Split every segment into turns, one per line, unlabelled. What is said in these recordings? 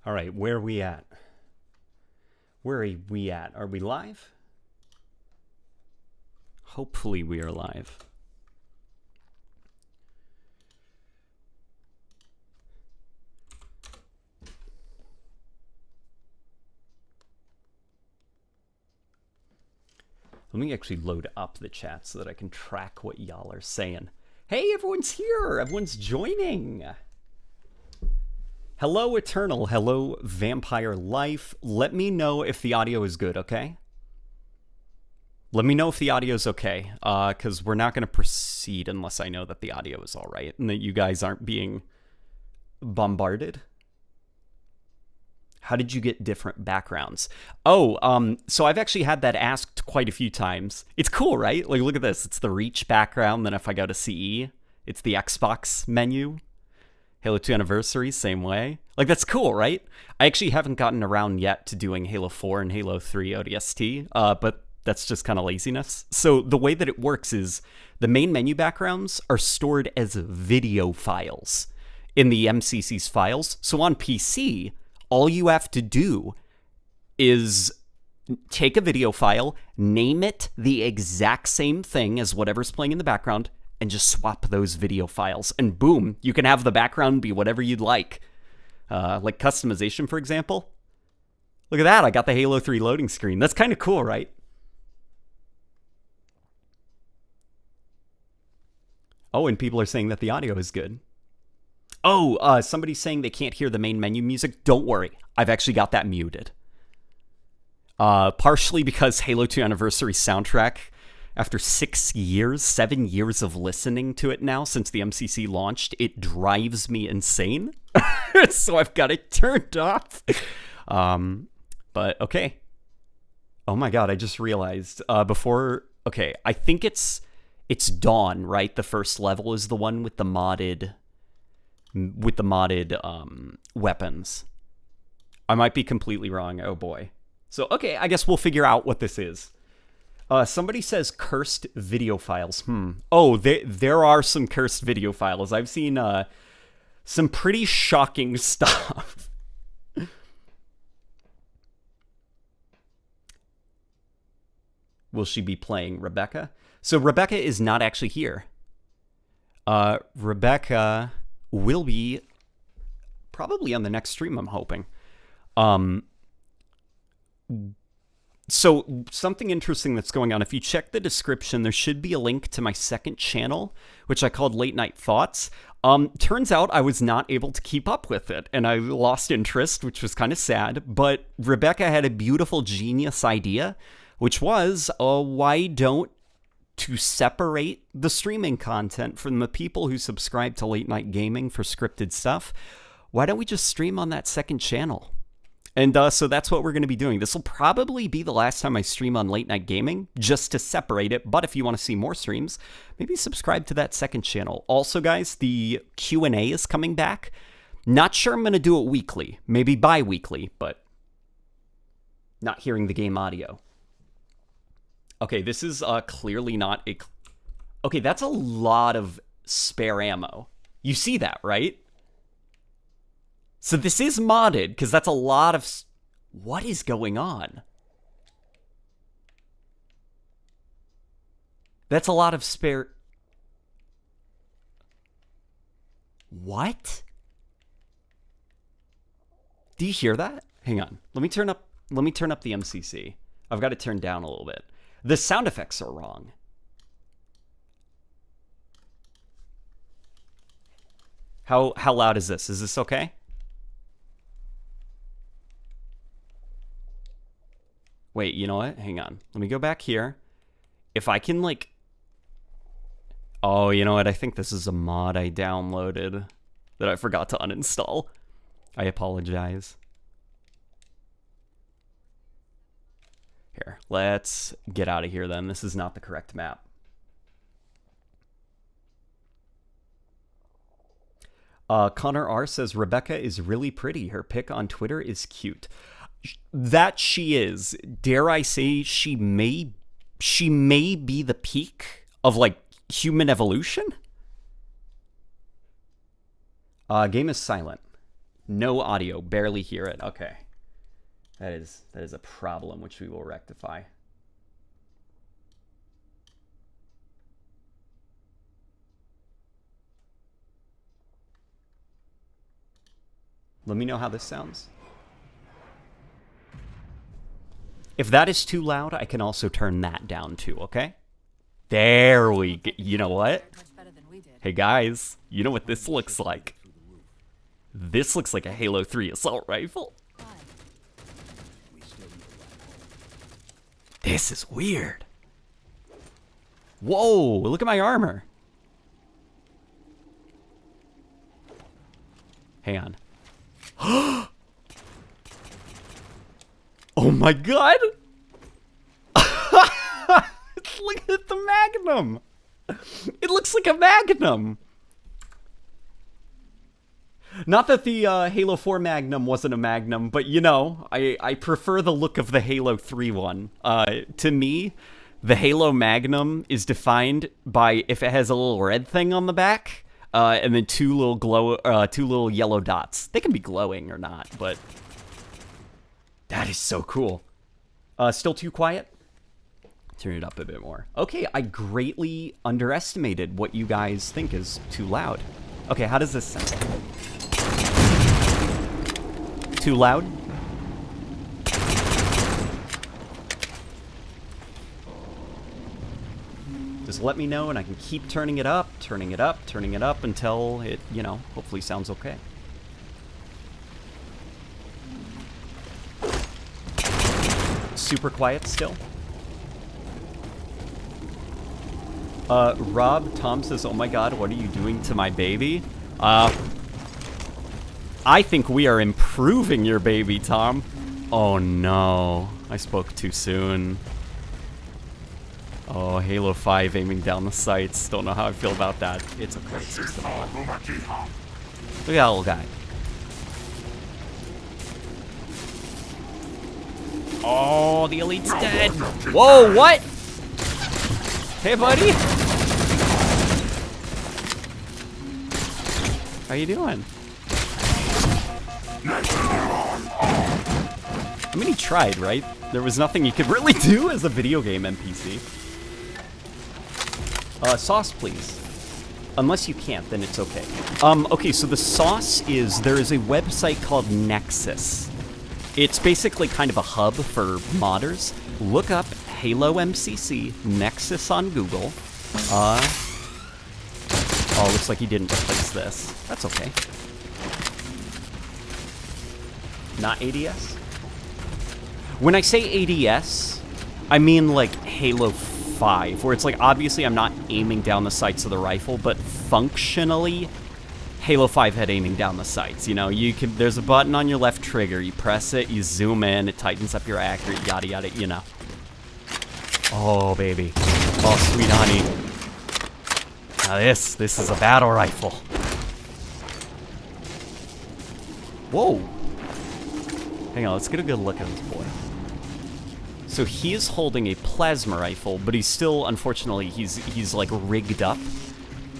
All right, where are we at? Where are we at? Are we live? Hopefully we are live. Let me actually load up the chat so that I can track what y'all are saying. Hey, everyone's here. Everyone's joining. Hello, Eternal. Hello, Vampire Life. Let me know if the audio is good, okay? Let me know if the audio is okay, because we're not going to proceed unless I know that the audio is all right and that you guys aren't being bombarded. How did you get different backgrounds? Oh, so I've actually had that asked quite a few times. It's cool, right? Like, look at this. It's the Reach background. Then if I go to CE, it's the Xbox menu. Halo 2 Anniversary, same way. Like, that's cool, right? I actually haven't gotten around yet to doing Halo 4 and Halo 3 ODST, but that's just kind of laziness. So the way that it works is the main menu backgrounds are stored as video files in the MCC's files. So on PC, all you have to do is take a video file, name it the exact same thing as whatever's playing in the background, and just swap those video files. And boom, you can have the background be whatever you'd like. Like customization, for example. Look at that, I got the Halo 3 loading screen. That's kind of cool, right? Oh, and people are saying that the audio is good. Oh, somebody's saying they can't hear the main menu music. Don't worry, I've actually got that muted. Partially because Halo 2 Anniversary soundtrack, after 7 years of listening to it now since the MCC launched, it drives me insane. So I've got it turned off. But okay. Oh my god, I just realized okay, I think it's Dawn, right? The first level is the one with the modded weapons. I might be completely wrong. Oh boy. So okay, I guess we'll figure out what this is. Somebody says cursed video files. Oh, there are some cursed video files. I've seen some pretty shocking stuff. Will she be playing Rebecca? So Rebecca is not actually here. Rebecca will be probably on the next stream, I'm hoping. So something interesting that's going on, if you check the description, there should be a link to my second channel, which I called Late Night Thoughts. Turns out I was not able to keep up with it, and I lost interest, which was kind of sad. But Rebecca had a beautiful genius idea, which was, why don't to separate the streaming content from the people who subscribe to Late Night Gaming for scripted stuff? Why don't we just stream on that second channel? And so that's what we're going to be doing. This will probably be the last time I stream on Late Night Gaming, just to separate it. But if you want to see more streams, maybe subscribe to that second channel. Also, guys, the Q&A is coming back. Not sure I'm going to do it weekly, maybe bi-weekly, but not hearing the game audio. Okay, this is clearly not a... Okay, that's a lot of spare ammo. You see that, right? So this is modded, because that's a lot of... What is going on? That's a lot of spare... What? Do you hear that? Hang on. Let me turn up the MCC. I've got it turned down a little bit. The sound effects are wrong. How loud is this? Is this okay? Wait, you know what? Hang on. Let me go back here. If I can, like... Oh, you know what? I think this is a mod I downloaded that I forgot to uninstall. I apologize. Here, let's get out of here then. This is not the correct map. Connor R says, Rebecca is really pretty. Her pic on Twitter is cute. That she is. Dare I say she may be the peak of, like, human evolution? Game is silent. No audio. Barely hear it. Okay. That is a problem, which we will rectify. Let me know how this sounds. If that is too loud, I can also turn that down too, okay? There we go. You know what? Hey guys, you know what this looks like? This looks like a Halo 3 assault rifle. This is weird. Whoa, look at my armor. Hang on. Oh my god! Look at the Magnum! It looks like a Magnum! Not that the Halo 4 Magnum wasn't a Magnum, but you know, I prefer the look of the Halo 3 one. To me, the Halo Magnum is defined by if it has a little red thing on the back, and then two little yellow dots. They can be glowing or not, but that is so cool. Still too quiet? Turn it up a bit more. Okay, I greatly underestimated what you guys think is too loud. Okay, how does this sound? Too loud? Just let me know and I can keep turning it up until it, you know, hopefully sounds okay. Super quiet still. Rob Tom says, oh my god, what are you doing to my baby? I think we are improving your baby, Tom. Oh no, I spoke too soon. Oh, Halo 5 aiming down the sights. Don't know how I feel about that. It's okay. It's just a lot. Look at that little guy. Oh, the elite's dead. Whoa, what? Hey, buddy. How you doing? I mean, he tried, right? There was nothing you could really do as a video game NPC. Sauce, please. Unless you can't, then it's okay. Okay, so the sauce is, there is a website called Nexus. It's basically kind of a hub for modders. Look up Halo MCC Nexus on Google. Oh, looks like he didn't replace this. That's okay. Not ADS? When I say ADS, I mean like Halo 5, where it's like, obviously I'm not aiming down the sights of the rifle, but functionally, Halo 5 had aiming down the sights. You know, you can, there's a button on your left trigger, you press it, you zoom in, it tightens up your accurate, yada yada, you know. Oh, baby. Oh, sweet honey. Now this is a battle rifle. Whoa. Hang on, let's get a good look at this boy. So he is holding a plasma rifle, but he's still, unfortunately, he's like rigged up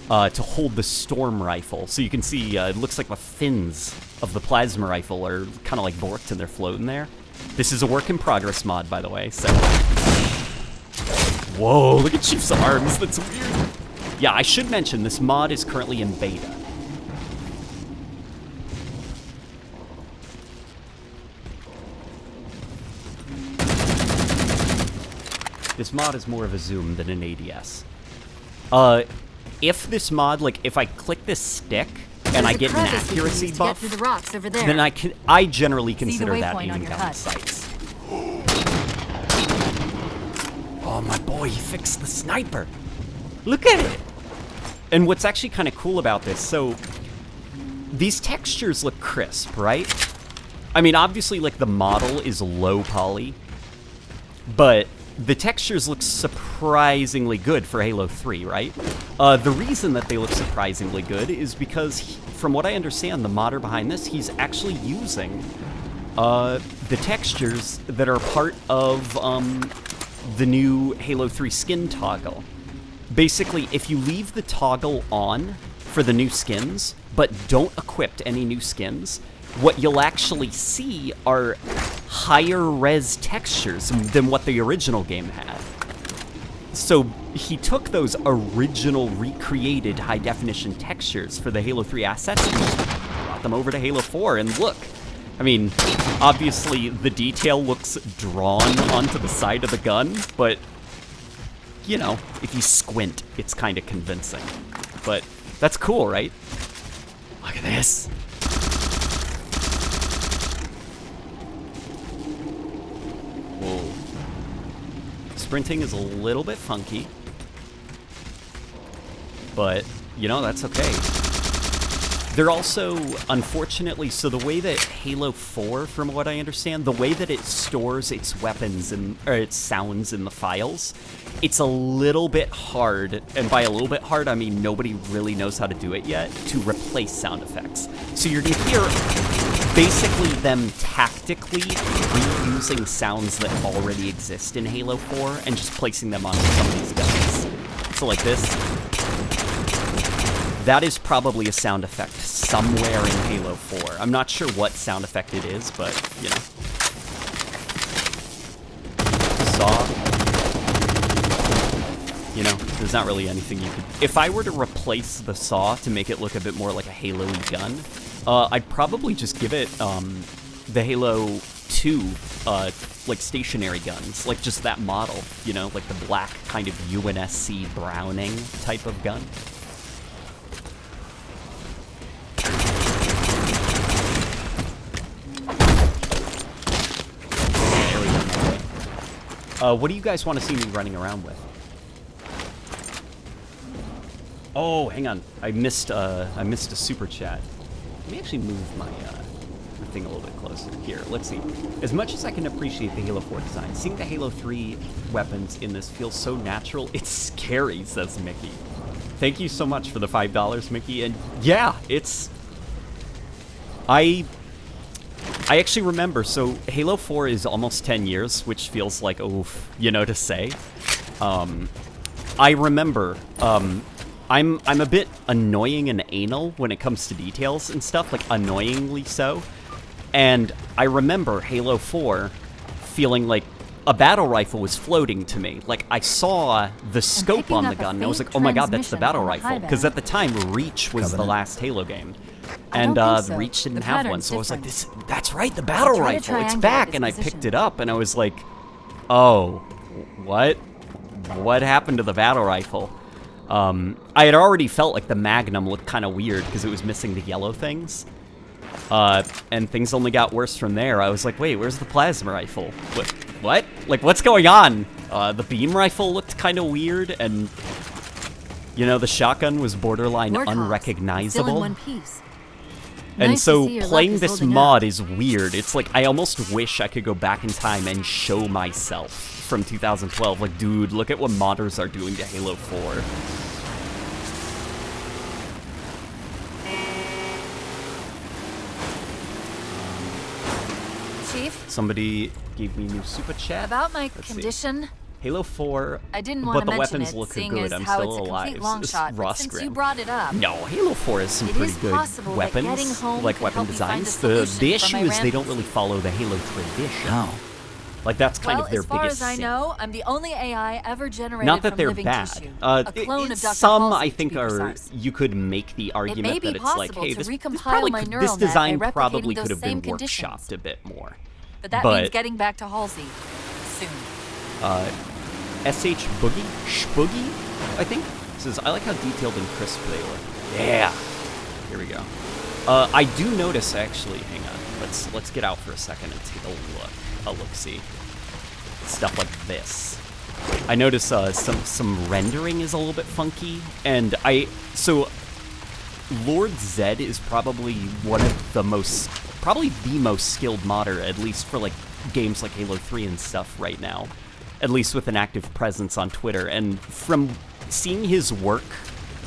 to hold the storm rifle. So you can see, it looks like the fins of the plasma rifle are kind of like borked and they're floating there. This is a work in progress mod, by the way, so... Whoa, look at Chief's arms, that's weird. Yeah, I should mention, this mod is currently in beta. This mod is more of a zoom than an ADS. If this mod, like, if I click this stick and I get an accuracy buff, then I generally consider that aiming down the sights. Oh, my boy, he fixed the sniper. Look at it. And what's actually kind of cool about this, so these textures look crisp, right? I mean, obviously, like, the model is low poly, but the textures look surprisingly good for Halo 3, right? The reason that they look surprisingly good is because, from what I understand, the modder behind this, he's actually using the textures that are part of the new Halo 3 skin toggle. Basically, if you leave the toggle on for the new skins, but don't equip any new skins, what you'll actually see are higher res textures than what the original game had. So he took those original recreated high definition textures for the Halo 3 assets and just brought them over to Halo 4, and look. I mean, obviously the detail looks drawn onto the side of the gun, but, you know, if you squint, it's kind of convincing. But that's cool, right? Look at this. Whoa. Sprinting is a little bit funky, but, you know, that's okay. They're also, unfortunately, so the way that Halo 4, from what I understand, the way that it stores its weapons or its sounds in the files, it's a little bit hard, and by a little bit hard, I mean nobody really knows how to do it yet, to replace sound effects. So you're going to hear basically them tactically reusing sounds that already exist in Halo 4 and just placing them on some of these guns. So like this. That is probably a sound effect somewhere in Halo 4. I'm not sure what sound effect it is, but, you know. Saw. You know, there's not really anything you could... If I were to replace the saw to make it look a bit more like a Halo-y gun, I'd probably just give it the Halo 2, like, stationary guns. Like, just that model, you know? Like the black kind of UNSC Browning type of gun. What do you guys want to see me running around with? Oh, hang on. I missed a super chat. Let me actually move my thing a little bit closer. Here, let's see. As much as I can appreciate the Halo 4 design, seeing the Halo 3 weapons in this feels so natural, it's scary, says Mickey. Thank you so much for the $5, Mickey. And yeah, it's... I actually remember, so Halo 4 is almost 10 years, which feels like, oof, you know, to say. I remember, I'm a bit annoying and anal when it comes to details and stuff, like annoyingly so. And I remember Halo 4 feeling like a battle rifle was floating to me. Like, I saw the scope on the gun, and I was like, oh my god, that's the battle rifle. Because at the time, Reach was the last Halo game. And Reach didn't have one, so I was like, that's right, the battle rifle, it's back! And I picked it up, and I was like, oh, what? What happened to the battle rifle? I had already felt like the Magnum looked kind of weird, because it was missing the yellow things. And things only got worse from there. I was like, wait, where's the plasma rifle? What? Like, what's going on? The beam rifle looked kind of weird, and, you know, the shotgun was borderline unrecognizable.
Still in one piece.
And
Nice
so
to see your
playing
luck is
this
holding
mod
up.
is weird. It's like, I almost wish I could go back in time and show myself from 2012. Like, dude, look at what modders are doing to Halo 4.
Chief,
Somebody gave me new super chat.
about my
Let's see.
condition,
Halo 4,
I didn't
but
want
the
to mention
weapons
it,
look
seeing
good.
as
I'm
how
still
it's a
alive.
complete long
This is
shot, but
Ross
since you
Grimm.
brought it up,
No, Halo 4 has some
It
pretty
is
good
possible that getting
weapons,
home
like
could
weapon
help me find a
designs.
solution
The
for
issue
my
is they don't
ramp.
really follow the Halo tradition.
No.
Like, that's kind
well,
of their
as far
biggest
as I
sin.
know, I'm the only AI ever generated
Not that
from
they're
living
bad.
tissue. A clone of Dr.
Some,
Halsey,
I
to
think,
be
are...
precise.
You could make the argument
may be
that it's like,
possible
hey,
to
this
recompile
probably
my
could,
neural
this
net by
design
replicating
probably
those
could have been
same conditions.
workshopped a bit more.
But that means getting back to Halsey soon.
SH Boogie? Shboogie, I think? Says, I like how detailed and crisp they look. Yeah! Here we go. I do notice, actually, hang on. Let's get out for a second and take a look. A look-see. Stuff like this. I notice some rendering is a little bit funky, and so Lord Zed is probably one of the most, probably the most skilled modder, at least for like games like Halo 3 and stuff right now, at least with an active presence on Twitter. And from seeing his work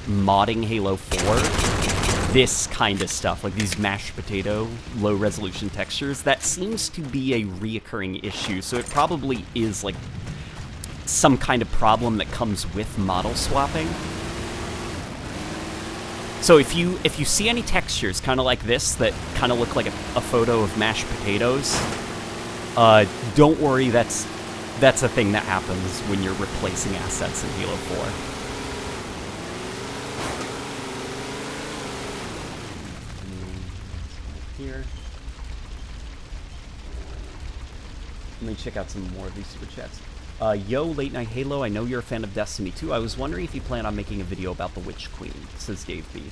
modding Halo 4, this kind of stuff, like these mashed potato low resolution textures, that seems to be a reoccurring issue. So it probably is like some kind of problem that comes with model swapping. So if you see any textures kind of like this that kind of look like a photo of mashed potatoes, don't worry, that's a thing that happens when you're replacing assets in Halo 4. Here. Let me check out some more of these super chats. Yo, Late Night Halo, I know you're a fan of Destiny 2. I was wondering if you plan on making a video about the Witch Queen, says Dave B.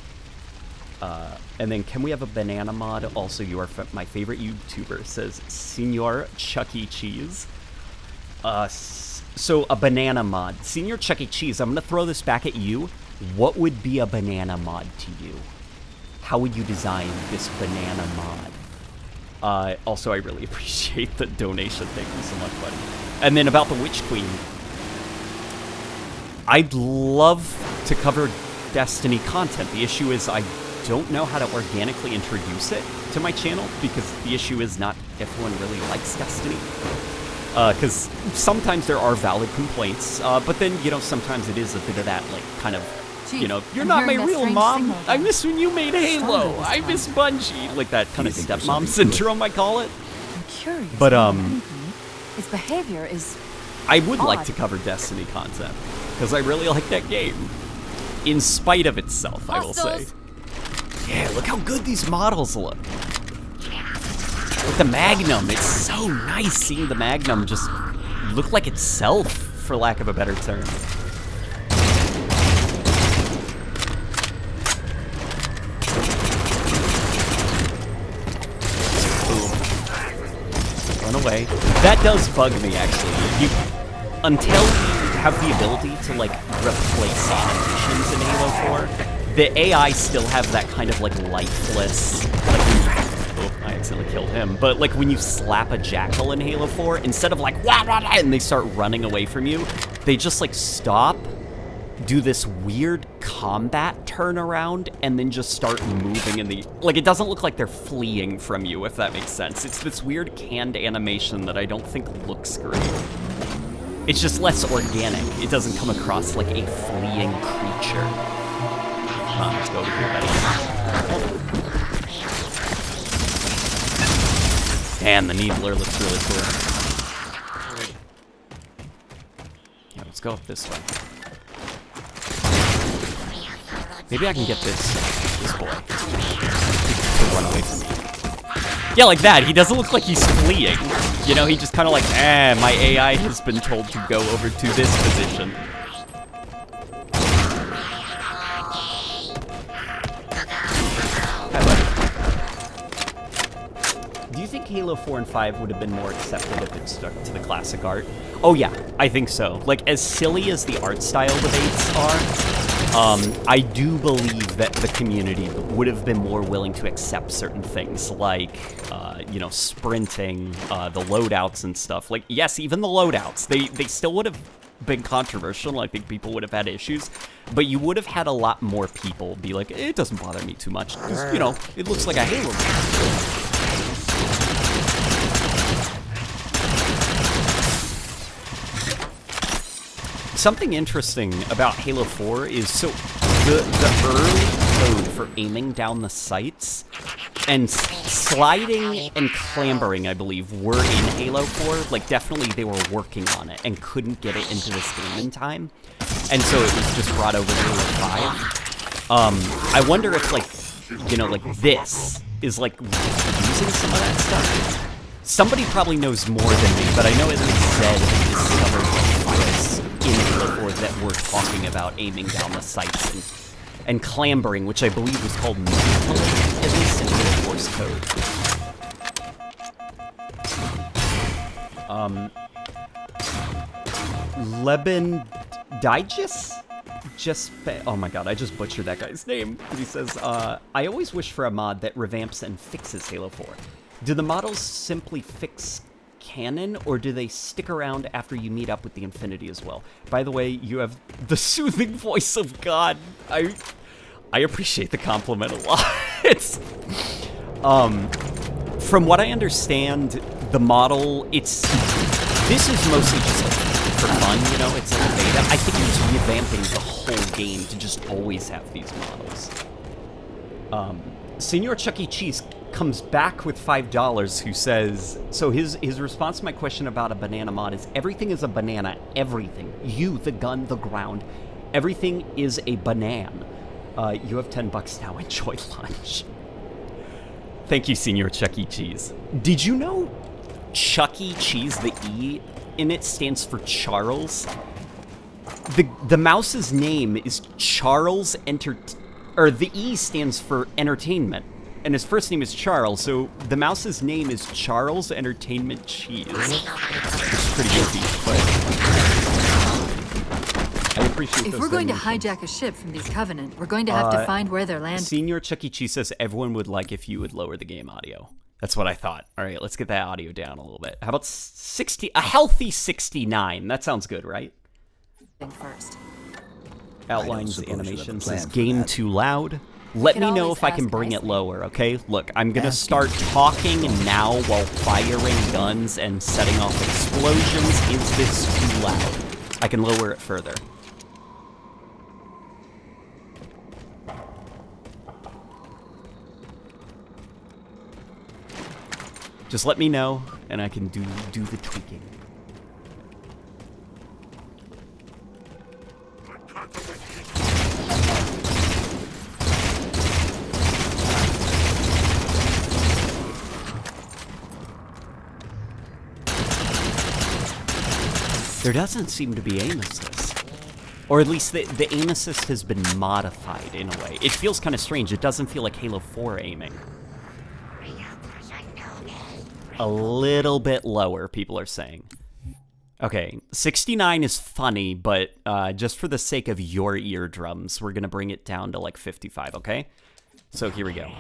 And then, can we have a banana mod? Also, you are my favorite YouTuber, says Senior Chuck E. Cheese. So, a banana mod. Senior Chuck E. Cheese, I'm going to throw this back at you. What would be a banana mod to you? How would you design this banana mod? Also, I really appreciate the donation. Thank you so much, buddy. And then about the Witch Queen. I'd love to cover Destiny content. The issue is I don't know how to organically introduce it to my channel because the issue is not everyone really likes Destiny. Because sometimes there are valid complaints, but then, you know, sometimes it is a bit of that, like, kind of,
Chief,
you know, you're
I'm
not my
hearing that
real
strange
mom.
signal
I
again.
miss when you made Halo.
Stronger this
I
time.
miss Bungie. Like that kind of
think there's
stepmom
something to it?
syndrome, I call it.
I'm curious.
But,
more than anything. Its behavior is
I would like
odd.
to cover Destiny content, because I really like that game. In spite of itself, I will say.
Hostiles.
Yeah, look how good these models look. With the Magnum, it's so nice seeing the Magnum just look like itself, for lack of a better term. Boom. Run away. That does bug me, actually. Until you have the ability to, like, replace animations in Halo 4, the AI still have that kind of, like, lifeless, like, oh, I accidentally killed him, but, like, when you slap a jackal in Halo 4, instead of, like, wah, wah, wah, and they start running away from you, they just, like, stop, do this weird combat turnaround, and then just start moving in the... Like, it doesn't look like they're fleeing from you, if that makes sense. It's this weird canned animation that I don't think looks great. It's just less organic. It doesn't come across like a fleeing creature. Come on, let's go over here, buddy. Damn, the Needler looks really cool. Yeah, let's go up this way. Maybe I can get this boy to run away from me. Yeah, like that. He doesn't look like he's fleeing. You know, he just kind of like, my AI has been told to go over to this position. Hi, buddy. Do you think Halo 4 and 5 would have been more accepted if it stuck to the classic art? Oh yeah, I think so. Like, as silly as the art style debates are, I do believe that the community would have been more willing to accept certain things, like, you know, sprinting, the loadouts and stuff. Like, yes, even the loadouts, they still would have been controversial. I think people would have had issues, but you would have had a lot more people be like, it doesn't bother me too much, 'cause, you know, it looks like a Halo game. Something interesting about Halo 4 is, so the early code for aiming down the sights and sliding and clambering, I believe, were in Halo 4. Like, definitely they were working on it and couldn't get it into this game in time. And so it was just brought over to Halo 5. I wonder if, like, you know, like this is, like, using some of that stuff. Somebody probably knows more than me, but I know at least Zed discovered files in Halo 4 that were talking about aiming down the sights and clambering, which I believe was called manipulate, at least in Halo 4's code. Leben Digest? Oh my god, I just butchered that guy's name. He says, I always wish for a mod that revamps and fixes Halo 4. Do the models simply fix canon, or do they stick around after you meet up with the Infinity as well? By the way, you have the soothing voice of God. I appreciate the compliment a lot. It's, from what I understand, the model, this is mostly just like for fun, you know, it's like a beta. I think it's revamping the whole game to just always have these models. Senor Chuck E. Cheese comes back with $5 who says, so his response to my question about a banana mod is everything is a banana, everything. You, the gun, the ground, everything is a banana. You have $10 now, enjoy lunch. Thank you, Senor Chuck E. Cheese. Did you know Chuck E. Cheese, the E in it stands for Charles? The mouse's name is Charles or the E stands for entertainment, and his first name is Charles, so the mouse's name is Charles Entertainment Cheese. It's pretty goofy, but I appreciate those
If we're going to
donations.
hijack a ship from these Covenant, we're going to have to find where they're landing.
Senior Chuck E. Cheese says everyone would like if you would lower the game audio. That's what I thought. All right, let's get that audio down a little bit. How about 60? A healthy 69. That sounds good, right?
First.
Outlines
suppose you have a
animation
plan
says
for
game
that.
too loud. Let
Can
me know
always
if I can
ask
bring it
nicely.
lower, okay? Look, I'm gonna
Asking.
start talking now while firing guns and setting off explosions. Is this too loud? I can lower it further. Just let me know, and I can do the tweaking. There doesn't seem to be aim assist. Or at least the aim assist has been modified in a way. It feels kind of strange. It doesn't feel like Halo 4 aiming. A little bit lower, people are saying. Okay, 69 is funny, but just for the sake of your eardrums, we're going to bring it down to like 55, okay? So here we go.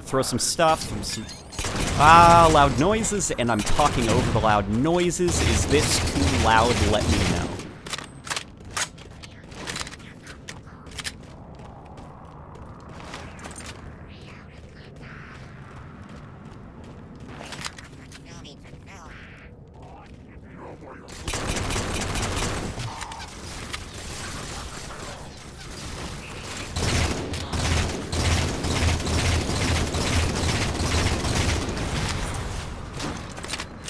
Throw some stuff, some loud noises, and I'm talking over the loud noises. Is this too loud? Let me know.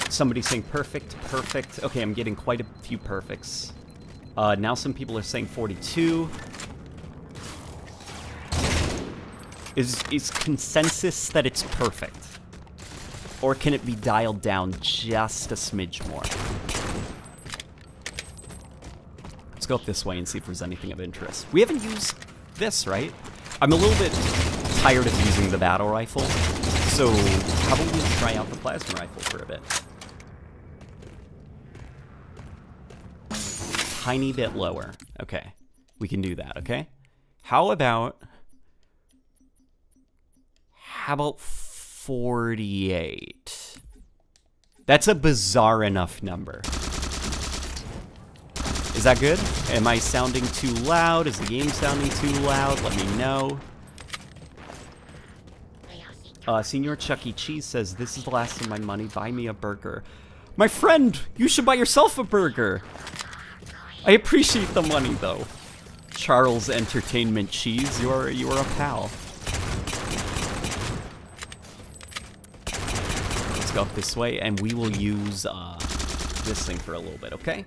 Somebody's saying perfect, perfect. Okay, I'm getting quite a few perfects. Now some people are saying 42. Is consensus that it's perfect? Or can it be dialed down just a smidge more? Let's go up this way and see if there's anything of interest. We haven't used this, right? I'm a little bit tired of using the battle rifle, so how about we try out the plasma rifle for a bit? Tiny bit lower. Okay, we can do that, okay? How about 48? That's a bizarre enough number. Is that good? Am I sounding too loud? Is the game sounding too loud? Let me know. Senor Chuck E. Cheese says, this is the last of my money. Buy me a burger. My friend, you should buy yourself a burger. I appreciate the money, though. Charles Entertainment Cheese, you're a pal. Let's go up this way, and we will use this thing for a little bit, okay?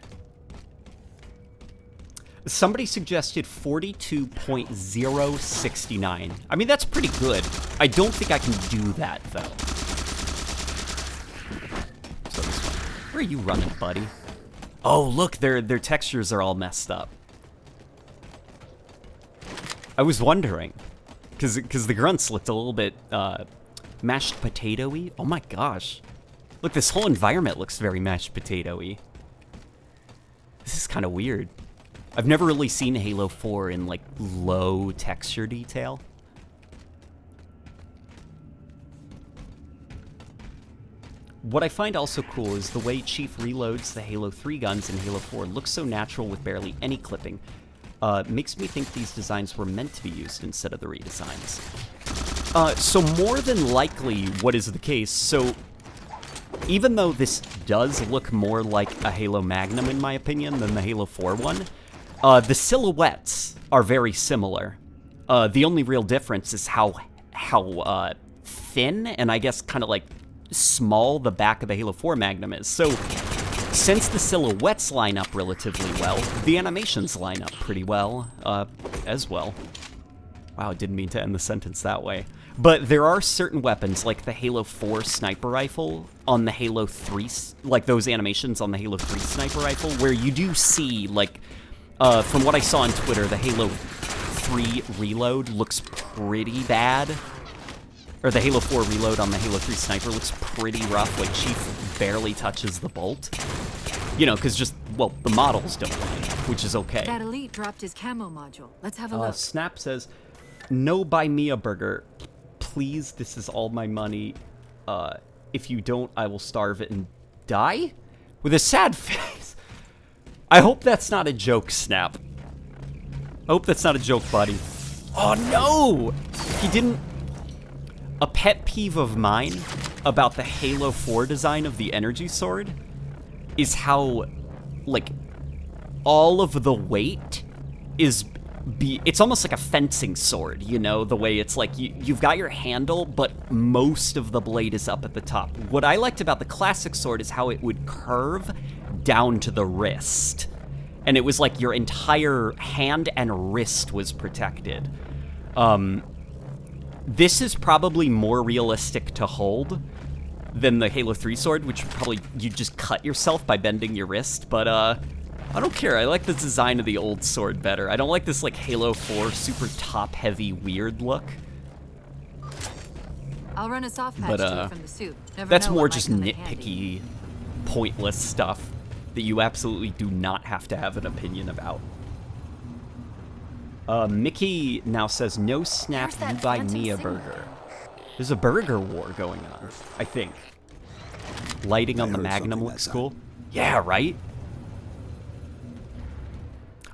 Somebody suggested 42.069. I mean, that's pretty good. I don't think I can do that, though. So this way. Where are you running, buddy? Oh, look, their textures are all messed up. I was wondering, because the grunts looked a little bit mashed potato-y. Oh my gosh. Look, this whole environment looks very mashed potato-y. This is kind of weird. I've never really seen Halo 4 in, like, low texture detail. What I find also cool is the way Chief reloads the Halo 3 guns in Halo 4 looks so natural with barely any clipping. Makes me think these designs were meant to be used instead of the redesigns. So more than likely what is the case, so even though this does look more like a Halo Magnum in my opinion than the Halo 4 one, the silhouettes are very similar. The only real difference is how how thin and I guess kind of like small the back of the Halo 4 Magnum is. So since the silhouettes line up relatively well, the animations line up pretty well as well. Wow, didn't mean to end the sentence that way. But there are certain weapons, like the Halo 4 sniper rifle on the Halo 3, like those animations on the Halo 3 sniper rifle, where you do see, like, from what I saw on Twitter, the Halo 3 reload looks pretty bad. Or the Halo 4 reload on the Halo 3 sniper looks pretty rough, like Chief barely touches the bolt. You know, because just, well, the models don't line up, which is okay.
That elite dropped his camo module. Let's have a look.
Snap says, no, buy me a burger. Please, this is all my money. If you don't, I will starve and die? With a sad face. I hope that's not a joke, Snap. I hope that's not a joke, buddy. Oh, no! He didn't... A pet peeve of mine about the Halo 4 design of the energy sword is how, like, all of the weight is... It's almost like a fencing sword, you know, the way it's like you've got your handle, but most of the blade is up at the top. What I liked about the classic sword is how it would curve down to the wrist. And it was like your entire hand and wrist was protected. This is probably more realistic to hold than the Halo 3 sword, which probably you just cut yourself by bending your wrist, but I don't care. I like the design of the old sword better. I don't like this, like, Halo 4 super top-heavy weird look.
I'll run a soft patch to you from the suit.
That's more just nitpicky, pointless stuff that you absolutely do not have to have an opinion about. Mickey now says, no, Snap, you buy me a burger. There's a burger war going on, I think. Lighting on the Magnum looks cool. Yeah, right?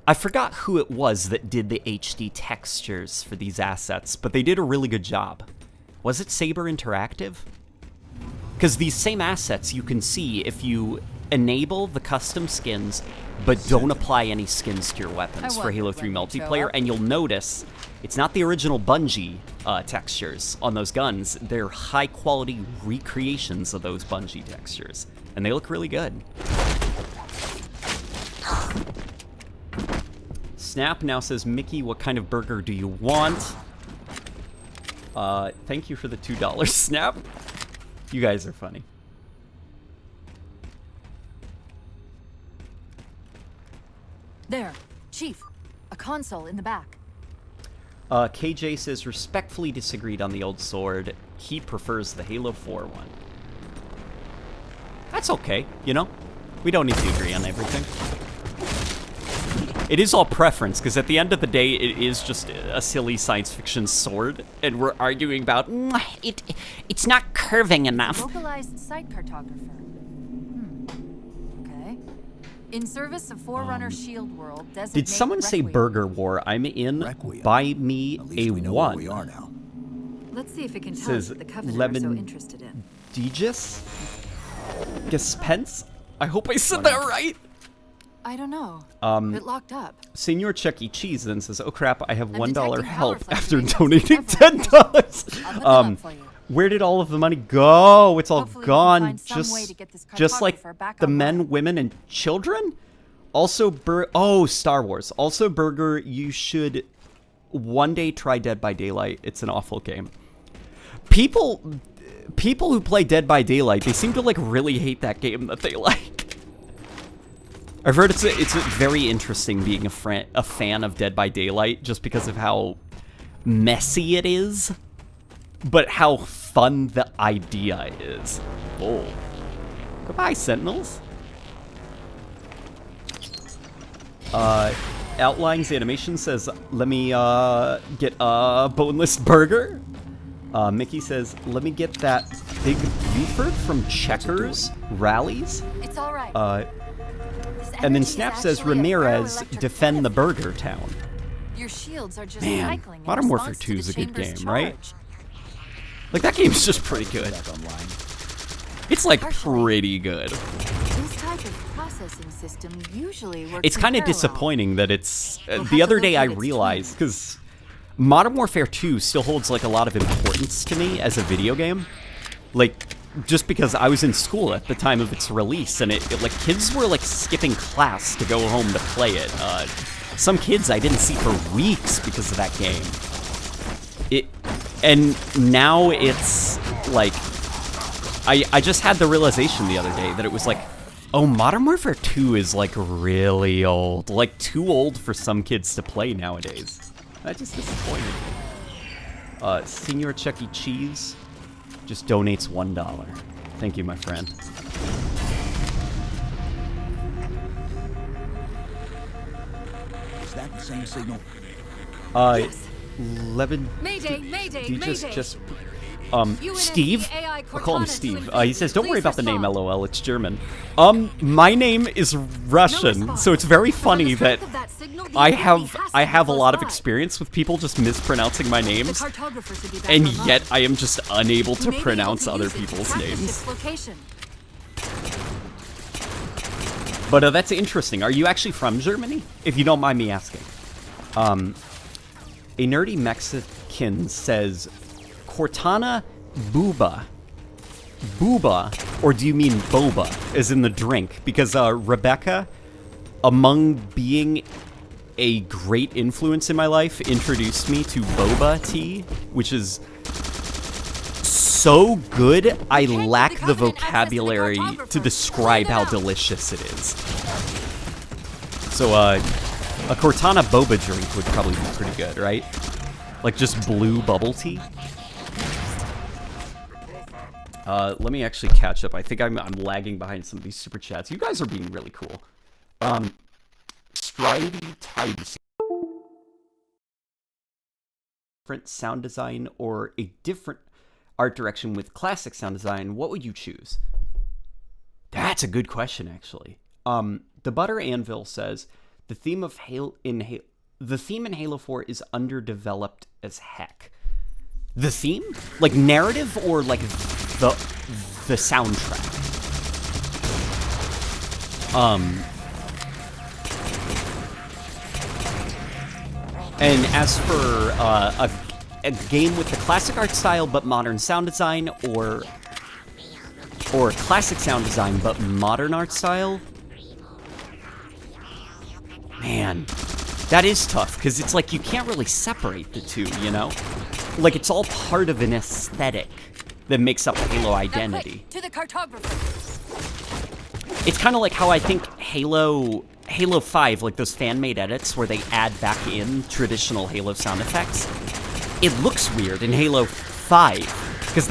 I forgot who it was that did the HD textures for these assets, but they did a really good job. Was it Saber Interactive? Because these same assets you can see if you enable the custom skins, but don't apply any skins to your weapons for Halo 3 multiplayer, and you'll notice it's not the original Bungie textures on those guns. They're high-quality recreations of those Bungie textures, and they look really good. Snap now says, Mickey, what kind of burger do you want? Thank you for the $2, Snap. You guys are funny.
There, Chief. A console in the back.
KJ says, respectfully disagreed on the old sword. He prefers the Halo 4 one. That's okay, you know? We don't need to agree on everything. It is all preference, because at the end of the day, it is just a silly science fiction sword, and we're arguing about, it's not curving enough.
Localized site cartographer. Okay. In service of Forerunner Shield World,
did someone say Burger War? I'm in.
Requiem.
Buy me a
we know
one.
where we are now.
Let's see if it can tell us what the Covenant are so interested in.
Degis? Gaspence? I hope I said that right.
I don't know. It locked up.
Senor Chuck E. Cheese then says, oh crap, I have $1
detecting
help
power
after
fluctuations
donating
with several
$10.
for you.
Where did all of the money go? It's all
Hopefully we can
gone.
find some way to get this
Just like
cartographer back
the
online.
men, women, and children? Also, Star Wars. Also, Burger, you should one day try Dead by Daylight. It's an awful game. People who play Dead by Daylight, they seem to like really hate that game that they like. I've heard it's very interesting being a fan of Dead by Daylight just because of how messy it is, but how fun the idea is. Oh. Goodbye, Sentinels. Outlines Animation says, let me get a boneless burger. Mickey says, let me get that big Buford from Checkers Rallies.
It's all right.
And then Snap says, Ramirez, defend the Burger Town.
Your shields are just
Man,
cycling in
Modern Warfare
response
2
to
is
the
a good
chamber's
game, right?
charge.
Like, that game's just pretty good. It's, like, pretty good.
This type of processing system usually works
It's
in
kind of
parallel.
disappointing that it's...
We'll
the
have
other
to
day I
locate its
realized, because Modern Warfare 2 still holds, like, a lot of importance to me as a video game. Like, just because I was in school at the time of its release, and like, kids were, like, skipping class to go home to play it. Some kids I didn't see for weeks because of that game. And now it's, like, I just had the realization the other day that it was like, oh, Modern Warfare 2 is, like, really old. Like, too old for some kids to play nowadays. That just disappointed me. Senior Chuck E. Cheese just donates $1. Thank you, my friend.
Is that the same signal?
Yes.
Levin...
Mayday, mayday, mayday.
Just Steve? I'll call him Steve. He says, don't worry about the name, LOL, it's German. My name is Russian, so it's very funny that I have a lot of experience with people just mispronouncing my names, and yet I am just unable to pronounce other people's names. But that's interesting. Are you actually from Germany? If you don't mind me asking. A nerdy Mexican says, Cortana Booba. Booba, or do you mean boba, as in the drink? Because Rebecca, among being a great influence in my life, introduced me to boba tea, which is so good, I lack the vocabulary to describe how delicious it is. So, a Cortana boba drink would probably be pretty good, right? Like just blue bubble tea. Let me actually catch up. I think I'm lagging behind some of these super chats. You guys are being really cool. Stridey Tides. Different sound design or a different art direction with classic sound design, what would you choose? That's a good question, actually. The Butter Anvil says the theme of the theme in Halo 4 is underdeveloped as heck. The theme? Like narrative or like the soundtrack? And as for a game with the classic art style but modern sound design, or classic sound design but modern art style, man, that is tough, because it's like you can't really separate the two, you know? Like, it's all part of an aesthetic that makes up the Halo identity.
To the cartographer.
It's kind of like how I think Halo 5, like those fan-made edits where they add back in traditional Halo sound effects, it looks weird in Halo 5, because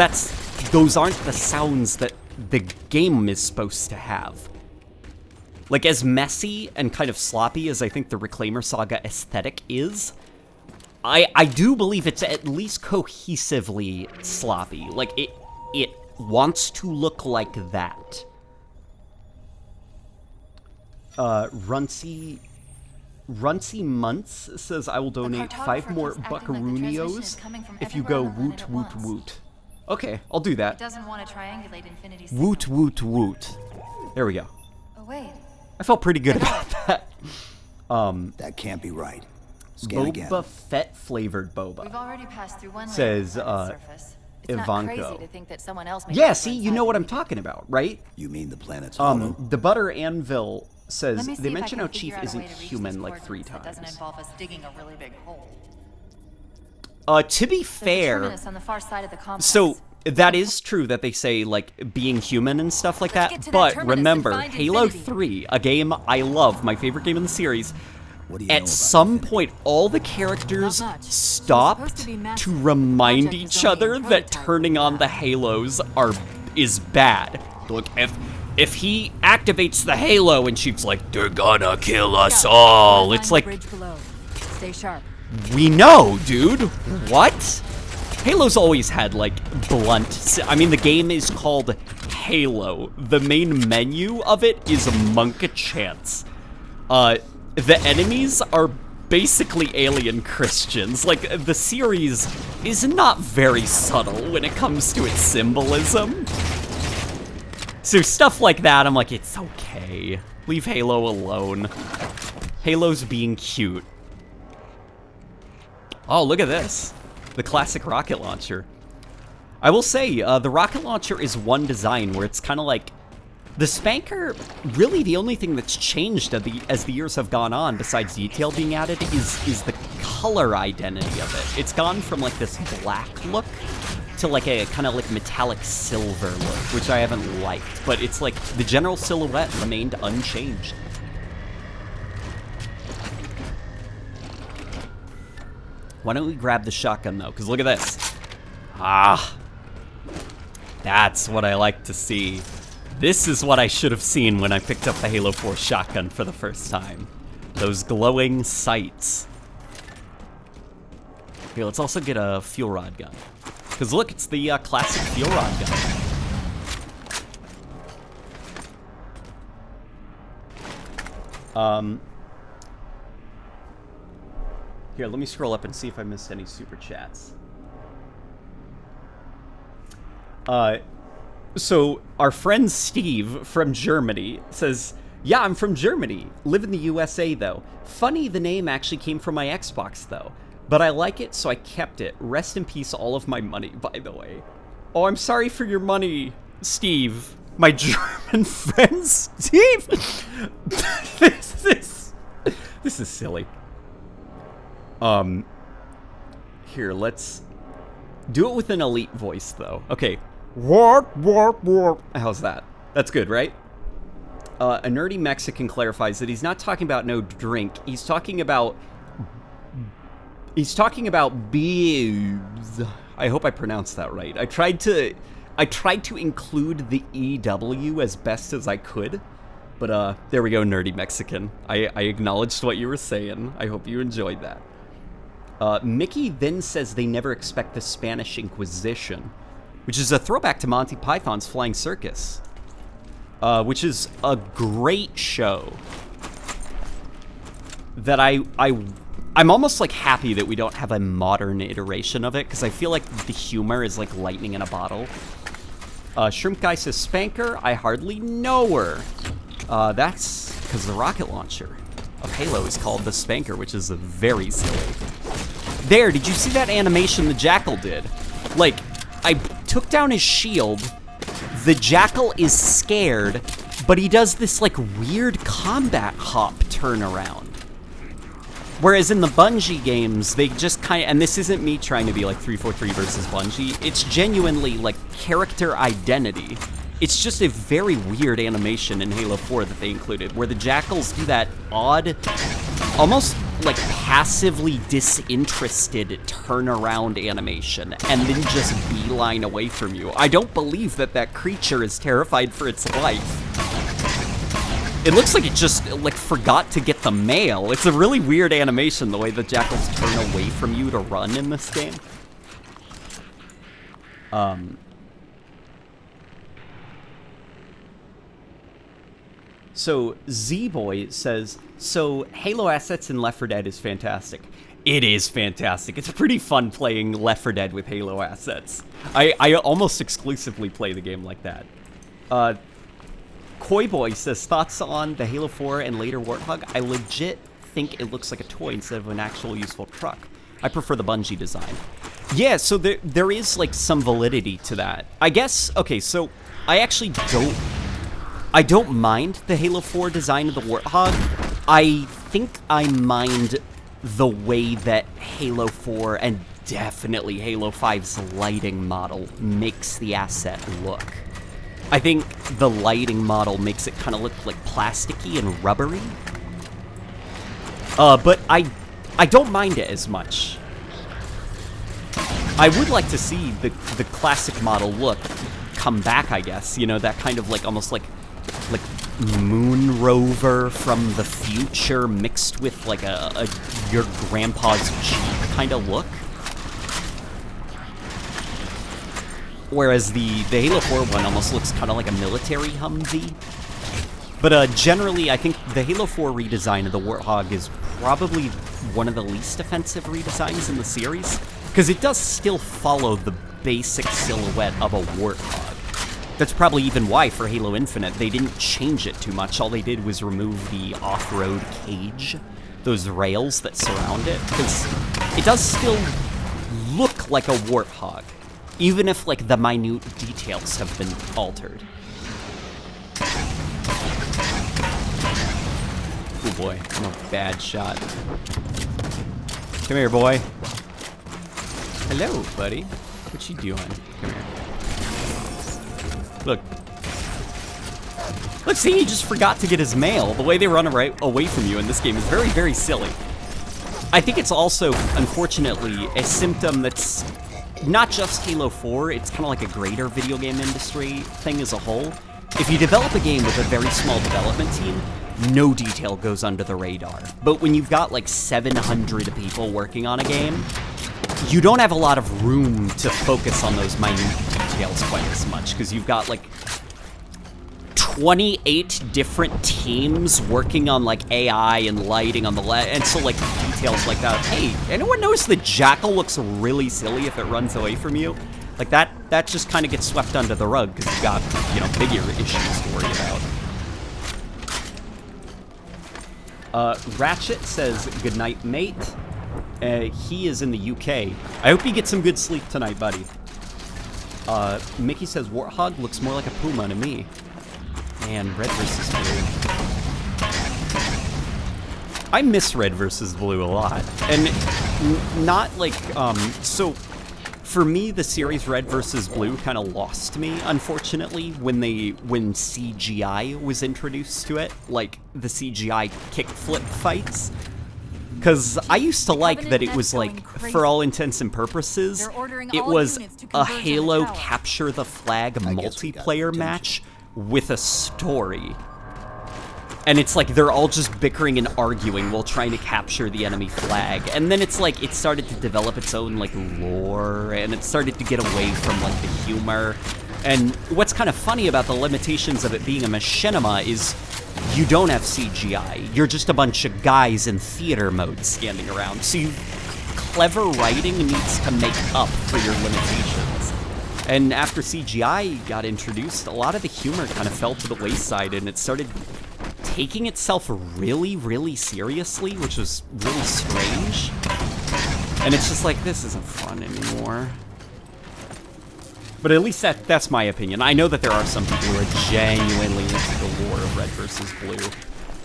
those aren't the sounds that the game is supposed to have. Like, as messy and kind of sloppy as I think the Reclaimer Saga aesthetic is, I do believe it's at least cohesively sloppy. Like, it wants to look like that. Runcy Months says, I will donate 5 more buckaroonios if you go woot woot woot. Okay, I'll do that.
Doesn't want to triangulate infinity.
Woot woot woot. There we go.
Oh wait.
I felt pretty good about that.
That can't be right. Scan again.
Boba Fett flavored boba.
We've already passed through one
says
surface. It's
Ivanko.
not crazy to think that someone else may
Yeah, see, you know what I'm talking about, right?
You mean the planet's hollow?
The Butter Anvil says
Let me see
they
if I
mention
can
how
figure
Chief
out a
isn't
way to reach
human
these
like 3
coordinates that
times.
doesn't involve us digging a really big hole.
To be
There's a
fair,
terminus on the far side of the complex.
so that is true that they say, like, being human and stuff like
Let's
that,
get to that
but
terminus and
remember,
find
Halo
infinity.
3, a game I love, my favorite game in the series,
What do you know
at
about
some
infinity?
point, all the characters
Not much. It's
stopped
supposed to be massive.
to remind
Project is
each
only
other
a
that
prototype.
turning on the halos is bad. Look, if he activates the halo and she's like, they're gonna kill us
Scout,
all,
find
it's
the
like,
bridge below. Stay sharp.
we know, dude. What? Halo's always had, like, blunt... I mean, the game is called Halo. The main menu of it is Monk Chance. The enemies are basically alien Christians. Like, the series is not very subtle when it comes to its symbolism. So stuff like that, I'm like, it's okay. Leave Halo alone. Halo's being cute. Oh, look at this. The classic rocket launcher. I will say, the rocket launcher is one design where it's kind of like... The Spanker, really the only thing that's changed as the years have gone on, besides detail being added, is the color identity of it. It's gone from like this black look to like a kind of like metallic silver look, which I haven't liked. But it's like the general silhouette remained unchanged. Why don't we grab the shotgun though? Because look at this. Ah, that's what I like to see. This is what I should have seen when I picked up the Halo 4 shotgun for the first time. Those glowing sights. Here, let's also get a fuel rod gun. Because look, it's the classic fuel rod gun. Here, let me scroll up and see if I missed any super chats. So, our friend Steve from Germany says, yeah, I'm from Germany. Live in the USA, though. Funny the name actually came from my Xbox, though. But I like it, so I kept it. Rest in peace, all of my money, by the way. Oh, I'm sorry for your money, Steve. My German friend, Steve. This is silly. Here, let's do it with an elite voice, though. Okay. What? How's that? That's good, right? A nerdy Mexican clarifies that he's not talking about no drink. He's talking about boobs. I hope I pronounced that right. I tried to include the EW as best as I could. But there we go, nerdy Mexican. I acknowledged what you were saying. I hope you enjoyed that. Mickey then says they never expect the Spanish Inquisition, which is a throwback to Monty Python's Flying Circus, which is a great show that I'm almost like happy that we don't have a modern iteration of it, because I feel like the humor is like lightning in a bottle. Shrimp Guy says, Spanker, I hardly know her. That's because the rocket launcher of Halo is called the Spanker, which is very silly. There, did you see that animation the Jackal did? Like, I took down his shield, the Jackal is scared, but he does this like weird combat hop turnaround. Whereas in the Bungie games, they just kind of, and this isn't me trying to be like 343 versus Bungie, it's genuinely like character identity. It's just a very weird animation in Halo 4 that they included, where the Jackals do that odd, almost like passively disinterested turnaround animation, and then just beeline away from you. I don't believe that creature is terrified for its life. It looks like it just, like, forgot to get the mail. It's a really weird animation, the way the Jackals turn away from you to run in this game. So, Z-Boy says, so Halo Assets in Left 4 Dead is fantastic. It is fantastic. It's pretty fun playing Left 4 Dead with Halo Assets. I almost exclusively play the game like that. Koi Boy says, thoughts on the Halo 4 and later Warthog? I legit think it looks like a toy instead of an actual useful truck. I prefer the Bungie design. Yeah, so there is like some validity to that. I guess, okay, so I actually don't mind the Halo 4 design of the Warthog. I think I mind the way that Halo 4 and definitely Halo 5's lighting model makes the asset look. I think the lighting model makes it kind of look like plasticky and rubbery. But I don't mind it as much. I would like to see the classic model look come back, I guess. You know, that kind of like almost like moon rover from the future mixed with like a your grandpa's Jeep kind of look. Whereas the Halo 4 one almost looks kind of like a military Humvee. But generally, I think the Halo 4 redesign of the Warthog is probably one of the least offensive redesigns in the series, because it does still follow the basic silhouette of a Warthog. That's probably even why for Halo Infinite they didn't change it too much. All they did was remove the off-road cage, those rails that surround it, because it does still look like a warthog, even if, like, the minute details have been altered. Oh boy, I'm a bad shot. Come here, boy. Hello, buddy. What you doing? Come here. Look. Look, see, he just forgot to get his mail. The way they run away from you in this game is very, very silly. I think it's also, unfortunately, a symptom that's not just Halo 4, it's kind of like a greater video game industry thing as a whole. If you develop a game with a very small development team, no detail goes under the radar. But when you've got like 700 people working on a game, you don't have a lot of room to focus on those minute details quite as much, because you've got like 28 different teams working on like AI and lighting on the and so like details like that. Hey, anyone notice the Jackal looks really silly if it runs away from you? Like that just kind of gets swept under the rug because you've got, you know, bigger issues to worry about. Ratchet says, "Good night, mate." He is in the UK. I hope you get some good sleep tonight, buddy. Mickey says, "Warthog looks more like a puma to me." And Red vs. Blue. I miss Red vs. Blue a lot. And not like, so for me, the series Red vs. Blue kind of lost me, unfortunately, when CGI was introduced to it, like the CGI kickflip fights. Because I used to like that it was like, for all intents and purposes, it was a Halo Capture the Flag multiplayer match with a story. And it's like they're all just bickering and arguing while trying to capture the enemy flag. And then it's like it started to develop its own like lore, and it started to get away from like the humor. And what's kind of funny about the limitations of it being a machinima is you don't have CGI. You're just a bunch of guys in theater mode standing around. So clever writing needs to make up for your limitations. And after CGI got introduced, a lot of the humor kind of fell to the wayside, and it started taking itself really, really seriously, which was really strange. And it's just like, this isn't fun anymore. But at least that's my opinion. I know that there are some people who are genuinely into the lore of Red vs. Blue,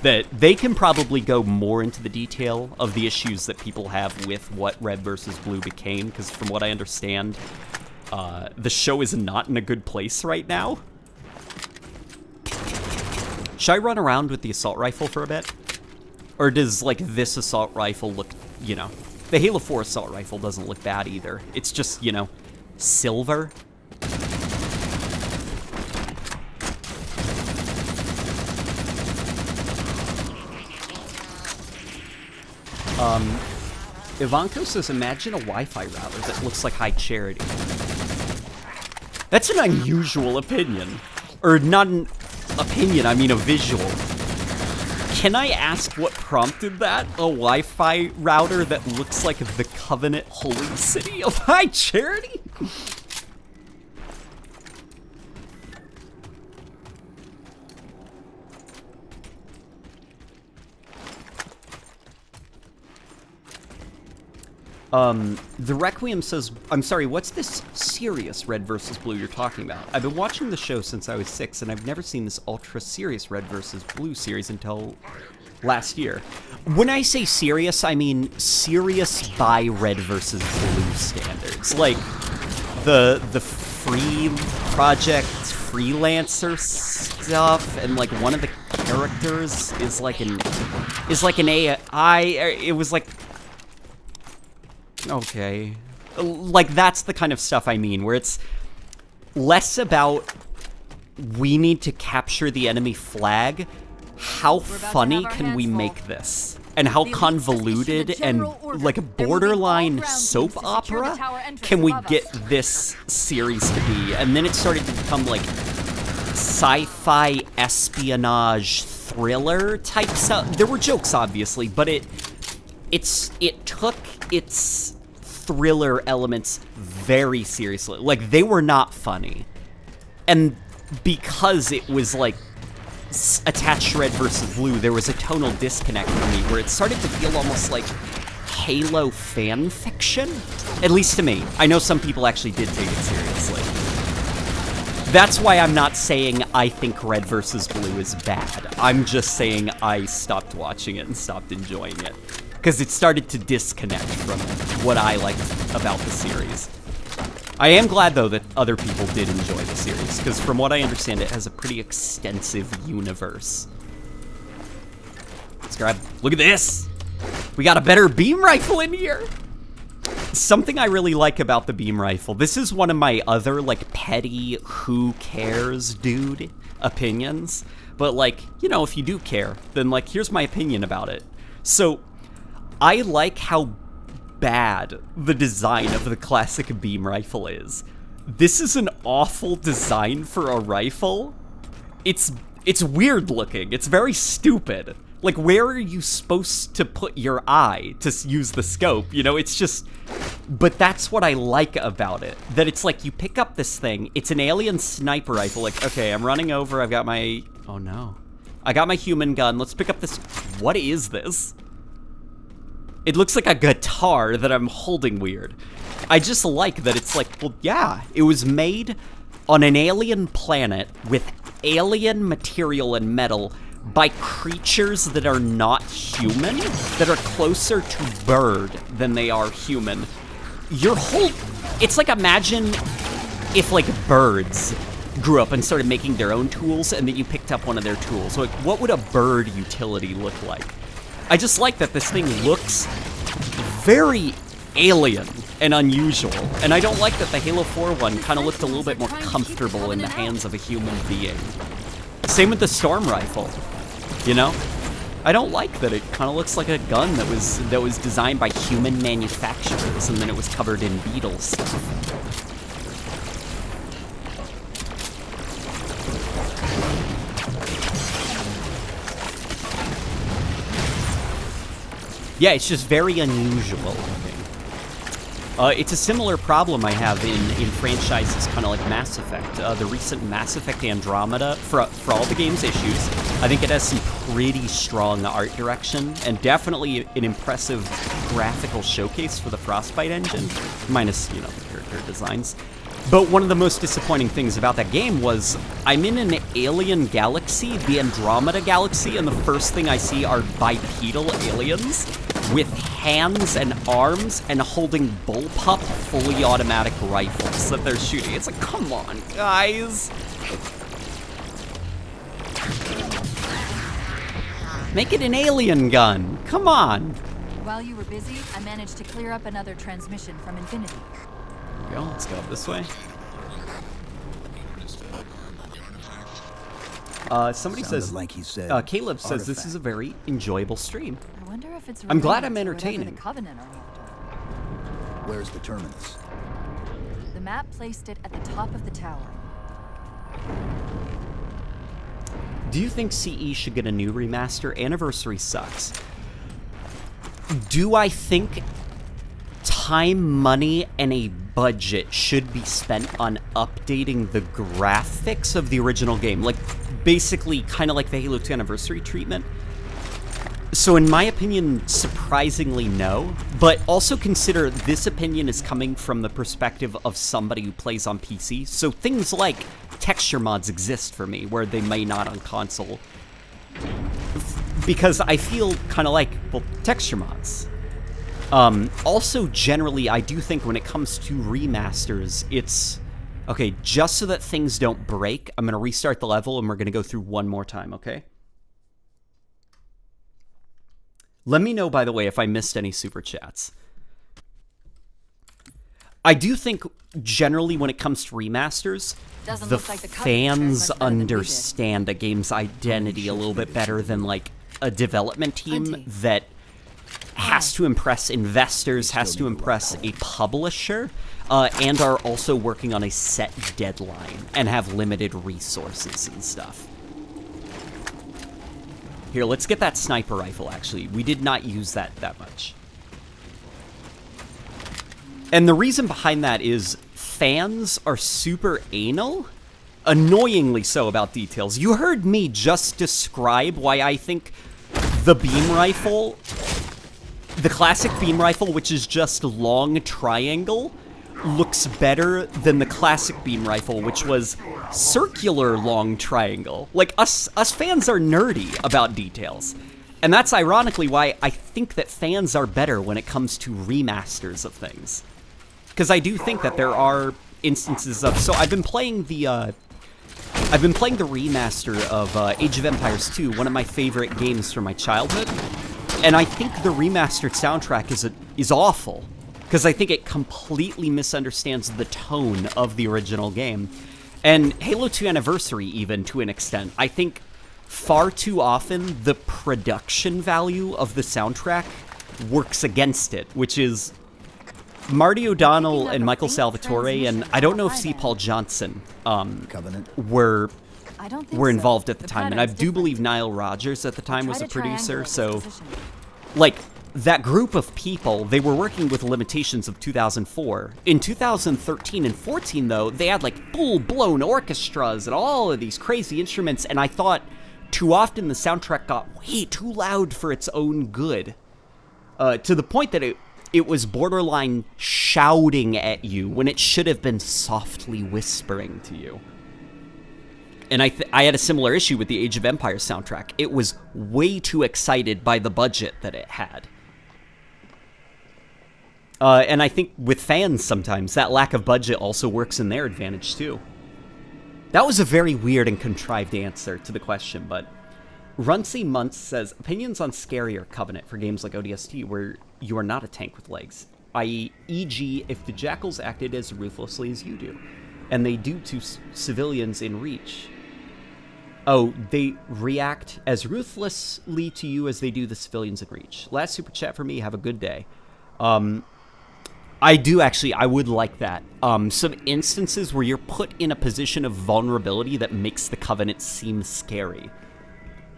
that they can probably go more into the detail of the issues that people have with what Red vs. Blue became, because from what I understand, the show is not in a good place right now. Should I run around with the assault rifle for a bit? Or does, like, this assault rifle look, you know... The Halo 4 assault rifle doesn't look bad either. It's just, you know, silver. Ivanko says, "Imagine a Wi-Fi router that looks like High Charity." That's an unusual opinion. Or not an opinion, I mean a visual. Can I ask what prompted that? A Wi-Fi router that looks like the Covenant Holy City of High Charity? The Requiem says, "I'm sorry, what's this serious Red vs. Blue you're talking about? I've been watching the show since I was 6, and I've never seen this ultra-serious Red vs. Blue series until last year." When I say serious, I mean serious by Red vs. Blue standards. Like, the free project freelancer stuff, and like one of the characters is like an AI, it was like... Okay. Like, that's the kind of stuff I mean, where it's less about we need to capture the enemy flag, how funny can we make this? And how convoluted and, like, a borderline soap opera can we get this series to be? And then it started to become, like, sci-fi espionage thriller type stuff. There were jokes, obviously, but it took its thriller elements very seriously. Like, they were not funny. And because it was, like, attached to Red vs. Blue, there was a tonal disconnect for me where it started to feel almost like Halo fan fiction, at least to me. I know some people actually did take it seriously. That's why I'm not saying I think Red vs. Blue is bad. I'm just saying I stopped watching it and stopped enjoying it. Because it started to disconnect from what I liked about the series. I am glad, though, that other people did enjoy the series, because from what I understand, it has a pretty extensive universe. Let's grab... Look at this! We got a better beam rifle in here! Something I really like about the beam rifle, this is one of my other, like, petty, who cares, dude, opinions. But, like, you know, if you do care, then, like, here's my opinion about it. So, I like how bad the design of the classic beam rifle is. This is an awful design for a rifle. It's weird looking. It's very stupid. Like, where are you supposed to put your eye to use the scope? You know, it's just... But that's what I like about it. That it's like, you pick up this thing, it's an alien sniper rifle. Like, okay, I'm running over, I've got my... Oh no. I got my human gun, let's pick up this... What is this? It looks like a guitar that I'm holding weird. I just like that it's like, well, yeah, it was made on an alien planet with alien material and metal by creatures that are not human, that are closer to bird than they are human. Your whole... It's like, imagine if, like, birds grew up and started making their own tools and then you picked up one of their tools. Like, what would a bird utility look like? I just like that this thing looks very alien and unusual, and I don't like that the Halo 4 one kind of looked a little bit more comfortable in the hands of a human being. Same with the Storm Rifle, you know? I don't like that it kind of looks like a gun that was designed by human manufacturers and then it was covered in beetle stuff. Yeah, it's just very unusual looking. It's a similar problem I have in franchises kind of like Mass Effect. The recent Mass Effect Andromeda, for all the game's issues, I think it has some pretty strong art direction and definitely an impressive graphical showcase for the Frostbite engine, minus, you know, the character designs. But one of the most disappointing things about that game was I'm in an alien galaxy, the Andromeda Galaxy, and the first thing I see are bipedal aliens with hands and arms and holding bullpup fully automatic rifles that they're shooting. It's like, come on, guys. Make it an alien gun. Come on.
While you were busy, I managed to clear up another transmission from Infinity.
There we go. Let's go up this way. Somebody says,
like he said,
Caleb says this is a very enjoyable stream.
I wonder if it's
I'm glad
related
I'm
to whatever
entertaining.
the Covenant are after.
Where's the terminus?
The map placed it at the top of the tower.
Do you think CE should get a new remaster? Anniversary sucks. Do I think time, money, and a budget should be spent on updating the graphics of the original game? Like, basically, kind of like the Halo 2 Anniversary treatment? So in my opinion, surprisingly no, but also consider this opinion is coming from the perspective of somebody who plays on PC, so things like texture mods exist for me, where they may not on console. Because I feel kind of like, well, texture mods. Also, generally, I do think when it comes to remasters, it's... Okay, just so that things don't break, I'm going to restart the level and we're going to go through one more time, okay? Let me know, by the way, if I missed any super chats. I do think, generally, when it comes to remasters, the fans understand a game's identity a little bit better than, like, a development team that has to impress investors, has to impress a publisher, and are also working on a set deadline and have limited resources and stuff. Here, let's get that sniper rifle, actually. We did not use that much. And the reason behind that is fans are super anal, annoyingly so about details. You heard me just describe why I think the beam rifle the classic beam rifle, which is just long triangle, looks better than the classic beam rifle, which was circular long triangle. Like, us fans are nerdy about details. And that's ironically why I think that fans are better when it comes to remasters of things. Because I do think that there are instances of... So I've been playing the remaster of Age of Empires 2, one of my favorite games from my childhood. And I think the remastered soundtrack is awful. Because I think it completely misunderstands the tone of the original game. And Halo 2 Anniversary, even, to an extent. I think far too often the production value of the soundtrack works against it, which is Marty O'Donnell and Michael Salvatore, and I don't know if C. Paul Johnson were involved at the time, and I do believe Nile Rodgers at the time was a producer, so, like, that group of people, they were working with limitations of 2004. In 2013 and 14, though, they had, like, full-blown orchestras and all of these crazy instruments, and I thought too often the soundtrack got way too loud for its own good, to the point that it was borderline shouting at you when it should have been softly whispering to you. And I had a similar issue with the Age of Empires soundtrack. It was way too excited by the budget that it had. And I think with fans sometimes, that lack of budget also works in their advantage too. That was a very weird and contrived answer to the question, but Runcy Muntz says, opinions on Scary or Covenant for games like ODST where you are not a tank with legs, i.e., e.g., if the Jackals acted as ruthlessly as you do, and they do to civilians in Reach. Oh, they react as ruthlessly to you as they do the civilians in Reach. Last super chat for me, have a good day. I do actually, I would like that. Some instances where you're put in a position of vulnerability that makes the Covenant seem scary.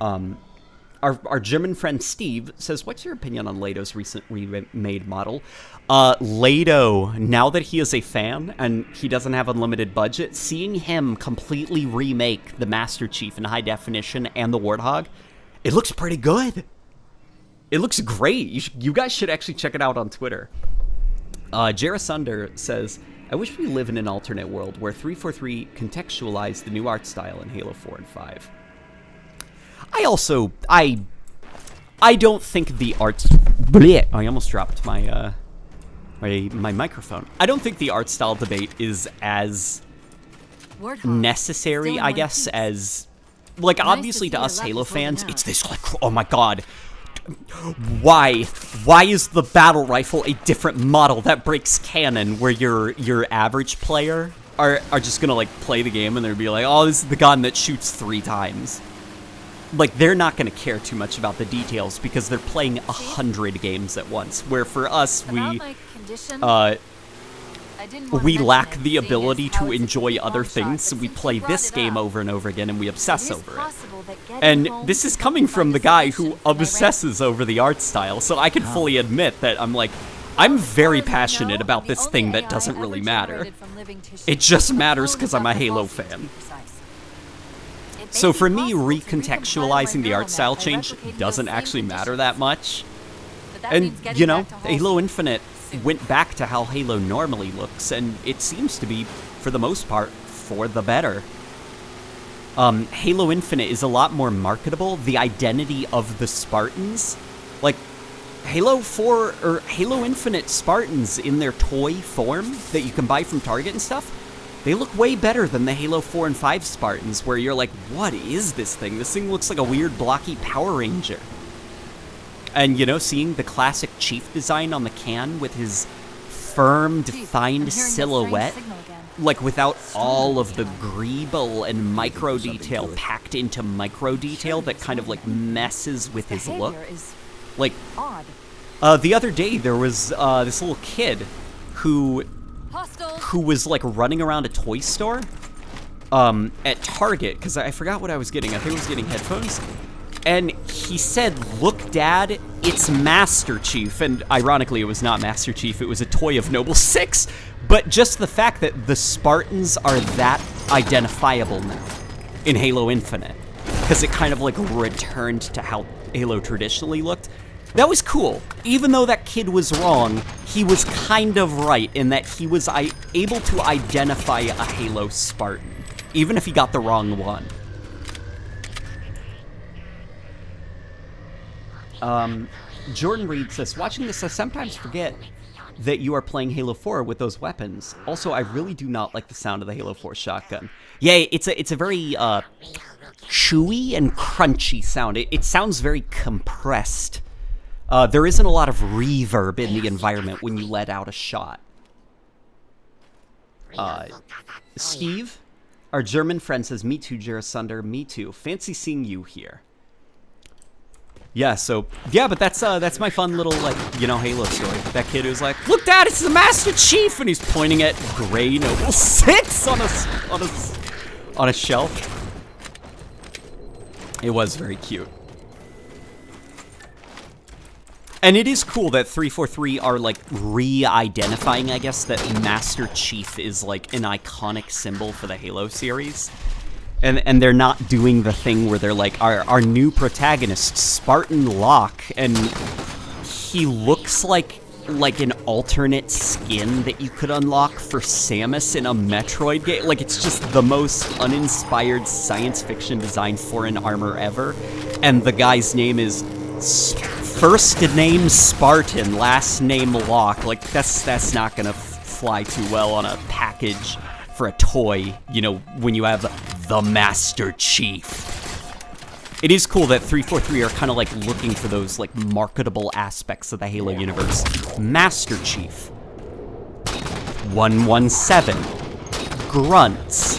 Our German friend Steve says, what's your opinion on Lato's recent remade model? Lato, now that he is a fan and he doesn't have unlimited budget, seeing him completely remake the Master Chief in high definition and the Warthog, it looks pretty good. It looks great. You guys should actually check it out on Twitter. Jarasunder says, I wish we live in an alternate world where 343 contextualized the new art style in Halo 4 and 5. I don't think the art... Bleh, I almost dropped my microphone. I don't think the art style debate is as necessary, I guess, as... Like, obviously to us Halo fans, it's this, like, oh my god... Why is the battle rifle a different model that breaks canon where your average player are just gonna like play the game and they'll be like, oh, this is the gun that shoots 3 times. Like, they're not gonna care too much about the details because they're playing 100 games at once, where for us we lack the ability to enjoy other things, so we play this game over and over again and we obsess over it. And this is coming from the guy who obsesses over the art style, so I can fully admit that I'm very passionate about this thing that doesn't really matter. It just matters because I'm a Halo fan. So for me, recontextualizing the art style change doesn't actually matter that much. And, you know, Halo Infinite went back to how Halo normally looks, and it seems to be, for the most part, for the better. Halo Infinite is a lot more marketable. The identity of the Spartans, like Halo 4 or Halo Infinite Spartans in their toy form that you can buy from Target and stuff, they look way better than the Halo 4 and 5 Spartans, where you're like, what is this thing? This thing looks like a weird blocky Power Ranger. And, you know, seeing the classic Chief design on the can with his firm, defined silhouette, like without all of the greeble and micro detail packed into micro detail that kind of like messes with his look. Like, the other day there was this little kid who was like running around a toy store at Target, because I forgot what I was getting. I think I was getting headphones. And he said, look, Dad, it's Master Chief. And ironically, it was not Master Chief. It was a toy of Noble 6. But just the fact that the Spartans are that identifiable now in Halo Infinite, because it kind of like returned to how Halo traditionally looked, That was cool. Even though that kid was wrong, he was kind of right in that he was able to identify a Halo Spartan, even if he got the wrong one. Jordan Reed says, watching this, I sometimes forget that you are playing Halo 4 with those weapons. Also, I really do not like the sound of the Halo 4 shotgun. Yeah, it's a very chewy and crunchy sound. It sounds very compressed. There isn't a lot of reverb in the environment when you let out a shot. Steve, our German friend, says, me too, Jarasunder, me too. Fancy seeing you here. Yeah, so, yeah, but that's my fun little, like, you know, Halo story. That kid who's like, look, Dad, it's the Master Chief! And he's pointing at Grey Noble 6 on a shelf. It was very cute. And it is cool that 343 are, like, re-identifying, I guess, that Master Chief is, like, an iconic symbol for the Halo series. And they're not doing the thing where they're like, our new protagonist, Spartan Locke, and he looks like an alternate skin that you could unlock for Samus in a Metroid game. Like, it's just the most uninspired science fiction designed foreign armor ever. And the guy's name is first name Spartan, last name Locke. Like, that's not gonna fly too well on a package for a toy, you know, when you have the Master Chief. It is cool that 343 are kind of like looking for those like marketable aspects of the Halo universe. Master Chief, 117, Grunts,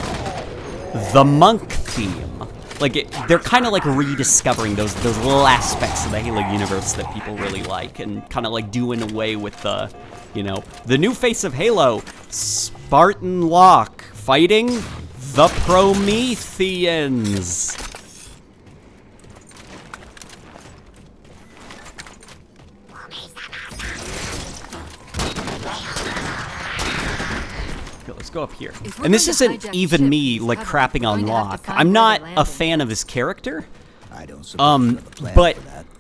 the Monk theme. Like, they're kind of like rediscovering those little aspects of the Halo universe that people really like, and kind of like doing away with the, you know, the new face of Halo, Spartan Locke, fighting the Prometheans. Okay, let's go up here. And this isn't even me, like, crapping on Locke. I'm not a fan of his character. But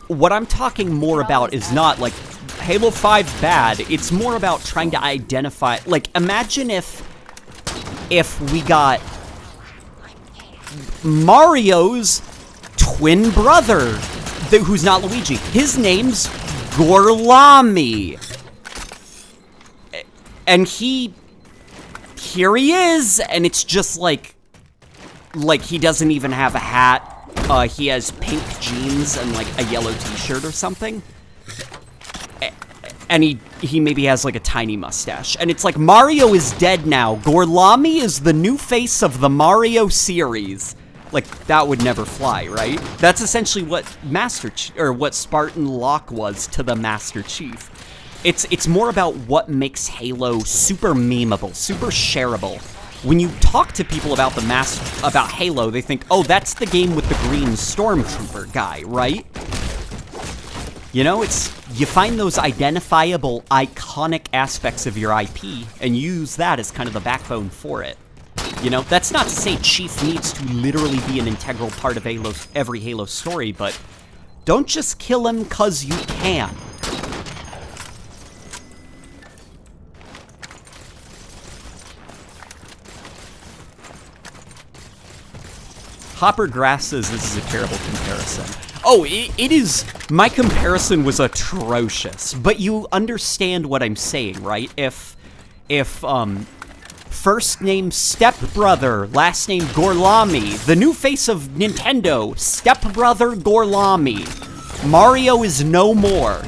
what I'm talking more about is not, like, Halo 5 bad. It's more about trying to identify, like, imagine if we got Mario's twin brother, who's not Luigi. His name's Gorlami. And here he is, and it's just like he doesn't even have a hat. He has pink jeans and like a yellow t-shirt or something. And he maybe has like a tiny mustache. And it's like, Mario is dead now. Gorlami is the new face of the Mario series. Like, that would never fly, right? That's essentially what what Spartan Locke was to the Master Chief. It's more about what makes Halo super memeable, super shareable. When you talk to people about about Halo, they think, oh, that's the game with the green stormtrooper guy, right? You know, you find those identifiable, iconic aspects of your IP, and use that as kind of the backbone for it. You know, that's not to say Chief needs to literally be an integral part of every Halo story, but don't just kill him 'cause you can. Hopper Grass says this is a terrible comparison. Oh, it is. My comparison was atrocious, but you understand what I'm saying, right? If first name stepbrother, last name Gorlami, the new face of Nintendo, stepbrother Gorlami, Mario is no more.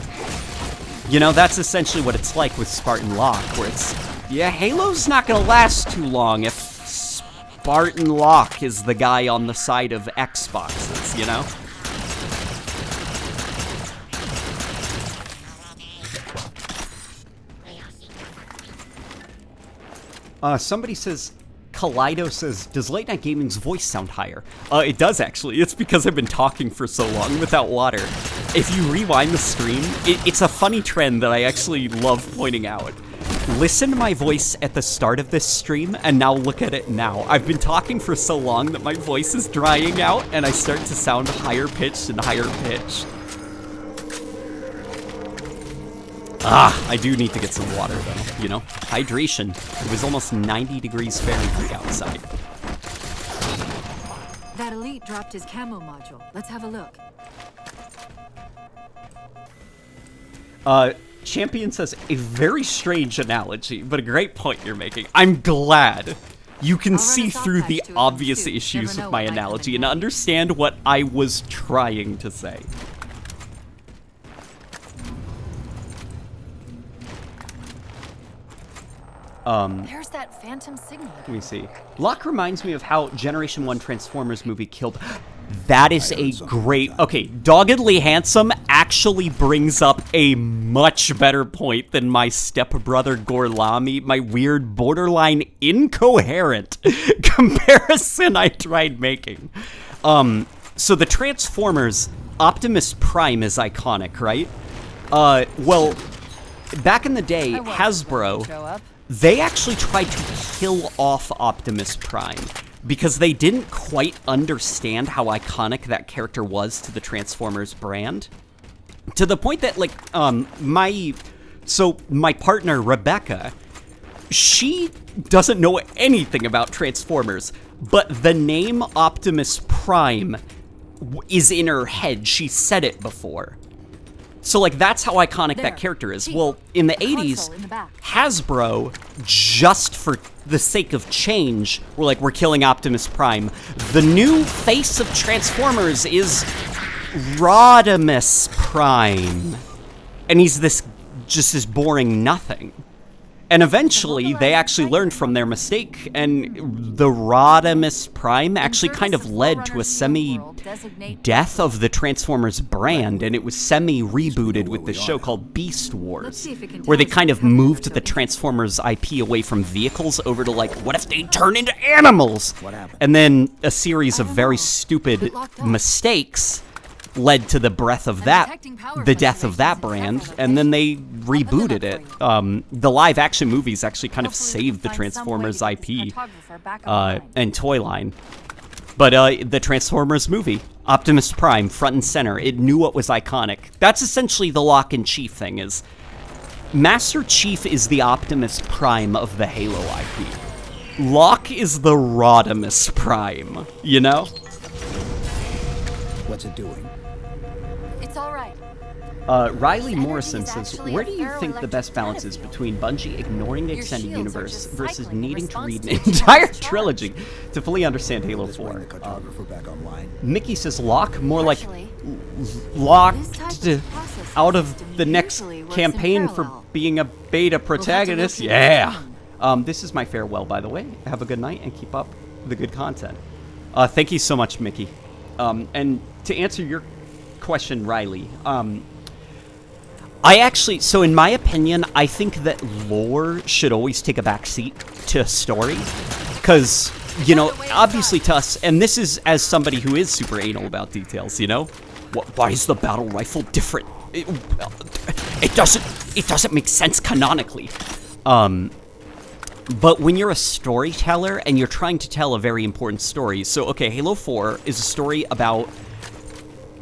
You know, that's essentially what it's like with Spartan Locke, where it's, yeah, Halo's not gonna last too long if Spartan Locke is the guy on the side of Xboxes, you know? Somebody says, Kaleido says, does Late Night Gaming's voice sound higher? It does, actually. It's because I've been talking for so long without water. If you rewind the stream, it's a funny trend that I actually love pointing out. Listen to my voice at the start of this stream, and now look at it now. I've been talking for so long that my voice is drying out, and I start to sound higher pitched and higher pitched. I do need to get some water, though, you know? Hydration. It was almost 90 degrees Fahrenheit outside.
That elite dropped his camo module. Let's have a look.
Champion says, a very strange analogy, but a great point you're making. I'm glad you can see through the obvious issues with my analogy and understand what I was trying to say.
There's that phantom signal.
Let me see. Locke reminds me of how Generation 1 Transformers movie killed... That is a great... Okay, Doggedly Handsome actually brings up a much better point than my stepbrother Gorlami, my weird, borderline incoherent comparison I tried making. So the Transformers, Optimus Prime is iconic, right? Well, back in the day, Hasbro... They actually tried to kill off Optimus Prime because they didn't quite understand how iconic that character was to the Transformers brand. To the point that, like, my partner, Rebecca, she doesn't know anything about Transformers, but the name Optimus Prime is in her head. She said it before. So, like, that's how iconic that character is. Well, in the 80s, Hasbro, just for the sake of change, were like, we're killing Optimus Prime. The new face of Transformers is Rodimus Prime. And he's just this boring nothing. And eventually, they actually learned from their mistake, and the Rodimus Prime actually kind of led to a semi-death of the Transformers brand, and it was semi-rebooted with this show called Beast Wars, where they kind of moved the Transformers IP away from vehicles over to, like, what if they turn into animals? And then a series of very stupid mistakes led to the death of that brand, and then they rebooted it. The live-action movies actually kind of saved the Transformers IP and toy line. But the Transformers movie, Optimus Prime, front and center, it knew what was iconic. That's essentially the Locke and Chief thing, is Master Chief is the Optimus Prime of the Halo IP. Locke is the Rodimus Prime, you know?
What's it doing?
It's all right.
Riley Morrison says, where do you think the best balance is between Bungie ignoring the extended universe versus needing to read an entire trilogy to fully understand Halo 4? Mickey says, Locke, more like locked out of the next campaign for being a beta protagonist. Yeah! This is my farewell, by the way. Have a good night and keep up the good content. Thank you so much, Mickey. And to answer your question, Riley, so in my opinion, I think that lore should always take a backseat to story, because, you know, obviously to us, and this is as somebody who is super anal about details, you know, why is the battle rifle different? It doesn't make sense canonically. But when you're a storyteller and you're trying to tell a very important story, so okay, Halo 4 is a story about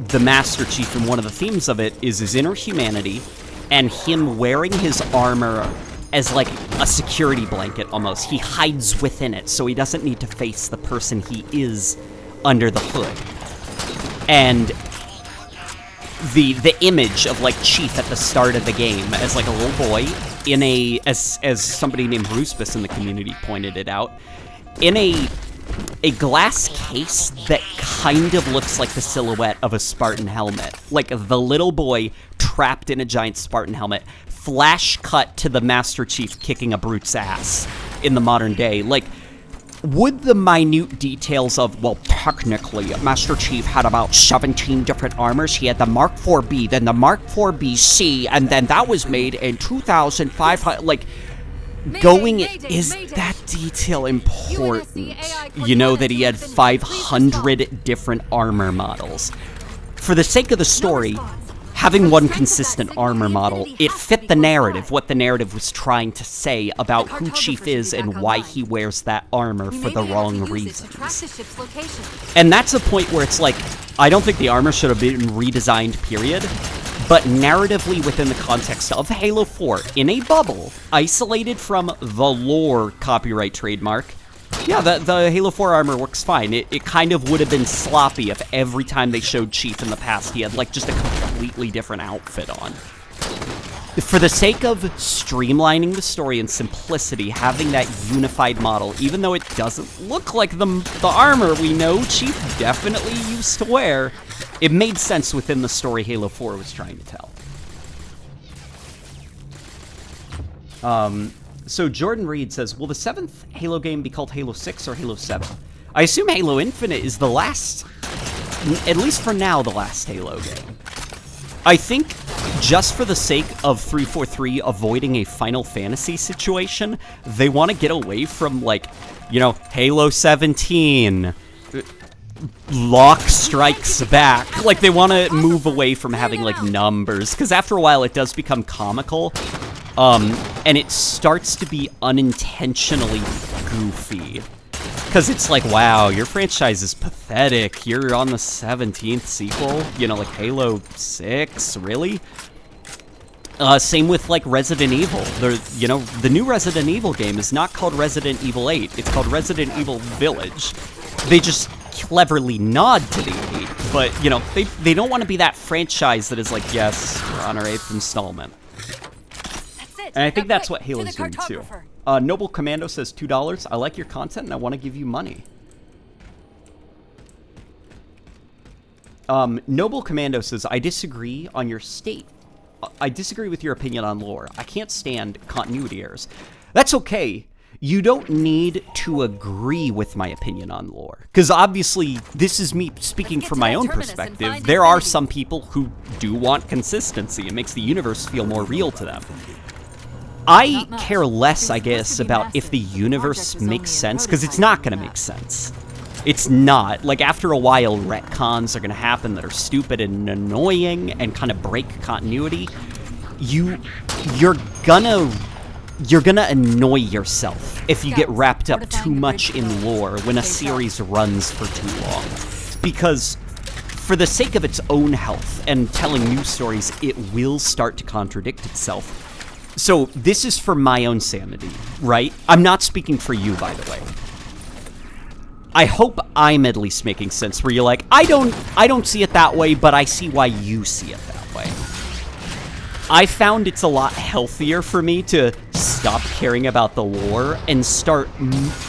the Master Chief, and one of the themes of it is his inner humanity and him wearing his armor as like a security blanket almost. He hides within it, so he doesn't need to face the person he is under the hood. And the image of like Chief at the start of the game as like a little boy in a, as somebody named Brucepus in the community pointed it out, in a glass case that kind of looks like the silhouette of a Spartan helmet. Like the little boy trapped in a giant Spartan helmet. Flash cut to the Master Chief kicking a brute's ass in the modern day. Like, would the minute details of, well, technically, Master Chief had about 17 different armors. He had the Mark 4B, then the Mark 4BC, and then that was made in 2500, like... Is that detail important? You know that he had 500 different armor models. For the sake of the story, having one consistent armor model, it fit the narrative, what the narrative was trying to say about who Chief is and why he wears that armor for the wrong reasons. And that's a point where it's like, I don't think the armor should have been redesigned, period. but narratively within the context of Halo 4, in a bubble, isolated from the lore copyright trademark, yeah, the Halo 4 armor works fine. It kind of would have been sloppy if every time they showed Chief in the past, he had, like, just a completely different outfit on. For the sake of streamlining the story and simplicity, having that unified model, even though it doesn't look like the armor we know Chief definitely used to wear, it made sense within the story Halo 4 was trying to tell. So Jordan Reed says, will the 7th Halo game be called Halo 6 or Halo 7? I assume Halo Infinite is the last, at least for now, the last Halo game. I think just for the sake of 343 avoiding a Final Fantasy situation, they want to get away from, like, you know, Halo 17, Locke Strikes Back. Like, they want to move away from having, like, numbers, because after a while it does become comical, and it starts to be unintentionally goofy. Because it's like, wow, your franchise is pathetic. You're on the 17th sequel? You know, like Halo 6? Really? Same with, like, Resident Evil. The new Resident Evil game is not called Resident Evil 8. It's called Resident Evil Village. They just cleverly nod to the 8. But, you know, they don't want to be that franchise that is like, yes, we're on our 8th installment. And I think that's what Halo's doing, too. Noble Commando says $2. I like your content, and I want to give you money. Noble Commando says, I disagree on your state. I disagree with your opinion on lore. I can't stand continuity errors. That's okay. You don't need to agree with my opinion on lore. Because obviously, this is me speaking from my own perspective. There are some people who do want consistency. It makes the universe feel more real to them. I care less, I guess, about if the universe makes sense, because it's not going to make sense. It's not. Like, after a while, retcons are going to happen that are stupid and annoying and kind of break continuity. You're gonna annoy yourself if you get wrapped up too much in lore when a series runs for too long. Because for the sake of its own health and telling new stories, it will start to contradict itself. So this is for my own sanity, right? I'm not speaking for you, by the way. I hope I'm at least making sense, where you're like, I don't see it that way, but I see why you see it that way. I found it's a lot healthier for me to stop caring about the lore and start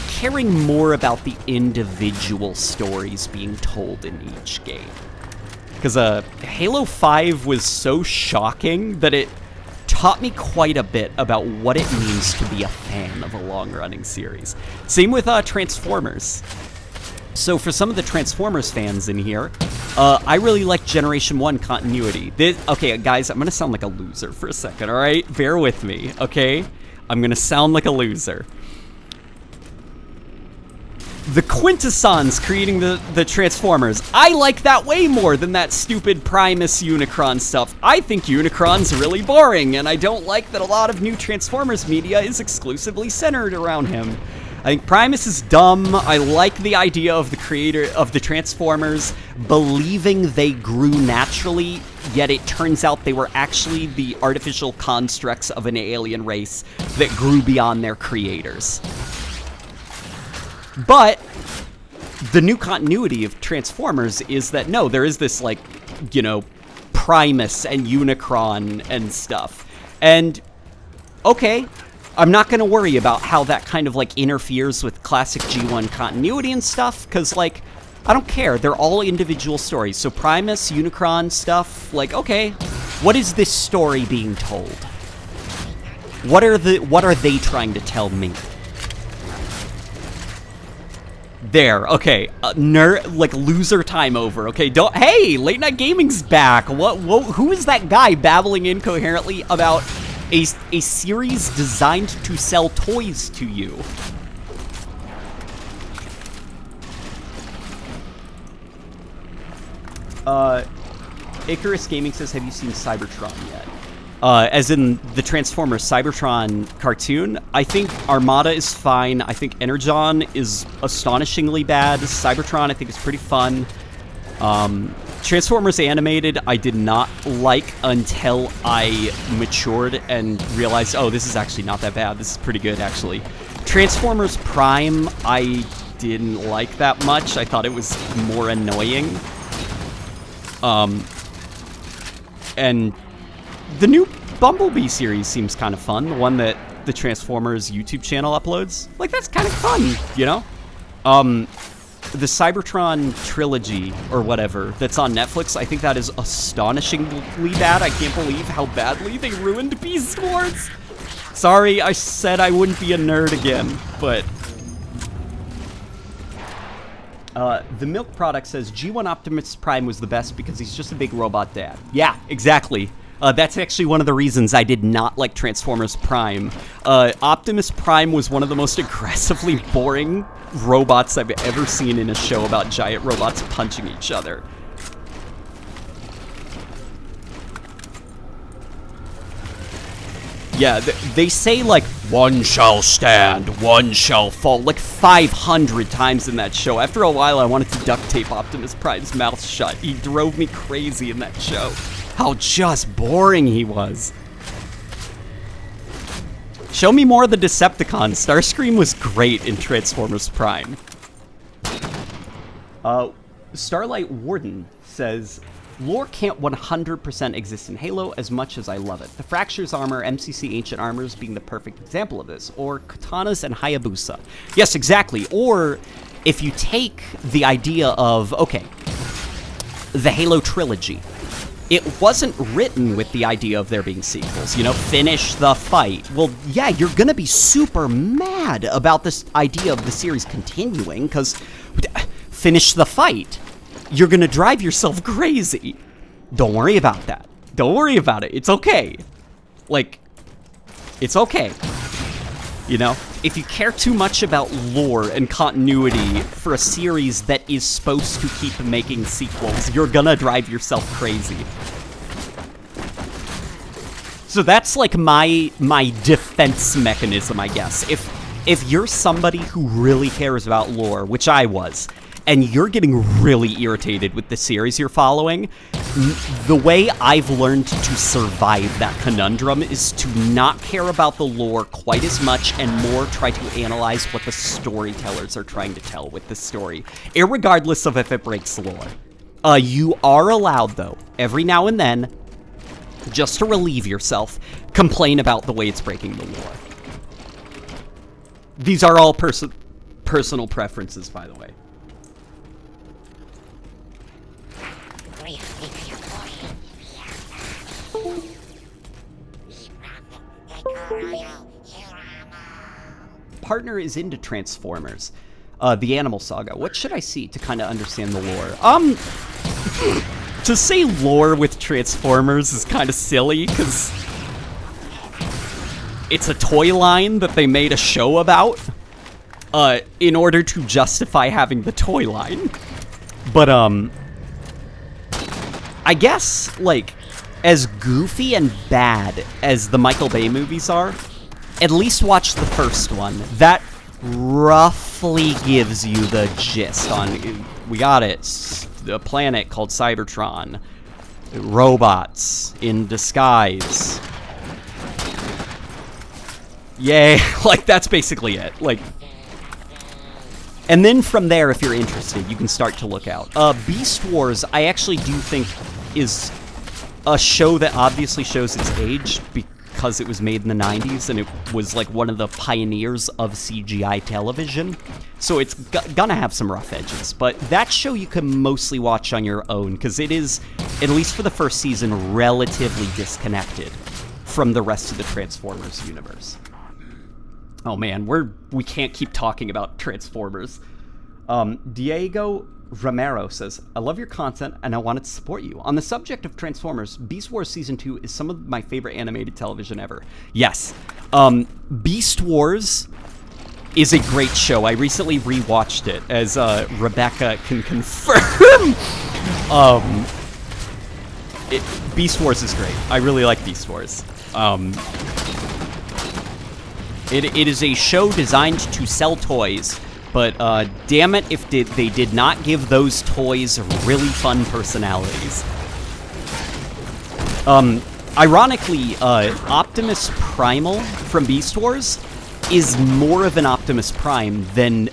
caring more about the individual stories being told in each game. Because Halo 5 was so shocking that it taught me quite a bit about what it means to be a fan of a long-running series. Same with Transformers. So for some of the Transformers fans in here, I really like Generation 1 continuity. Okay, guys, I'm going to sound like a loser for a second, all right? Bear with me, okay? I'm going to sound like a loser. The Quintessons creating the Transformers, I like that way more than that stupid Primus Unicron stuff. I think Unicron's really boring, and I don't like that a lot of new Transformers media is exclusively centered around him. I think Primus is dumb. I like the idea of the creator of the Transformers believing they grew naturally, yet it turns out they were actually the artificial constructs of an alien race that grew beyond their creators. But the new continuity of Transformers is that, no, there is this, like, you know, Primus and Unicron and stuff. And, okay, I'm not going to worry about how that kind of, like, interferes with classic G1 continuity and stuff, because, like, I don't care. They're all individual stories. So Primus, Unicron stuff, like, okay, what is this story being told? What are they trying to tell me? There, okay, like, loser time over, okay, hey, Late Night Gaming's back. Who is that guy babbling incoherently about a series designed to sell toys to you? Icarus Gaming says, have you seen Cybertron yet? As in the Transformers Cybertron cartoon. I think Armada is fine. I think Energon is astonishingly bad. Cybertron, I think, is pretty fun. Transformers Animated, I did not like until I matured and realized, oh, this is actually not that bad. This is pretty good, actually. Transformers Prime, I didn't like that much. I thought it was more annoying. And the new Bumblebee series seems kind of fun. The one that the Transformers YouTube channel uploads. Like, that's kind of fun, you know? The Cybertron trilogy, or whatever, that's on Netflix, I think that is astonishingly bad. I can't believe how badly they ruined Beast Wars. Sorry, I said I wouldn't be a nerd again, but... the Milk Product says, G1 Optimus Prime was the best because he's just a big robot dad. Yeah, exactly. That's actually one of the reasons I did not like Transformers Prime. Optimus Prime was one of the most aggressively boring robots I've ever seen in a show about giant robots punching each other. Yeah, they say, like, one shall stand, one shall fall, like 500 times in that show. After a while, I wanted to duct tape Optimus Prime's mouth shut. He drove me crazy in that show. How just boring he was. Show me more of the Decepticons. Starscream was great in Transformers Prime. Starlight Warden says, lore can't 100% exist in Halo as much as I love it. The Fractures armor, MCC Ancient Armors being the perfect example of this. Or Katanas and Hayabusa. Yes, exactly. Or if you take the idea of, okay, the Halo trilogy. It wasn't written with the idea of there being sequels, you know, finish the fight. Well, yeah, you're gonna be super mad about this idea of the series continuing, because finish the fight. You're gonna drive yourself crazy. Don't worry about that. Don't worry about it. It's okay. Like, it's okay. You know? If you care too much about lore and continuity for a series that is supposed to keep making sequels, you're gonna drive yourself crazy. So that's like my defense mechanism, I guess. If you're somebody who really cares about lore, which I was, and you're getting really irritated with the series you're following, the way I've learned to survive that conundrum is to not care about the lore quite as much and more try to analyze what the storytellers are trying to tell with the story, irregardless of if it breaks the lore. You are allowed, though, every now and then, just to relieve yourself, complain about the way it's breaking the lore. These are all personal preferences, by the way. Partner is into Transformers. The Animal Saga. What should I see to kind of understand the lore? To say lore with Transformers is kind of silly, because it's a toy line that they made a show about in order to justify having the toy line. But, I guess, like, as goofy and bad as the Michael Bay movies are, at least watch the first one. That roughly gives you the gist on, we got it, a planet called Cybertron, robots in disguise. Yay, like, that's basically it. Like, and then from there, if you're interested, you can start to look out. Beast Wars, I actually do think is a show that obviously shows its age because it was made in the 90s and it was like one of the pioneers of CGI television. So it's gonna have some rough edges, but that show you can mostly watch on your own because it is, at least for the first season, relatively disconnected from the rest of the Transformers universe. Oh man, we can't keep talking about Transformers. Diego Romero says, I love your content and I wanted to support you. On the subject of Transformers, Beast Wars Season 2 is some of my favorite animated television ever. Yes. Beast Wars is a great show. I recently rewatched it, as Rebecca can confirm. Beast Wars is great. I really like Beast Wars. It is a show designed to sell toys but damn it if they did not give those toys really fun personalities. Ironically, Optimus Primal from Beast Wars is more of an Optimus Prime than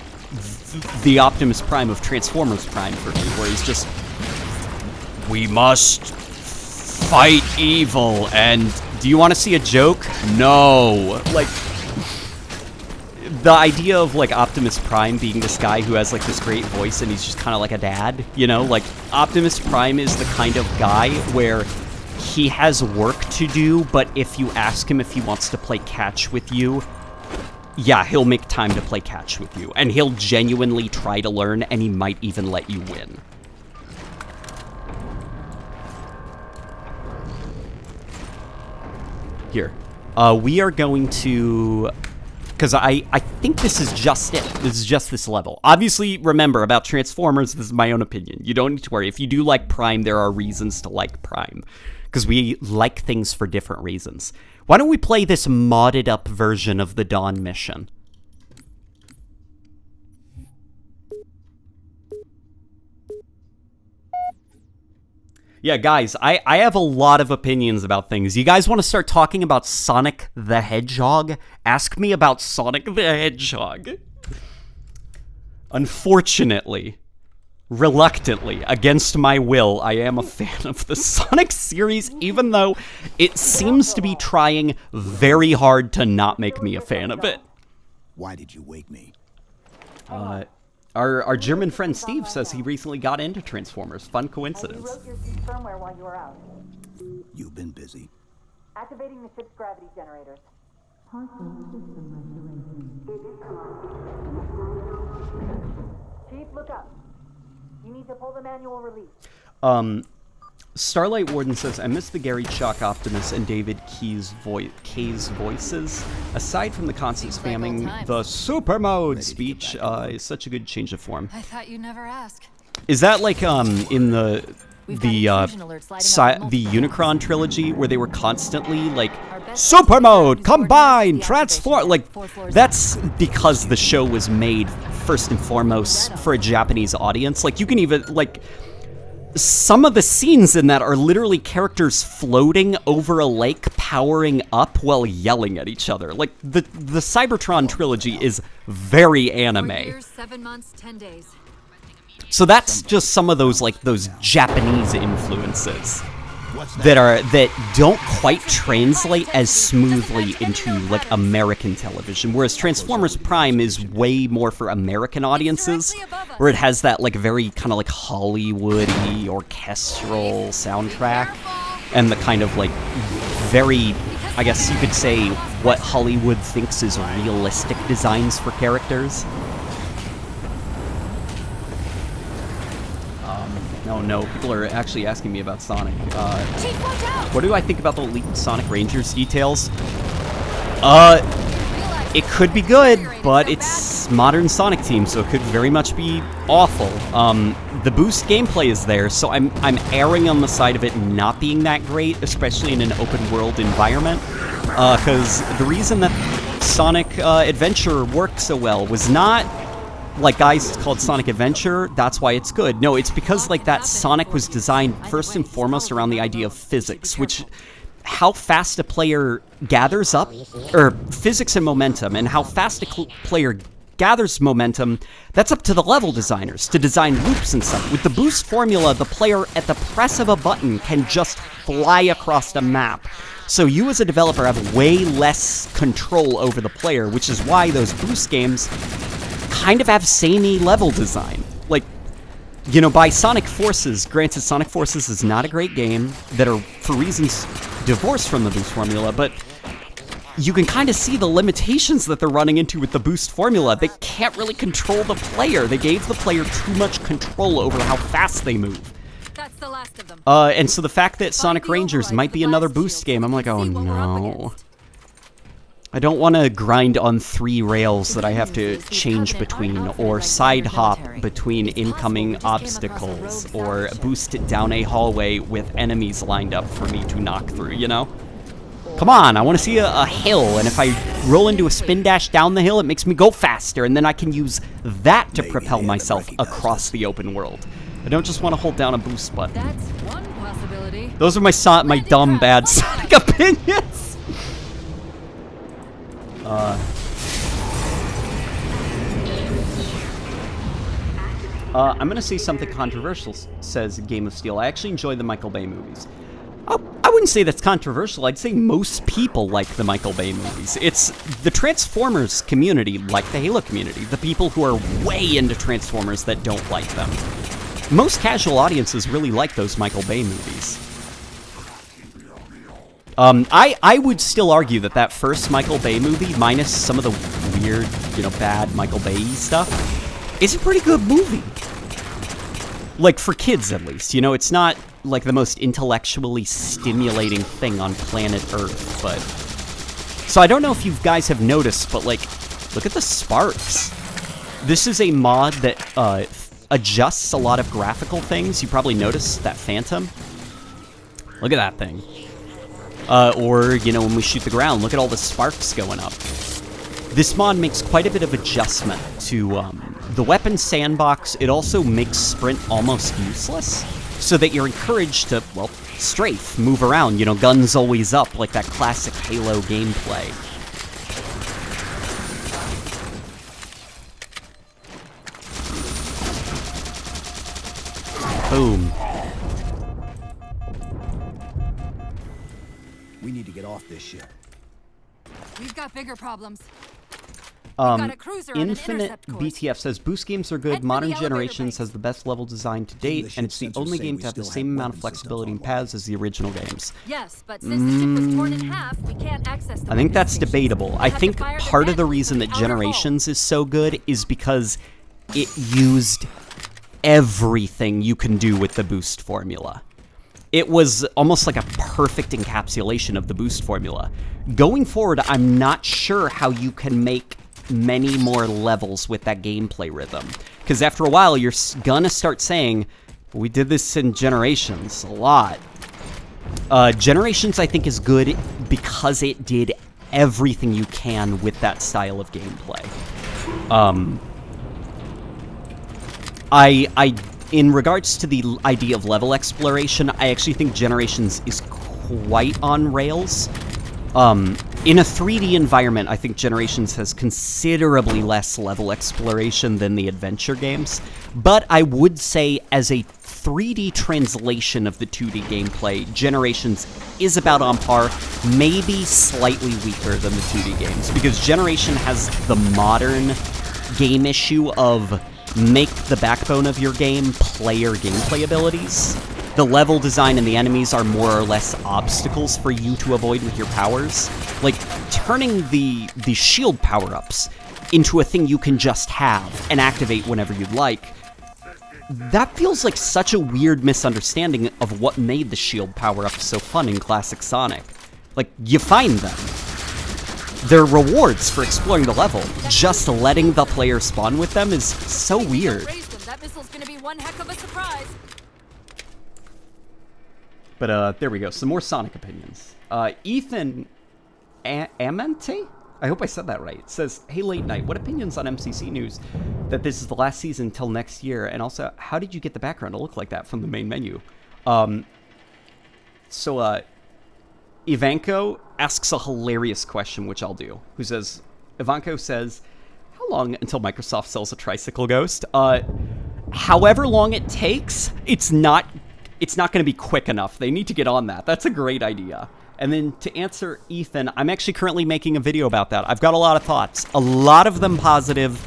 the Optimus Prime of Transformers Prime for me, where he's just, we must fight evil, and do you want to see a joke? No. Like, the idea of, like, Optimus Prime being this guy who has, like, this great voice and he's just kind of like a dad, you know? Like, Optimus Prime is the kind of guy where he has work to do, but if you ask him if he wants to play catch with you, yeah, he'll make time to play catch with you. And he'll genuinely try to learn, and he might even let you win. Here. We are going to... Because I think this is just it. This is just this level. Obviously, remember, about Transformers, this is my own opinion. You don't need to worry. If you do like Prime, there are reasons to like Prime. Because we like things for different reasons. Why don't we play this modded up version of the Dawn mission? Yeah, guys, I have a lot of opinions about things. You guys want to start talking about Sonic the Hedgehog? Ask me about Sonic the Hedgehog. Unfortunately, reluctantly, against my will, I am a fan of the Sonic series, even though it seems to be trying very hard to not make me a fan of it.
Why did you wake me?
Our German friend Steve says he recently got into Transformers. Fun coincidence.
You wrote your ship's firmware while you were out.
You've been busy.
Activating the ship's gravity generators. Chief, look up. You need to pull the manual release.
Starlight Warden says, I miss the Gary Chalk Optimus and David Kay's voices. Aside from the constant
Seems like old
spamming,
times.
the super mode
Ready to
speech
get back to
is such a good change of form.
I thought you'd never ask.
Is that like in the
We've got intrusion alerts lighting up
the
multiple
Unicron trilogy where they were constantly like
Our best
super mode,
is
combine,
coordinates the
transform,
activation
like
4 floors
that's because the show was made first and foremost for a Japanese audience. Like you can even like some of the scenes in that are literally characters floating over a lake powering up while yelling at each other. Like the Cybertron trilogy is very
4
anime.
years, 7 months, 10 days.
So that's just some of those like those Japanese influences that don't quite translate as smoothly into like American television, whereas Transformers Prime is way more for American audiences, where it has that like very kind of like Hollywoody orchestral soundtrack and the kind of like very, I guess you could say, what Hollywood thinks is realistic designs for characters. No, people are actually asking me about Sonic.
Chief, watch out!
What do I think about the leaked Sonic Rangers details? It could be good, but it's modern Sonic team, so it could very much be awful. The boost gameplay is there, so I'm erring on the side of it not being that great, especially in an open world environment. Because the reason that Sonic Adventure worked so well was not like, guys, it's called Sonic Adventure, that's why it's good. No, it's because, like, that Sonic was designed first and foremost around the idea of physics, which, how fast a player gathers up, or physics and momentum, and how fast a player gathers momentum, that's up to the level designers to design loops and stuff. With the boost formula, the player, at the press of a button, can just fly across the map. So you as a developer have way less control over the player, which is why those boost games kind of have samey level design. Like, you know, by Sonic Forces, granted Sonic Forces is not a great game that are, for reasons, divorced from the boost formula, but you can kind of see the limitations that they're running into with the boost formula. They can't really control the player. They gave the player too much control over how fast they move.
That's the last of them.
And so the fact that Sonic Rangers might be another boost game, I'm like, oh no. I don't want to grind on 3 rails that I have to change between, or side hop between incoming obstacles, or boost it down a hallway with enemies lined up for me to knock through, you know? Come on, I want to see a hill, and if I roll into a spin dash down the hill, it makes me go faster, and then I can use that to propel myself across the open world. I don't just want to hold down a boost button.
That's one possibility.
Those are my dumb, bad Sonic opinions. I'm gonna say something controversial, says Game of Steel. I actually enjoy the Michael Bay movies. I wouldn't say that's controversial. I'd say most people like the Michael Bay movies. It's the Transformers community, like the Halo community, the people who are way into Transformers that don't like them. Most casual audiences really like those Michael Bay movies. I would still argue that first Michael Bay movie, minus some of the weird, bad Michael Bay stuff, is a pretty good movie. Like, for kids, at least. It's not, like, the most intellectually stimulating thing on planet Earth, but... So I don't know if you guys have noticed, but, like, look at the sparks. This is a mod that, adjusts a lot of graphical things. You probably noticed that Phantom. Look at that thing. Or, when we shoot the ground, look at all the sparks going up. This mod makes quite a bit of adjustment to, the weapon sandbox. It also makes sprint almost useless, so that you're encouraged to, well, strafe, move around, guns always up, like that classic Halo gameplay. Boom.
We need to get off this ship.
We've got bigger problems. Got a cruiser and an
Infinite
intercept course.
BTF says, Boost games are good,
Head for
Modern
the elevator
Generations
bank.
has the best level design to date, and it's the only game to have the same amount of flexibility and paths as the original games.
Yes, but since the ship was torn in half, we can't access the
I think
weapon
that's
stations.
debatable.
We'll
I
have to
think
fire the
part of the
net
reason
from
that
the outer hull.
Generations is so good is because it used everything you can do with the Boost formula. It was almost like a perfect encapsulation of the Boost formula. Going forward, I'm not sure how you can make many more levels with that gameplay rhythm. Because after a while, you're gonna start saying, we did this in Generations a lot. Generations, I think, is good because it did everything you can with that style of gameplay. In regards to the idea of level exploration, I actually think Generations is quite on rails. In a 3D environment, I think Generations has considerably less level exploration than the adventure games. But I would say, as a 3D translation of the 2D gameplay, Generations is about on par, maybe slightly weaker than the 2D games, because Generation has the modern game issue of make the backbone of your game player gameplay abilities. The level design and the enemies are more or less obstacles for you to avoid with your powers. Like, turning the shield power-ups into a thing you can just have and activate whenever you'd like, that feels like such a weird misunderstanding of what made the shield power-ups so fun in classic Sonic. Like, you find them. They're rewards for exploring the level. Just letting the player spawn with them is so weird.
That missile's gonna be one heck of a surprise.
But, there we go. Some more Sonic opinions. Ethan Amente? I hope I said that right. Says, hey, Late Night, what opinions on MCC news that this is the last season until next year? And also, how did you get the background to look like that from the main menu? Ivanko asks a hilarious question, which I'll do. Ivanko says, how long until Microsoft sells a Tricycle Ghost? However long it takes, it's not going to be quick enough. They need to get on that. That's a great idea. And then to answer Ethan, I'm actually currently making a video about that. I've got a lot of thoughts. A lot of them positive.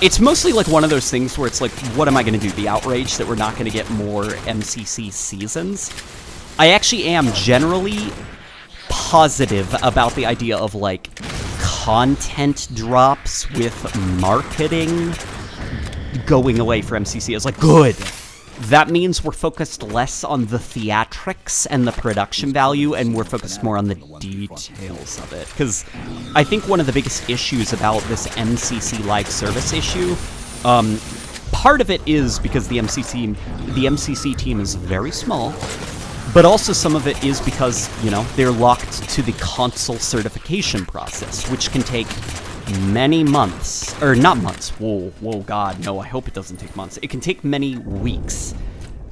It's mostly like one of those things where it's like, what am I going to do? Be outraged that we're not going to get more MCC seasons? I actually am generally positive about the idea of, like, content drops with marketing going away for MCC. It's like, good. That means we're focused less on the theatrics and the production value, and we're focused more on the details of it. Because I think one of the biggest issues about this MCC live service issue, part of it is because the MCC team is very small. But also some of it is because, you know, they're locked to the console certification process, which can take many months, or not months, whoa, god, no, I hope it doesn't take months. It can take many weeks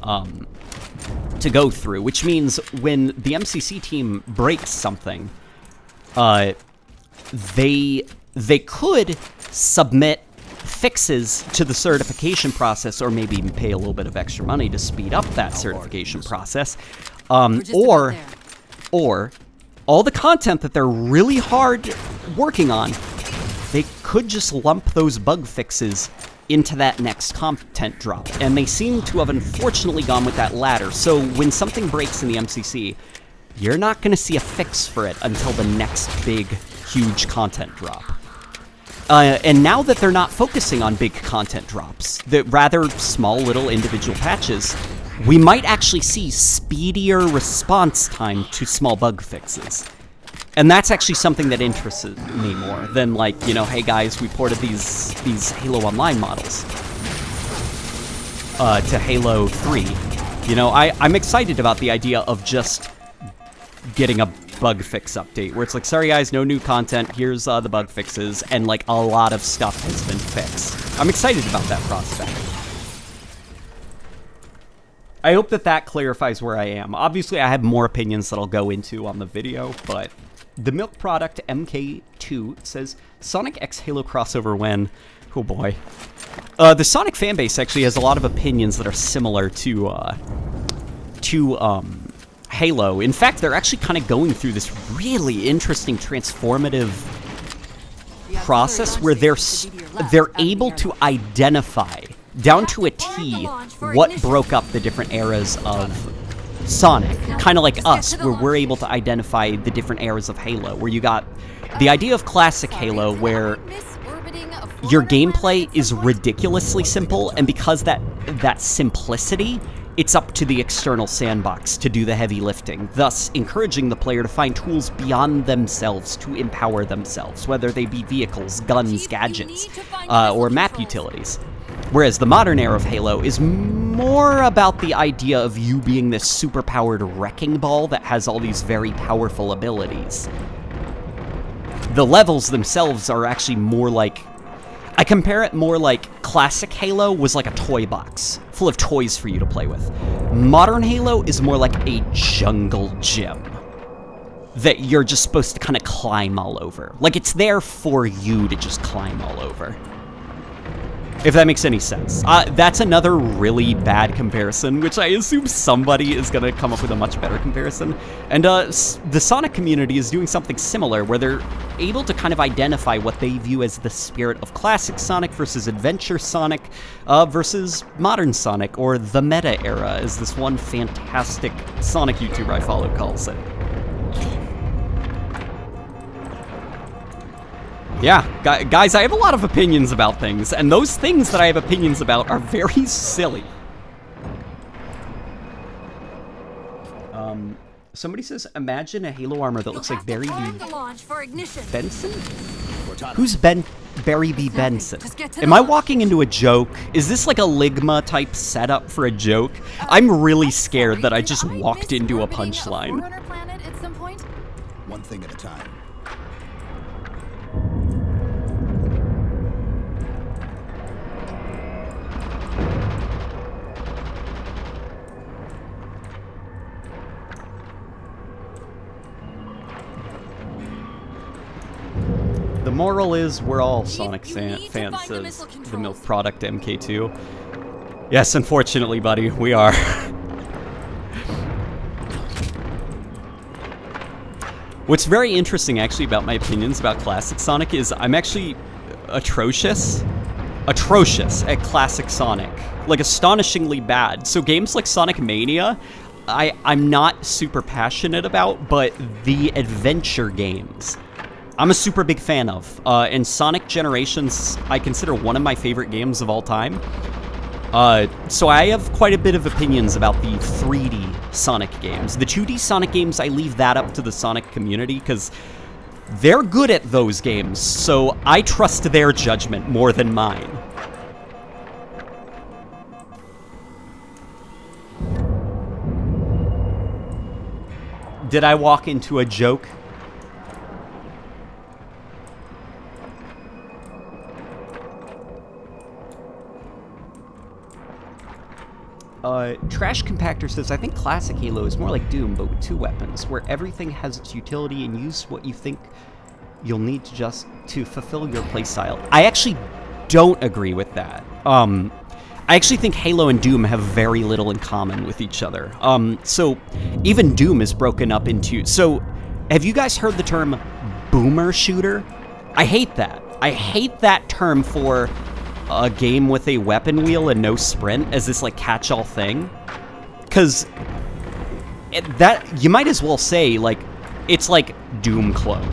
to go through, which means when the MCC team breaks something, they could submit fixes to the certification process, or maybe even pay a little bit of extra money to speed up that certification process, or all the content that they're really hard working on, they could just lump those bug fixes into that next content drop. And they seem to have unfortunately gone with that latter. So when something breaks in the MCC, you're not going to see a fix for it until the next big, huge content drop. And now that they're not focusing on big content drops, the rather small little individual patches, we might actually see speedier response time to small bug fixes. And that's actually something that interests me more than, like, you know, hey guys, we ported these Halo Online models to Halo 3. You know, I'm excited about the idea of just getting a bug fix update where it's like, sorry guys, no new content, here's the bug fixes, and like a lot of stuff has been fixed. I'm excited about that prospect. I hope that clarifies where I am. Obviously, I have more opinions that I'll go into on the video, but the Milk Product MK2 says, Sonic X Halo crossover when? Oh boy. The Sonic fanbase actually has a lot of opinions that are similar to Halo. In fact, they're actually kind of going through this really interesting transformative process where they're able to identify down to a T what broke up the different eras of Sonic. Kind of like us, where we're able to identify the different eras of Halo, where you got the idea of classic Halo where your gameplay is ridiculously simple, and because that simplicity, it's up to the external sandbox to do the heavy lifting, thus encouraging the player to find tools beyond themselves to empower themselves, whether they be vehicles, guns, gadgets, or map utilities. Whereas the modern era of Halo is more about the idea of you being this super-powered wrecking ball that has all these very powerful abilities. The levels themselves are actually more like... I compare it more like classic Halo was like a toy box, full of toys for you to play with. Modern Halo is more like a jungle gym that you're just supposed to kind of climb all over. Like, it's there for you to just climb all over. If that makes any sense. That's another really bad comparison, which I assume somebody is going to come up with a much better comparison. And the Sonic community is doing something similar, where they're able to kind of identify what they view as the spirit of classic Sonic versus adventure Sonic versus modern Sonic, or the meta era, as this one fantastic Sonic YouTuber I follow calls it. Yeah, guys, I have a lot of opinions about things, and those things that I have opinions about are very silly. Somebody says, imagine a Halo armor that looks like Barry B. Benson? Who's Barry B. Benson? Am I walking into a joke? Is this like a Ligma type setup for a joke? I'm really scared that I just walked into a punchline.
One thing at a time.
The moral is we're all Sonic fans, says the Milk Product MK2. Yes, unfortunately, buddy, we are. What's very interesting, actually, about my opinions about classic Sonic is I'm actually atrocious at classic Sonic. Like, astonishingly bad. So games like Sonic Mania, I'm not super passionate about, but the adventure games, I'm a super big fan of. And Sonic Generations, I consider one of my favorite games of all time. So I have quite a bit of opinions about the 3D Sonic games. The 2D Sonic games, I leave that up to the Sonic community, because they're good at those games, so I trust their judgment more than mine. Did I walk into a joke? Trash Compactor says, I think classic Halo is more like Doom, but with 2 weapons, where everything has its utility and use what you think you'll need to just to fulfill your playstyle. I actually don't agree with that. I actually think Halo and Doom have very little in common with each other. So even Doom is broken up into... So have you guys heard the term boomer shooter? I hate that. I hate that term for a game with a weapon wheel and no sprint as this like catch-all thing. Because that, you might as well say, like, it's like Doom clone.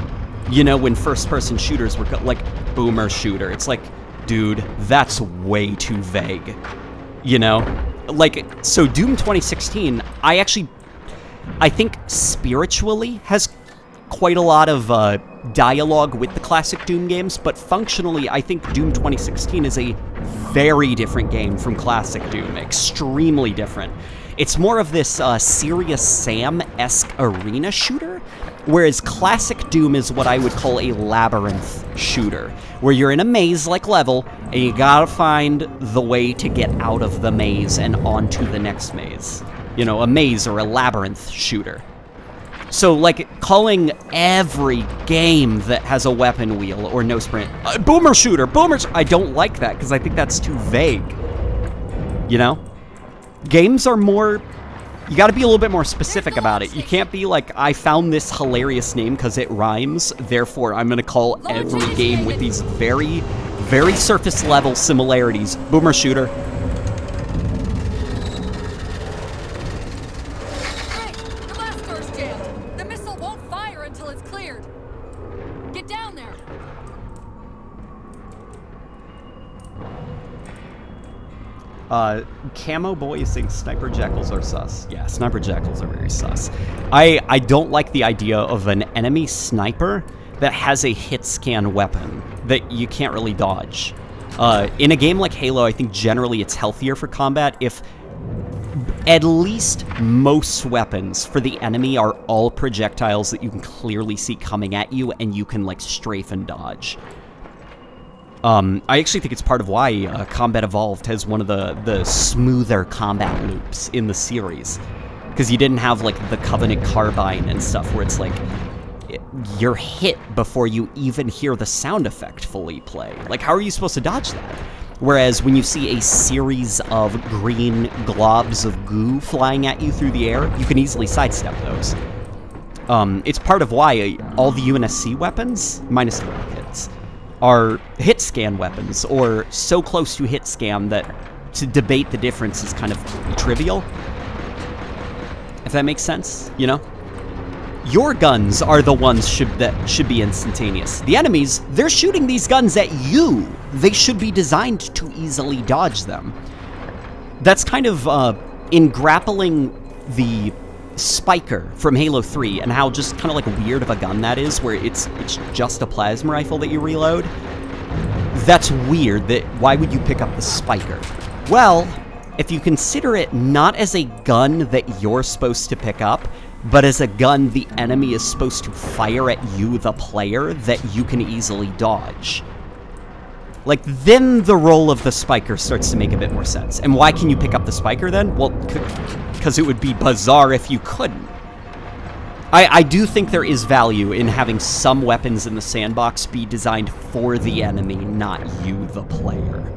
You know, when first-person shooters were like boomer shooter. It's like, dude, that's way too vague. You know? Like, so Doom 2016, I think spiritually has quite a lot of dialogue with the classic Doom games, but functionally, I think Doom 2016 is a very different game from classic Doom. Extremely different. It's more of this Serious Sam-esque arena shooter, whereas classic Doom is what I would call a labyrinth shooter, where you're in a maze-like level, and you gotta find the way to get out of the maze and onto the next maze. You know, a maze or a labyrinth shooter. So, like, calling every game that has a weapon wheel or no sprint, boomer shooter, I don't like that, because I think that's too vague. You know? Games are more... You gotta be a little bit more specific about it. You can't be like, I found this hilarious name because it rhymes, therefore I'm gonna call every game with these very, very surface level similarities boomer shooter.
Hey, the blast door's jammed. The missile won't fire until it's cleared. Get down there.
Camo Boy is saying Sniper Jackals are sus. Yeah, Sniper Jackals are very sus. I don't like the idea of an enemy sniper that has a hit scan weapon that you can't really dodge. In a game like Halo, I think generally it's healthier for combat if at least most weapons for the enemy are all projectiles that you can clearly see coming at you and you can, like, strafe and dodge. I actually think it's part of why Combat Evolved has one of the smoother combat loops in the series. Because you didn't have, like, the Covenant Carbine and stuff where it's like, you're hit before you even hear the sound effect fully play. Like, how are you supposed to dodge that? Whereas when you see a series of green globs of goo flying at you through the air, you can easily sidestep those. It's part of why all the UNSC weapons, minus the rockets, are hit scan weapons, or so close to hit scan that to debate the difference is kind of trivial. If that makes sense, you know? Your guns are the ones that should be instantaneous. The enemies, they're shooting these guns at you. They should be designed to easily dodge them. That's kind of, in grappling the Spiker from Halo 3 and how just kind of like weird of a gun that is, where it's just a plasma rifle that you reload. That's weird. Why would you pick up the Spiker? Well, if you consider it not as a gun that you're supposed to pick up, but as a gun the enemy is supposed to fire at you, the player, that you can easily dodge. Like, then the role of the Spiker starts to make a bit more sense. And why can you pick up the Spiker then? Well, because it would be bizarre if you couldn't. I do think there is value in having some weapons in the sandbox be designed for the enemy, not you, the player.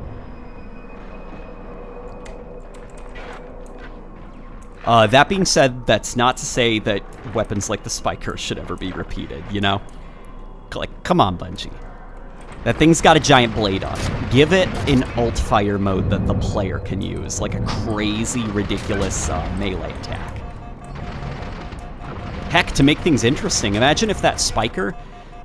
That being said, that's not to say that weapons like the Spiker should ever be repeated, you know? Like, come on, Bungie. That thing's got a giant blade on it. Give it an alt-fire mode that the player can use, like a crazy, ridiculous melee attack. Heck, to make things interesting, imagine if that Spiker,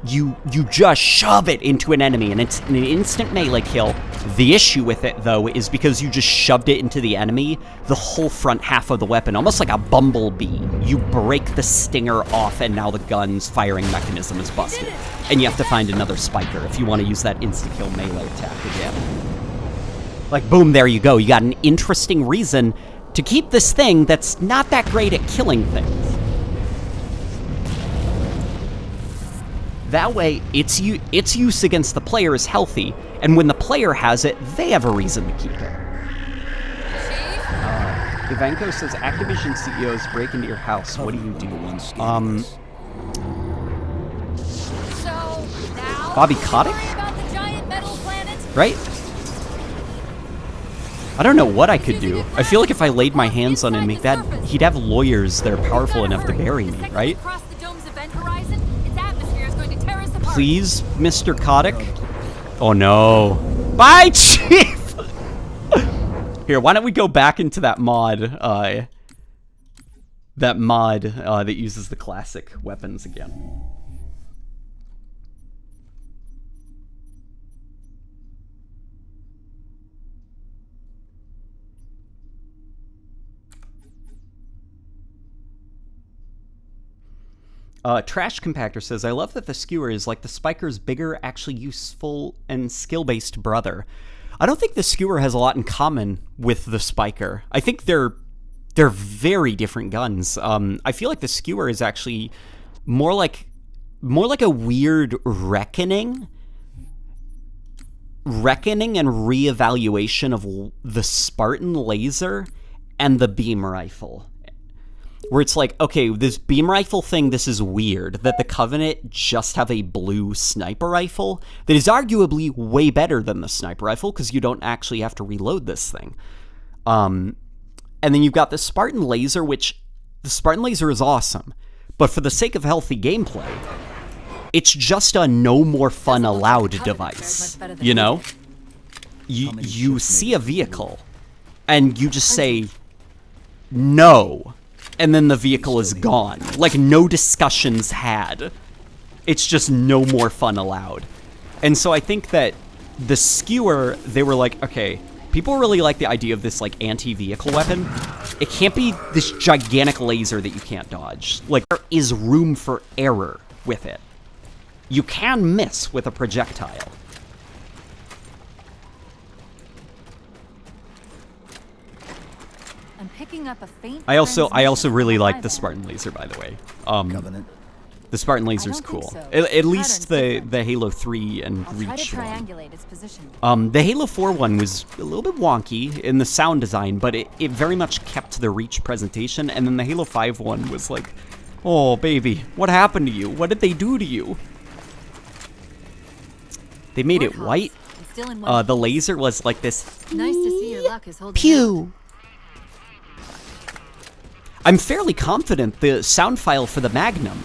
you just shove it into an enemy and it's an instant melee kill. The issue with it, though, is because you just shoved it into the enemy, the whole front half of the weapon, almost like a bumblebee, you break the stinger off and now the gun's firing mechanism is busted. And you have to find another Spiker if you want to use that insta-kill melee attack again. Like, boom, there you go. You got an interesting reason to keep this thing that's not that great at killing things. That way, its use against the player is healthy, and when the player has it, they have a reason to keep it. Ivanko says, Activision CEOs break into your house. What do you do?
So now
Bobby
worry
Kotick?
about the giant metal planet?
Right? I don't know what I could do. I feel like if I laid my hands on him and make that, he'd have lawyers that are powerful enough to bury me, right?
Across the dome's event horizon, its atmosphere is going to tear us apart.
Please, Mr. Kotick? Oh no. Bye, Chief! Here, why don't we go back into that mod, that uses the classic weapons again. Trash Compactor says, I love that the skewer is like the Spiker's bigger, actually useful, and skill-based brother. I don't think the skewer has a lot in common with the Spiker. I think they're very different guns. I feel like the skewer is actually more like a weird reckoning and reevaluation of the Spartan laser and the beam rifle. Where it's like, okay, this beam rifle thing, this is weird, that the Covenant just have a blue sniper rifle that is arguably way better than the sniper rifle, because you don't actually have to reload this thing. And then you've got the Spartan laser, which, the Spartan laser is awesome, but for the sake of healthy gameplay, it's just a no more fun allowed device, you know? You see a vehicle, and you just say, no. And then the vehicle is gone. Like, no discussions had. It's just no more fun allowed. And so I think that the skewer, they were like, okay, people really like the idea of this, like, anti-vehicle weapon. It can't be this gigantic laser that you can't dodge. Like, there is room for error with it. You can miss with a projectile.
Picking up a faint
I also really like the Spartan laser, by the way.
Covenant.
The Spartan laser's cool.
so.
At least the Halo 3 and
I'll try to
Reach one.
triangulate its position.
The Halo 4 one was a little bit wonky in the sound design, but it very much kept the Reach presentation, and then the Halo 5 one was like, oh baby, what happened to you? What did they do to you? They made it white. The laser was like this.
Nice to see your luck is holding out.
Pew! I'm fairly confident the sound file for the Magnum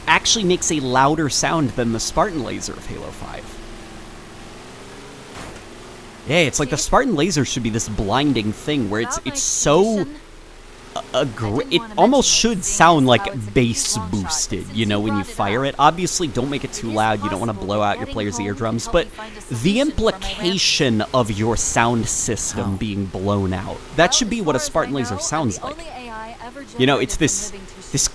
actually makes a louder sound than the Spartan laser of Halo 5. Yeah, it's like the Spartan laser should be this blinding thing where it's so it almost should sound like bass boosted, you know, when you fire it. Obviously, don't make it too loud. You don't want to blow out your players' eardrums, but the implication of your sound system being blown out, that should be what a Spartan laser sounds like. You know, it's this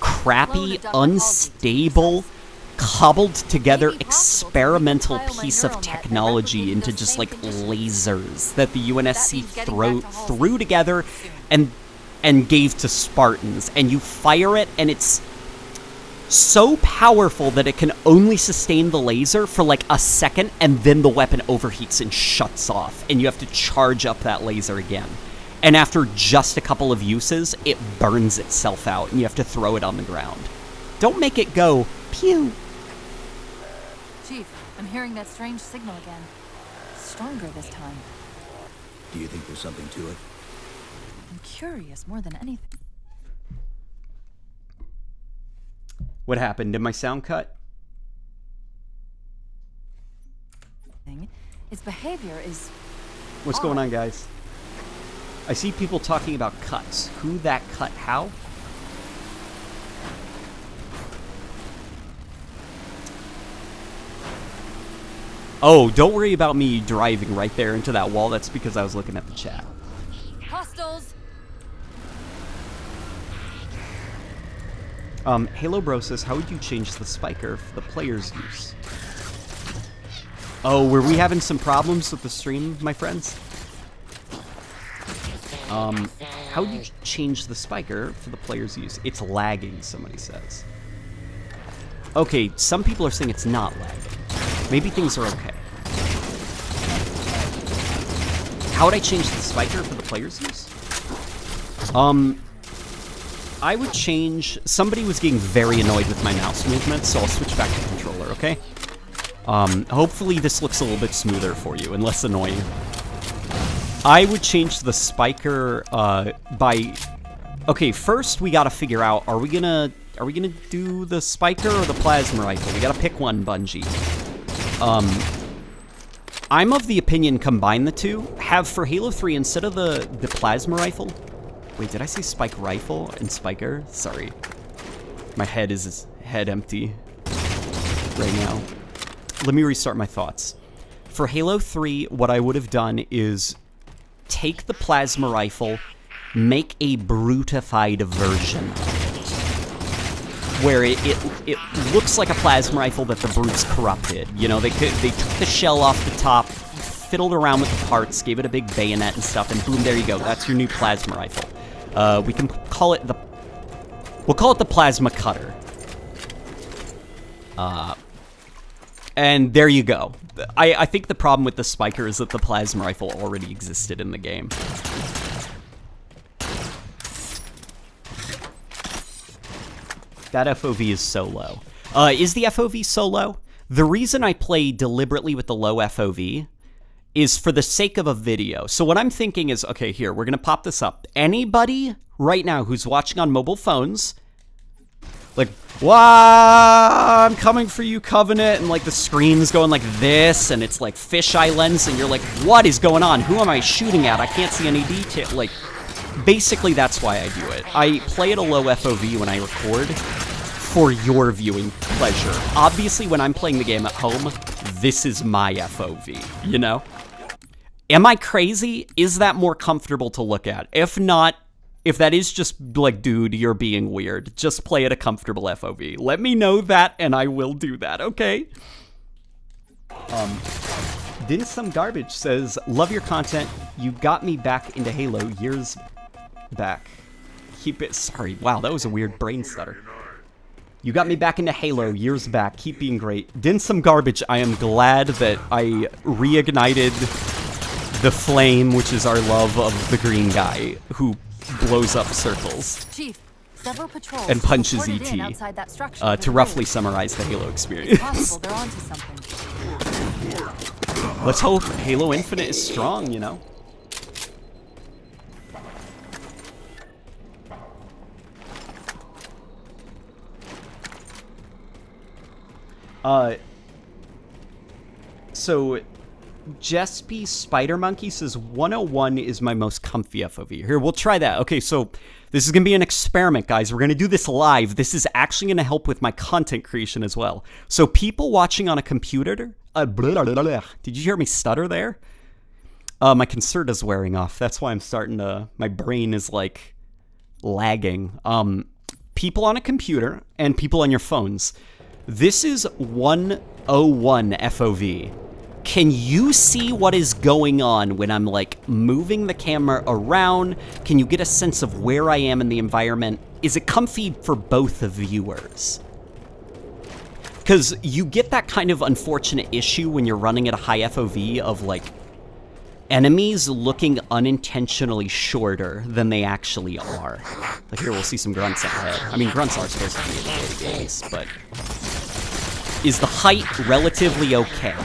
crappy, unstable, cobbled together experimental piece of technology into just like lasers that the UNSC threw together and gave to Spartans, and you fire it and it's so powerful that it can only sustain the laser for like a second, and then the weapon overheats and shuts off, and you have to charge up that laser again. And after just a couple of uses, it burns itself out, and you have to throw it on the ground. Don't make it go, pew.
Chief, I'm hearing that strange signal again. Stronger this time.
Do you think there's something to it?
I'm curious more than anything.
What happened? Did my sound cut?
Its behavior is...
What's going on, guys? I see people talking about cuts. Who that cut how? Oh, don't worry about me driving right there into that wall. That's because I was looking at the chat.
Hostiles!
Halo Bro says, how would you change the spiker for the player's use? Oh, were we having some problems with the stream, my friends? How do you change the spiker for the player's use? It's lagging, somebody says. Okay, some people are saying it's not lag. Maybe things are okay. How would I change the spiker for the player's use? I would change... Somebody was getting very annoyed with my mouse movement, so I'll switch back to the controller, okay? Hopefully this looks a little bit smoother for you and less annoying. I would change the spiker by... Okay, first we gotta figure out, are we gonna do the spiker or the plasma rifle? We gotta pick one, Bungie. I'm of the opinion combine the two. Have for Halo 3, instead of the plasma rifle... Wait, did I say spike rifle and spiker? Sorry. My head is empty right now. Let me restart my thoughts. For Halo 3, what I would have done is take the plasma rifle, make a brutified version of it, where it looks like a plasma rifle that the brutes corrupted. You know, they took the shell off the top, fiddled around with the parts, gave it a big bayonet and stuff, and boom, there you go. That's your new plasma rifle. We can call it we'll call it the plasma cutter. And there you go. I think the problem with the spiker is that the plasma rifle already existed in the game. That FOV is so low. Is the FOV so low? The reason I play deliberately with the low FOV is for the sake of a video. So what I'm thinking is, okay, here, we're gonna pop this up. Anybody right now who's watching on mobile phones, like, wow, I'm coming for you, Covenant, and like the screen's going like this, and it's like fisheye lens, and you're like, what is going on? Who am I shooting at? I can't see any detail. Like, basically that's why I do it. I play at a low FOV when I record for your viewing pleasure. Obviously, when I'm playing the game at home, this is my FOV, you know? Am I crazy? Is that more comfortable to look at? If not, if that is just like, dude, you're being weird, just play at a comfortable FOV. Let me know that, and I will do that, okay? Then some garbage says, love your content. You got me back into Halo years back. Keep it... Sorry, wow, that was a weird brain stutter. You got me back into Halo years back. Keep being great. Then some garbage. I am glad that I reignited the flame, which is our love of the green guy who blows up circles.
Chief, several patrols
and punches
reported in
ET.
outside that structure
To roughly summarize the Halo experience.
It's possible they're onto something.
Let's hope Halo Infinite is strong, you know? So, Jespy Spider Monkey says 101 is my most comfy FOV. Here, we'll try that. Okay, so this is going to be an experiment, guys. We're going to do this live. This is actually going to help with my content creation as well. So people watching on a computer... did you hear me stutter there? My Concerta's wearing off. That's why I'm starting to... My brain is, like, lagging. People on a computer and people on your phones. This is 101 FOV. Can you see what is going on when I'm, like, moving the camera around? Can you get a sense of where I am in the environment? Is it comfy for both the viewers? Because you get that kind of unfortunate issue when you're running at a high FOV of, like, enemies looking unintentionally shorter than they actually are. Like, here, we'll see some grunts ahead. I mean, grunts are supposed to be in the games, but... Is the height relatively okay?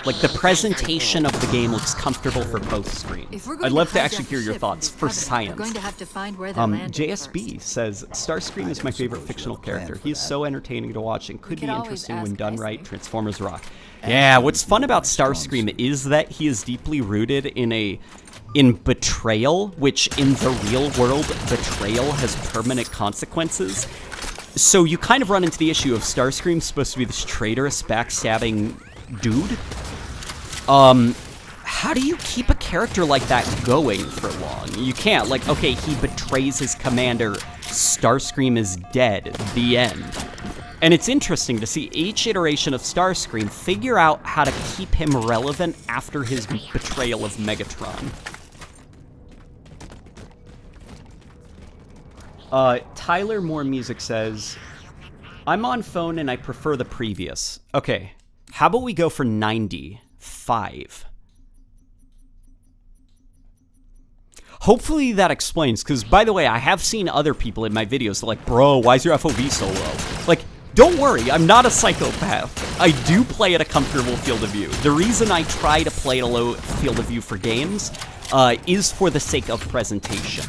Like, the presentation of the game looks comfortable for both screens. I'd love to actually hear your thoughts for science. JSB says, Starscream is my favorite fictional character. He is so entertaining to watch and could be interesting when done right. Transformers rock. Yeah, what's fun about Starscream is that he is deeply rooted in betrayal, which in the real world, betrayal has permanent consequences. So you kind of run into the issue of Starscream supposed to be this traitorous, backstabbing dude. How do you keep a character like that going for long? You can't. Like, okay, he betrays his commander. Starscream is dead. The end. And it's interesting to see each iteration of Starscream figure out how to keep him relevant after his betrayal of Megatron. Tyler More Music says, I'm on phone and I prefer the previous. Okay, how about we go for 95? Hopefully that explains, because, by the way, I have seen other people in my videos that are like, bro, why is your FOV so low? Like, don't worry, I'm not a psychopath. I do play at a comfortable field of view. The reason I try to play at a low field of view for games is for the sake of presentation.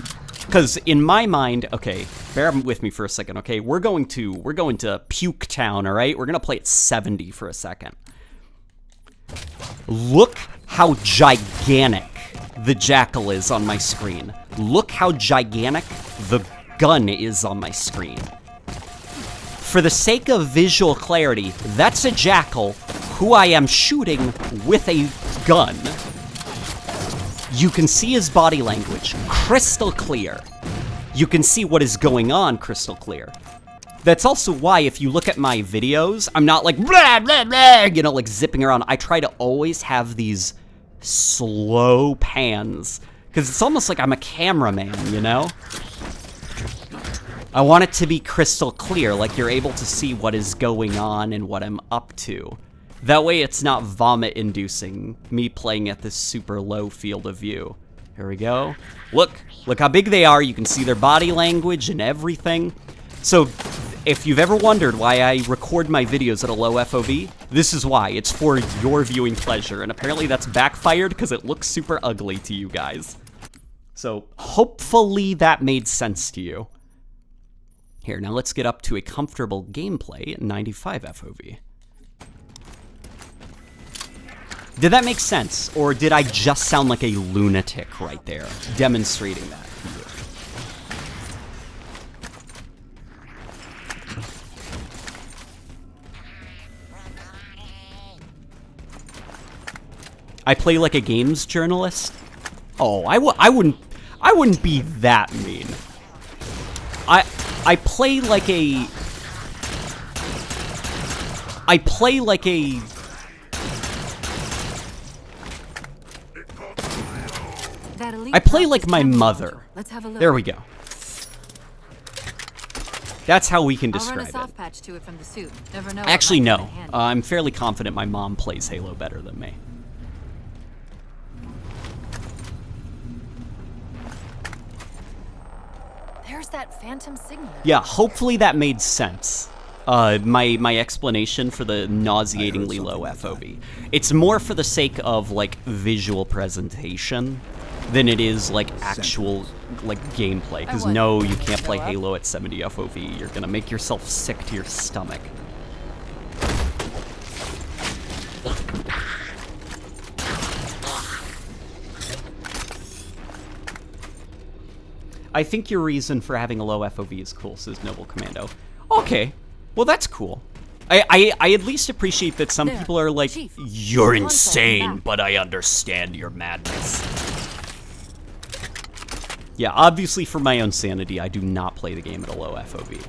Because in my mind, okay, bear with me for a second, okay? We're going to Puke Town, all right? We're gonna play at 70 for a second. Look how gigantic the jackal is on my screen. Look how gigantic the gun is on my screen. For the sake of visual clarity, that's a jackal who I am shooting with a gun. You can see his body language crystal clear. You can see what is going on crystal clear. That's also why if you look at my videos, I'm not like, blah, blah, blah, you know, like zipping around. I try to always have these slow pans, because it's almost like I'm a cameraman, you know? I want it to be crystal clear, like you're able to see what is going on and what I'm up to. That way it's not vomit-inducing, me playing at this super low field of view. Here we go. Look how big they are. You can see their body language and everything. So, if you've ever wondered why I record my videos at a low FOV, this is why. It's for your viewing pleasure, and apparently that's backfired because it looks super ugly to you guys. So, hopefully that made sense to you. Here, now let's get up to a comfortable gameplay at 95 FOV. Did that make sense, or did I just sound like a lunatic right there, demonstrating that to you? I play like a games journalist? Oh, I wouldn't be that mean. I play like a... I play like a... I play like my mother.
Let's have a look.
There we go. That's how we can
I'll run
describe
a
it.
soft patch to it from the suit. Never know. what
Actually,
might come
no.
in handy.
I'm fairly confident my mom plays Halo better than me.
There's that phantom signal.
Yeah, hopefully that made sense. My explanation for the nauseatingly low FOV. It's more for the sake of, like, visual presentation than it is, like, actual, like, gameplay. Because no, you can't play Halo at 70 FOV. You're gonna make yourself sick to your stomach. I think your reason for having a low FOV is cool, says Noble Commando. Okay, well that's cool. I at least appreciate that some people are like,
Chief,
you're
console
insane,
back.
but I understand your madness. Yeah, obviously for my own sanity, I do not play the game at a low FOV.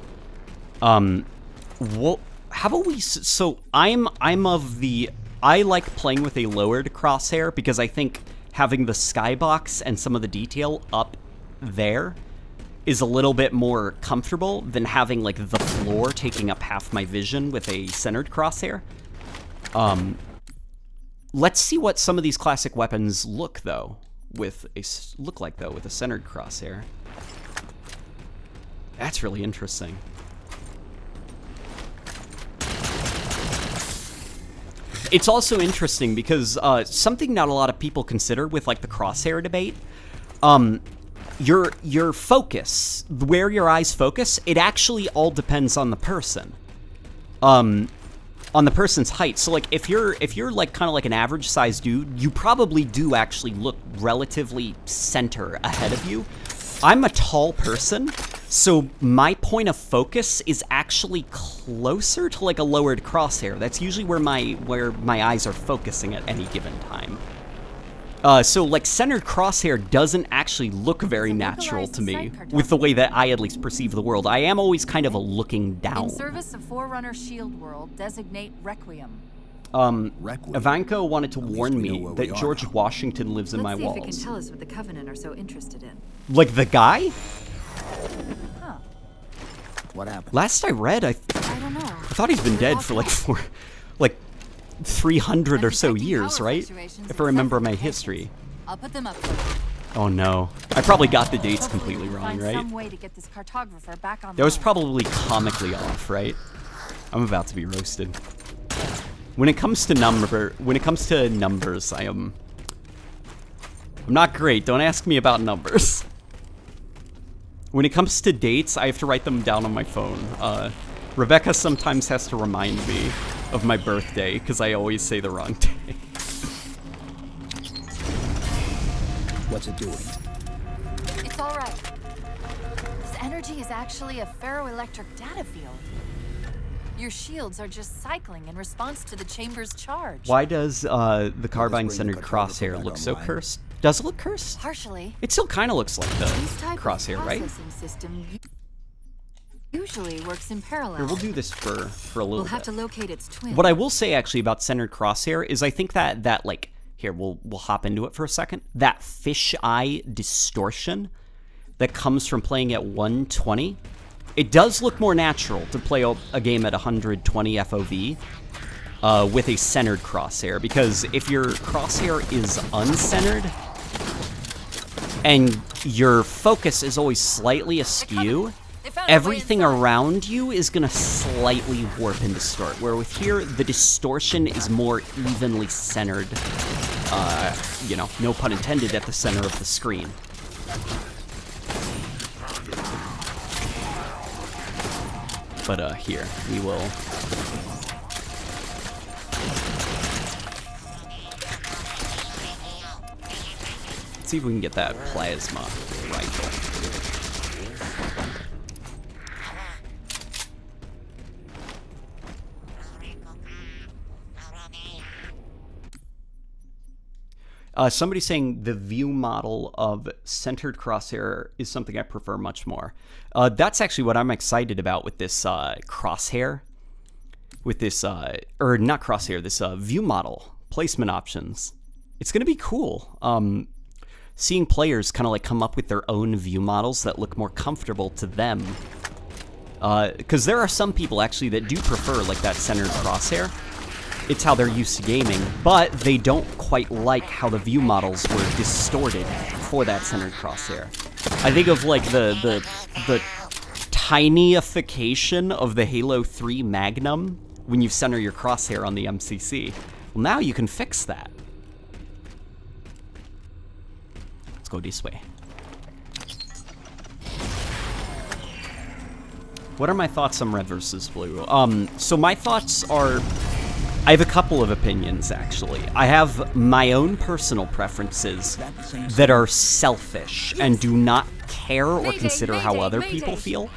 Well, how about we, so I'm of the, I like playing with a lowered crosshair because I think having the skybox and some of the detail up there is a little bit more comfortable than having like the floor taking up half my vision with a centered crosshair. Let's see what some of these classic weapons look like with a centered crosshair. That's really interesting. It's also interesting because something not a lot of people consider with like the crosshair debate, your focus, where your eyes focus, it actually all depends on the person. On the person's height. So like if you're like kind of like an average sized dude, you probably do actually look relatively center ahead of you. I'm a tall person, so my point of focus is actually closer to like a lowered crosshair. That's usually where my eyes are focusing at any given time. So like centered crosshair doesn't actually look very natural to me with the way that I at least perceive the world. I am always kind of a looking down.
In service of Forerunner Shield World, designate Requiem.
Ivanko wanted to warn
we know
me
where we
that
are
George
now.
Washington lives in my
Let's see if it can
walls.
tell us what the Covenant are so interested in.
Like the guy?
Huh.
What happened?
Last I read,
I don't don't know.
I thought he's been dead for like 300 or so years, right? If I remember my history.
I'll put them up for you.
Oh no. I probably got the dates completely wrong,
Find
right?
some way to get this cartographer back on.
That was probably comically off, right? I'm about to be roasted. When it comes to numbers, I'm not great. Don't ask me about numbers. When it comes to dates, I have to write them down on my phone. Rebecca sometimes has to remind me of my birthday because I always say the wrong day.
What's it doing?
It's all right. This energy is actually a ferroelectric data field. Your shields are just cycling in response to the chamber's charge.
Why does the carbine-centered
the
crosshair
cartographer
look
back
so
online?
cursed? Does it look cursed?
Partially.
It still kind of looks like the
This type
crosshair,
of
right?
processing system usually works in parallel.
Here, we'll do this for a little
We'll have
bit.
to locate its twin.
What I will say actually about centered crosshair is I think that like here we'll hop into it for a second. That fisheye distortion that comes from playing at 120, it does look more natural to play a game at 120 FOV with a centered crosshair, because if your crosshair is uncentered and your focus is always slightly askew, everything around you is gonna slightly warp and distort. Where with here, the distortion is more evenly centered, you know, no pun intended, at the center of the screen. But here, we will... Let's see if we can get that plasma rifle. Somebody's saying the view model of centered crosshair is something I prefer much more. That's actually what I'm excited about with this crosshair. With this, or not crosshair, this view model placement options. It's going to be cool. Seeing players kind of like come up with their own view models that look more comfortable to them. Because there are some people actually that do prefer like that centered crosshair. It's how they're used to gaming, but they don't quite like how the view models were distorted for that centered crosshair. I think of like the tinyification of the Halo 3 Magnum when you center your crosshair on the MCC. Well, now you can fix that. Let's go this way. What are my thoughts on red versus blue? So my thoughts are... I have a couple of opinions, actually. I have my own personal preferences that are selfish and do not care or consider how other people feel.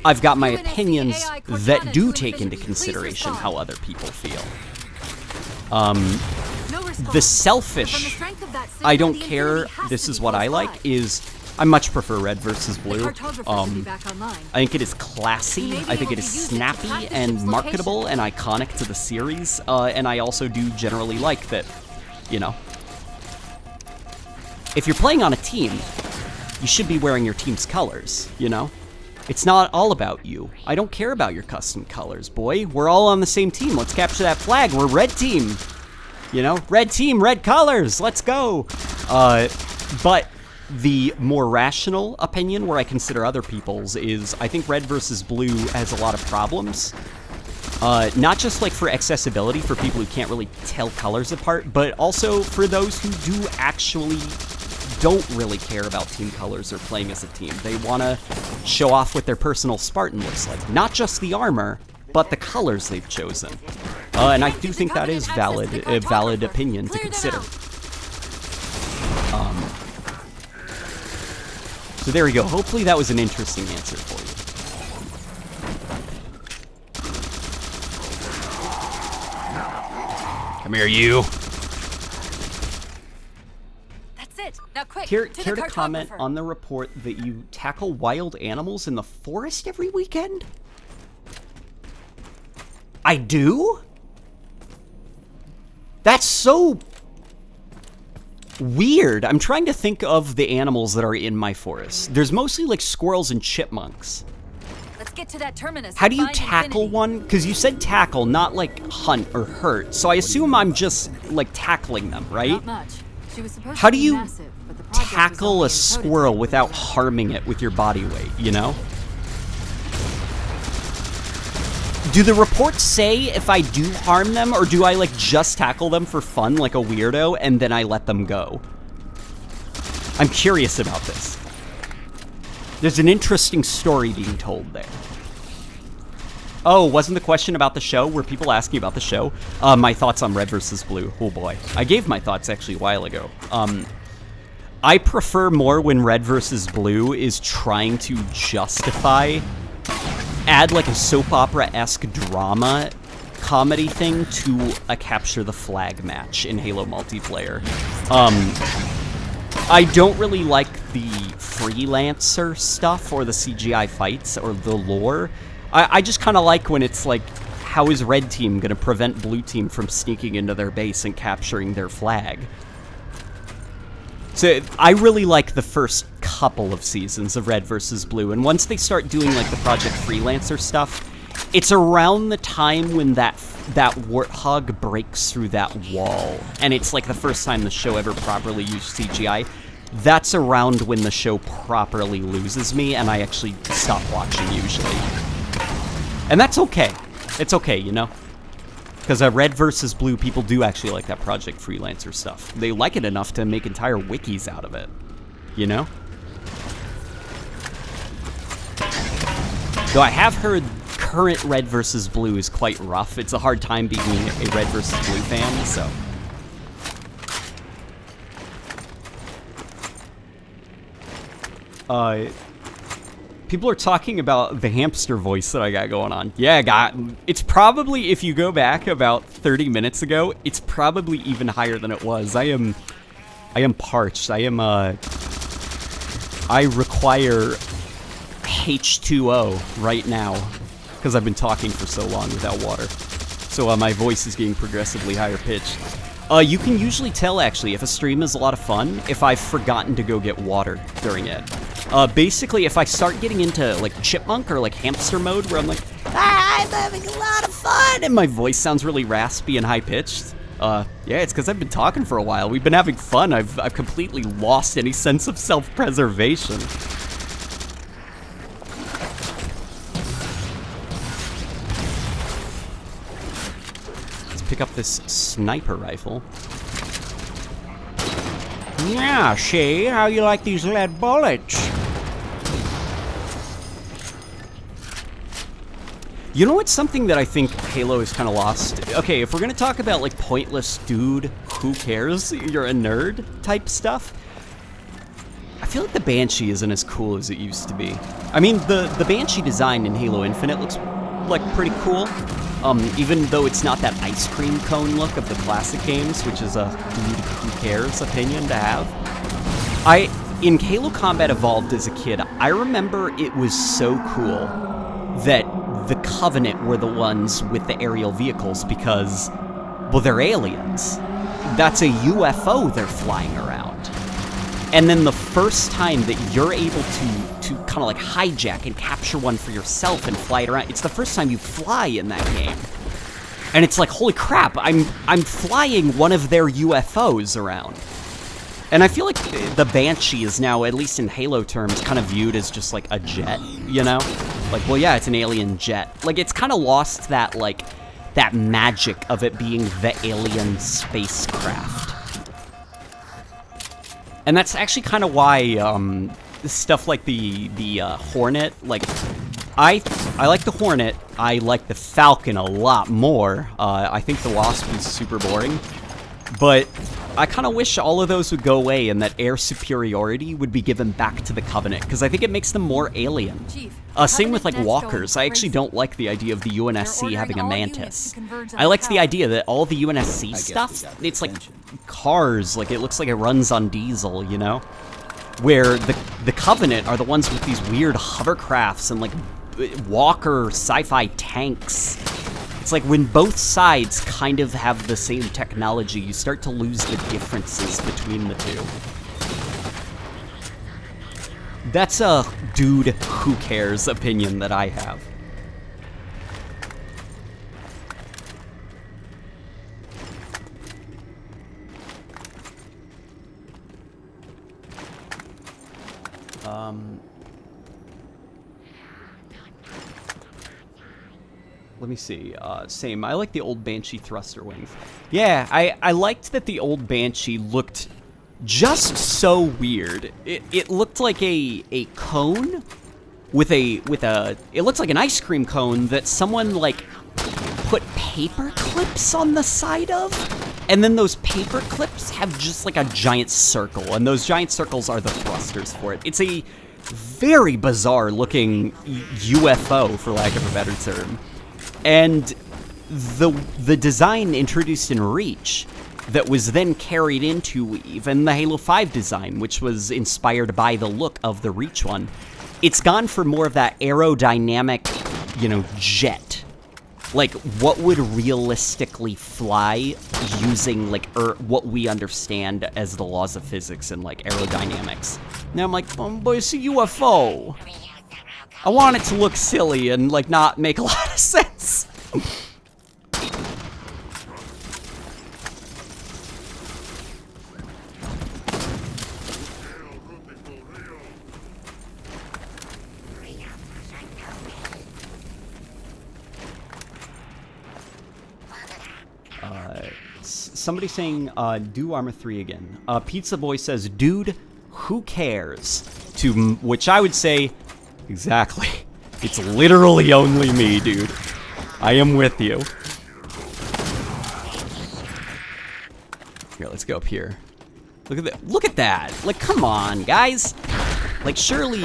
I've got my opinions that do take into consideration how other people feel. The selfish, I don't care, this is what I like, is I much prefer red versus blue. I think it is classy, I think it is snappy and marketable and iconic to the series, and I also do generally like that, you know, if you're playing on a team, you should be wearing your team's colors, you know? It's not all about you. I don't care about your custom colors, boy. We're all on the same team. Let's capture that flag. We're red team. You know? Red team, red colors. Let's go. But the more rational opinion, where I consider other people's, is I think red versus blue has a lot of problems. Not just like for accessibility for people who can't really tell colors apart, but also for those who do actually don't really care about team colors or playing as a team. They want to show off what their personal Spartan looks like. Not just the armor, but the colors they've chosen. And I do think that is a valid opinion to consider. So there we go. Hopefully that was an interesting answer for you. Come here, you.
That's it. Now quick.
Care
to
to
the
comment
cartographer.
on the report that you tackle wild animals in the forest every weekend? I do? That's so weird. I'm trying to think of the animals that are in my forest. There's mostly like squirrels and chipmunks.
Let's get to that terminus.
How do you
and find
tackle
Infinity.
one? Because you said tackle, not like hunt or hurt. So I assume I'm just like tackling them, right?
Not much. She was supposed
How
to
do
be
you
massive, but the project was
tackle
only
a
in
squirrel
prototype.
without harming it with your body weight, you know? Do the reports say if I do harm them, or do I like just tackle them for fun like a weirdo and then I let them go? I'm curious about this. There's an interesting story being told there. Oh, wasn't the question about the show? Were people asking about the show? My thoughts on Red versus Blue. Oh boy. I gave my thoughts actually a while ago. I prefer more when Red versus Blue is trying to justify, add like a soap opera-esque drama comedy thing to a capture the flag match in Halo multiplayer. I don't really like the freelancer stuff or the CGI fights or the lore. I just kind of like when it's like, how is Red Team going to prevent Blue Team from sneaking into their base and capturing their flag? So I really like the first couple of seasons of Red versus Blue, and once they start doing like the Project Freelancer stuff, it's around the time when that warthog breaks through that wall, and it's like the first time the show ever properly used CGI. That's around when the show properly loses me, and I actually stop watching usually. And that's okay. It's okay, you know? Because Red versus Blue, people do actually like that Project Freelancer stuff. They like it enough to make entire wikis out of it, you know? Though I have heard current Red versus Blue is quite rough. It's a hard time being a Red versus Blue fan, so... People are talking about the hamster voice that I got going on. Yeah, it's probably, if you go back about 30 minutes ago, it's probably even higher than it was. I am parched. I require H2O right now because I've been talking for so long without water. So my voice is getting progressively higher pitched. You can usually tell, actually, if a stream is a lot of fun, if I've forgotten to go get water during it. Basically, if I start getting into, like, chipmunk or, like, hamster mode, where I'm like, I'm having a lot of fun, and my voice sounds really raspy and high-pitched, yeah, it's because I've been talking for a while. We've been having fun. I've completely lost any sense of self-preservation. Pick up this sniper rifle. Yeah, see? How you like these lead bullets? You know what's something that I think Halo has kind of lost? Okay, if we're gonna talk about like pointless dude, who cares, you're a nerd type stuff, I feel like the Banshee isn't as cool as it used to be. I mean, the Banshee design in Halo Infinite looks like pretty cool. Even though it's not that ice cream cone look of the classic games, which is a dude who cares opinion to have. In Halo Combat Evolved as a kid, I remember it was so cool that the Covenant were the ones with the aerial vehicles because, well, they're aliens. That's a UFO they're flying around. And then the first time that you're able to kind of like hijack and capture one for yourself and fly it around, it's the first time you fly in that game. And it's like, holy crap, I'm flying one of their UFOs around. And I feel like the Banshee is now, at least in Halo terms, kind of viewed as just like a jet, you know? Like, well, yeah, it's an alien jet. Like, it's kind of lost that, like, that magic of it being the alien spacecraft. And that's actually kind of why stuff like the Hornet, like, I like the Hornet, I like the Falcon a lot more. I think the Wasp is super boring. But I kind of wish all of those would go away and that air superiority would be given back to the Covenant, because I think it makes them more alien.
Chief,
Same with, like,
Covenant
walkers. I actually
crazy.
don't like the idea of the
They're
UNSC
ordering
having a
all
mantis.
units to converge on
I liked the
tower.
idea that all the UNSC
we
stuff,
got the
it's like
attention.
cars, like it looks like it runs on diesel, you know? Where the Covenant are the ones with these weird hovercrafts and like walker sci-fi tanks. It's like when both sides kind of have the same technology, you start to lose the differences between the two. That's a dude who cares opinion that I have. Let me see. Same. I like the old Banshee thruster wings. Yeah, I liked that the old Banshee looked just so weird. It looked like a cone with a it looks like an ice cream cone that someone like put paper clips on the side of, and then those paper clips have just like a giant circle, and those giant circles are the thrusters for it. It's a very bizarre looking UFO, for lack of a better term. And the design introduced in Reach that was then carried into even the Halo 5 design, which was inspired by the look of the Reach one, it's gone for more of that aerodynamic, you know, jet. Like, what would realistically fly using, like, what we understand as the laws of physics and, like, aerodynamics. Now I'm like, oh, boy, it's a UFO. I want it to look silly and, like, not make a lot of sense. Somebody saying, do Arma 3 again. Pizza Boy says, dude, who cares? To which I would say, exactly. It's literally only me, dude. I am with you. Here, let's go up here. Look at that. Look at that. Like, come on, guys. Like, surely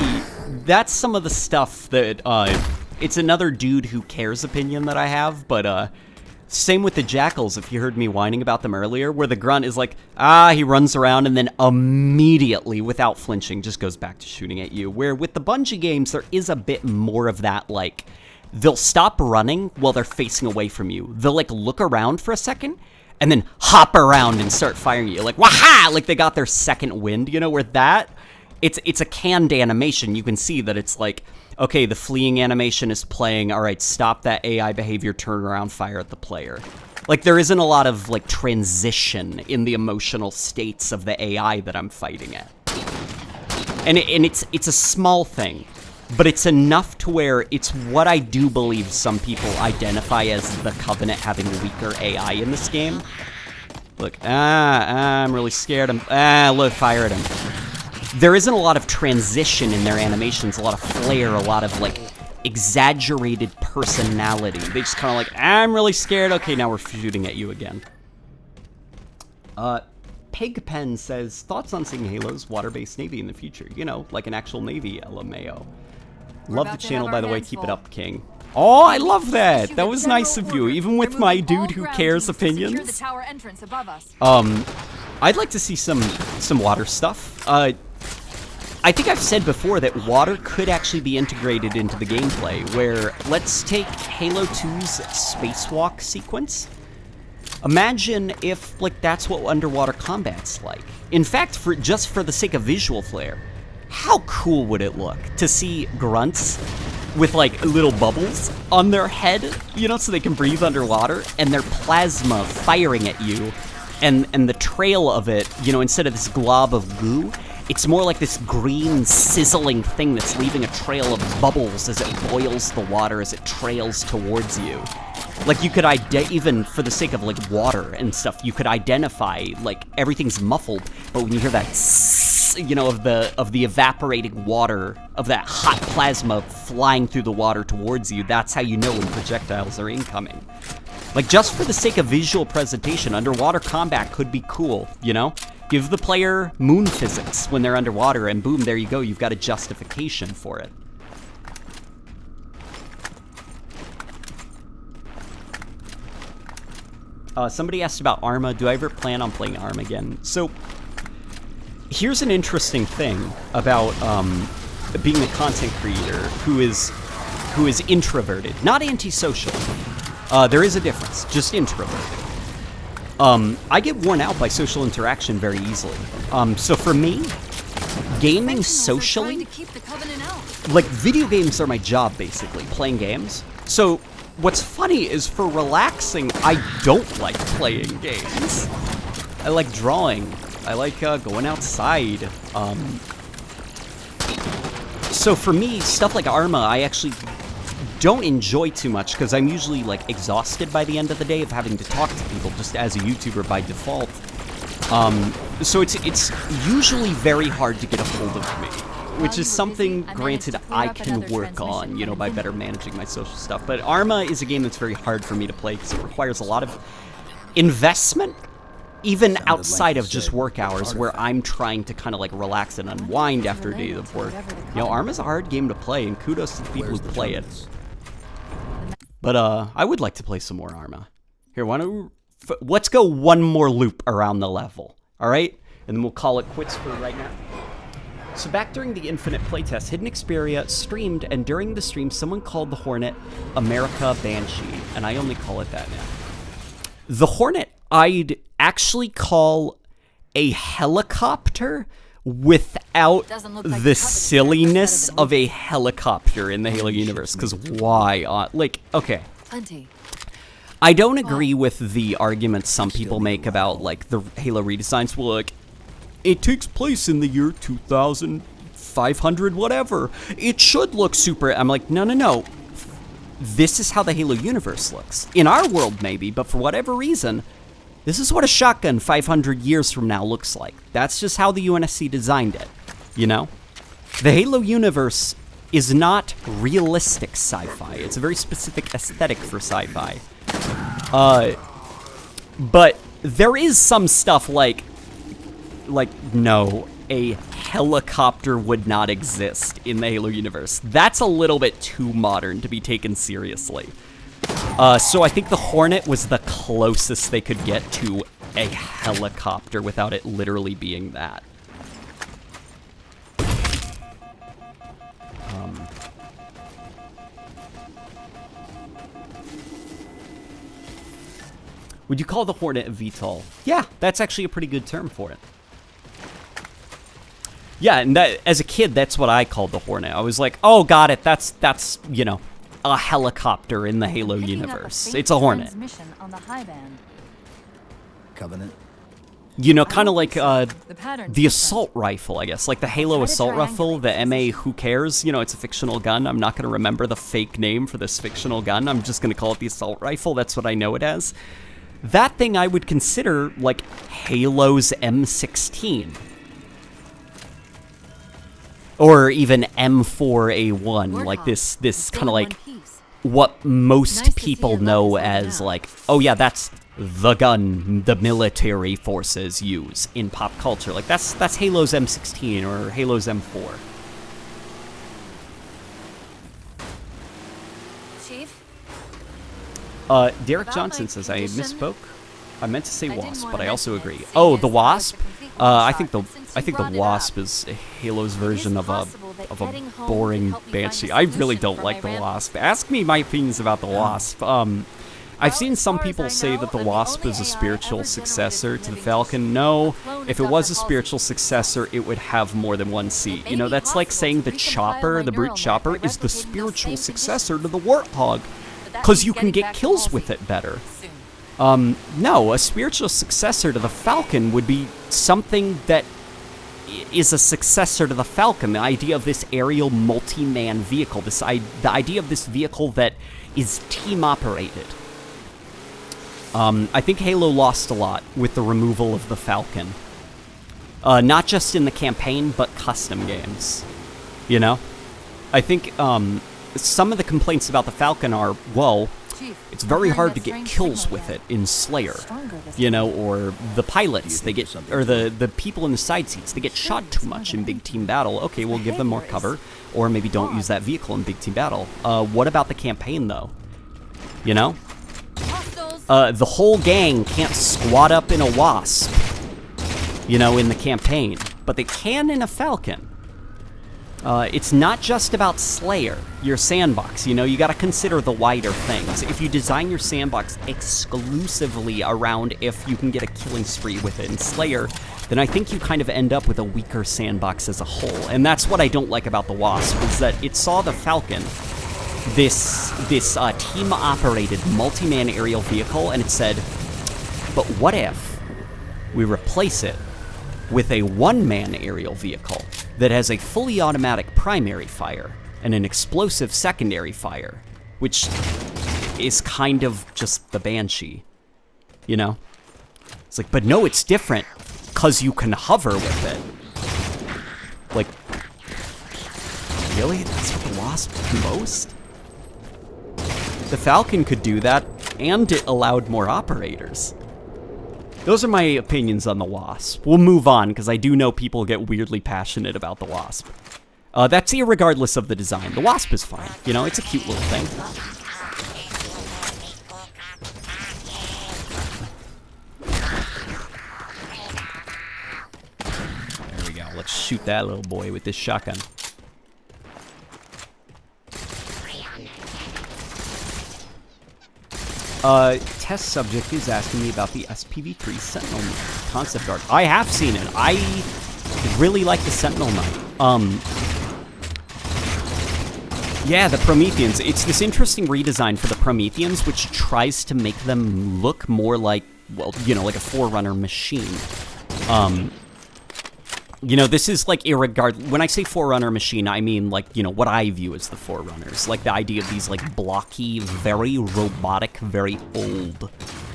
that's some of the stuff that, it's another dude who cares opinion that I have, but, same with the jackals, if you heard me whining about them earlier, where the grunt is like, he runs around and then immediately, without flinching, just goes back to shooting at you. Where with the Bungie games, there is a bit more of that, like, they'll stop running while they're facing away from you. They'll, like, look around for a second, and then hop around and start firing at you. Like, waha! Like, they got their second wind, you know, where that, it's a canned animation. You can see that it's like, okay, the fleeing animation is playing. All right, stop that AI behavior, turn around, fire at the player. Like, there isn't a lot of, like, transition in the emotional states of the AI that I'm fighting at. And it's a small thing, but it's enough to where it's what I do believe some people identify as the Covenant having weaker AI in this game. Look, I'm really scared. Look, fire at him. There isn't a lot of transition in their animations, a lot of flair, a lot of, like, exaggerated personality. They just kind of like, I'm really scared. Okay, now we're shooting at you again. Pigpen says, thoughts on seeing Halo's water-based Navy in the future? You know, like an actual Navy, LMAO. Love the channel, by the way. Keep it up, King. Oh, I love that. That was nice of you, even with my dude who cares opinions. I'd like to see some water stuff. I think I've said before that water could actually be integrated into the gameplay, where let's take Halo 2's spacewalk sequence. Imagine if, like, that's what underwater combat's like. In fact, just for the sake of visual flair, how cool would it look to see grunts with, like, little bubbles on their head, you know, so they can breathe underwater, and their plasma firing at you, and the trail of it, you know, instead of this glob of goo, it's more like this green sizzling thing that's leaving a trail of bubbles as it boils the water as it trails towards you. Like, you could even for the sake of, like, water and stuff, you could identify, like, everything's muffled, but when you hear that you know, of the evaporating water, of that hot plasma flying through the water towards you, that's how you know when projectiles are incoming. Like, just for the sake of visual presentation, underwater combat could be cool, you know? Give the player moon physics when they're underwater, and boom, there you go, you've got a justification for it. Somebody asked about Arma. Do I ever plan on playing Arma again? So, here's an interesting thing about being a content creator who is introverted, not antisocial. There is a difference, just introverted. I get worn out by social interaction very easily. So for me, gaming
Sentinels are
socially,
trying to keep the Covenant out.
like, video games are my job, basically, playing games. So, what's funny is for relaxing, I don't like playing games. I like drawing. I like going outside. So for me, stuff like Arma, I actually don't enjoy too much because I'm usually like exhausted by the end of the day of having to talk to people just as a YouTuber by default. So it's usually very hard to get a hold of me, which is something, granted, I can work on, you know, by better managing my social stuff. But Arma is a game that's very hard for me to play because it requires a lot of investment, even outside of just work hours, where I'm trying to kind of like relax and unwind after a day of work. You know, Arma's a hard game to play, and kudos to the people who play it. But I would like to play some more Arma. Here, why don't we, let's go one more loop around the level, all right? And then we'll call it quits for right now. So back during the Infinite playtest, Hidden Xperia streamed, and during the stream, someone called the Hornet America Banshee, and I only call it that now. The Hornet, I'd actually call a helicopter without the silliness of a helicopter in the Halo universe, because why? Like, okay.
Plenty.
I don't agree with the arguments some people make about, like, the Halo redesigns. Well, like, it takes place in the year 2500 whatever. It should look super... I'm like, no, no, no. This is how the Halo universe looks. In our world, maybe, but for whatever reason, this is what a shotgun 500 years from now looks like. That's just how the UNSC designed it, you know? The Halo universe is not realistic sci-fi. It's a very specific aesthetic for sci-fi. But there is some stuff like, no, a helicopter would not exist in the Halo universe. That's a little bit too modern to be taken seriously. So I think the Hornet was the closest they could get to a helicopter without it literally being that. Would you call the Hornet a VTOL? Yeah, that's actually a pretty good term for it. Yeah, and that, as a kid, that's what I called the Hornet. I was like, oh, got it. That's you know, a helicopter in the Halo universe. It's a Hornet.
On the high band.
Covenant.
You know, kind of like the assault rifle, I guess. Like the Halo assault rifle, the MA Who Cares? You know, it's a fictional gun. I'm not going to remember the fake name for this fictional gun. I'm just going to call it the assault rifle. That's what I know it as. That thing I would consider like Halo's M16. Or even M4A1, like this kind of like what most people know as like, oh yeah, that's the gun the military forces use in pop culture. Like that's Halo's M16 or Halo's M4.
Chief?
Derek Johnson says, I misspoke. I meant to say Wasp, but I also agree. Oh, the Wasp? I think the Wasp is Halo's version of a boring Banshee. I really don't like the Wasp. Ask me my opinions about the Wasp. I've seen some people say that the Wasp is a spiritual successor to the Falcon. No, if it was a spiritual successor, it would have more than one seat. You know, that's like saying the Chopper, the Brute Chopper, is the spiritual successor to the Warthog, because you can get kills with it better. No, a spiritual successor to the Falcon would be something that is a successor to the Falcon. The idea of this aerial multi-man vehicle, the idea of this vehicle that is team-operated. I think Halo lost a lot with the removal of the Falcon. Not just in the campaign, but custom games. You know? I think some of the complaints about the Falcon are, well, it's very hard to get kills with it in Slayer, you know, or the pilots, they get, or the people in the side seats, they get shot too much in big team battle. Okay, we'll give them more cover, or maybe don't use that vehicle in big team battle. What about the campaign, though? You know? The whole gang can't squat up in a Wasp, you know, in the campaign, but they can in a Falcon. It's not just about Slayer, your sandbox, you know, you gotta consider the wider things. If you design your sandbox exclusively around if you can get a killing spree with it in Slayer, then I think you kind of end up with a weaker sandbox as a whole. And that's what I don't like about the Wasp, is that it saw the Falcon, this team-operated multi-man aerial vehicle, and it said, but what if we replace it with a one-man aerial vehicle that has a fully automatic primary fire and an explosive secondary fire, which is kind of just the Banshee, you know? It's like, but no, it's different, because you can hover with it. Like, really? That's what the Wasp can boast? The Falcon could do that, and it allowed more operators. Those are my opinions on the Wasp. We'll move on, because I do know people get weirdly passionate about the Wasp. That's irregardless of the design. The Wasp is fine. You know, it's a cute little thing. There we go. Let's shoot that little boy with this shotgun. Test subject is asking me about the SPV3 Sentinel concept art. I have seen it. I really like the Sentinel Knight. Yeah, the Prometheans. It's this interesting redesign for the Prometheans, which tries to make them look more like, well, you know, like a Forerunner machine. You know, this is like when I say Forerunner machine, I mean like, you know, what I view as the Forerunners. Like the idea of these like blocky, very robotic, very old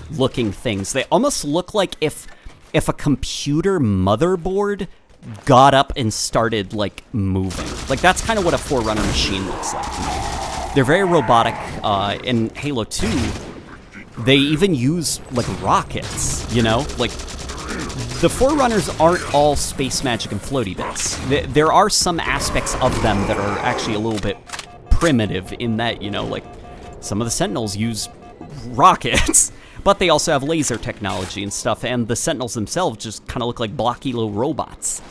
looking things. They almost look like if a computer motherboard got up and started like moving. Like that's kind of what a Forerunner machine looks like to me. They're very robotic. In Halo 2, they even use like rockets, you know? Like, the Forerunners aren't all space magic and floaty bits. There are some aspects of them that are actually a little bit primitive in that, you know, like, some of the Sentinels use rockets, but they also have laser technology and stuff, and the Sentinels themselves just kind of look like blocky little robots.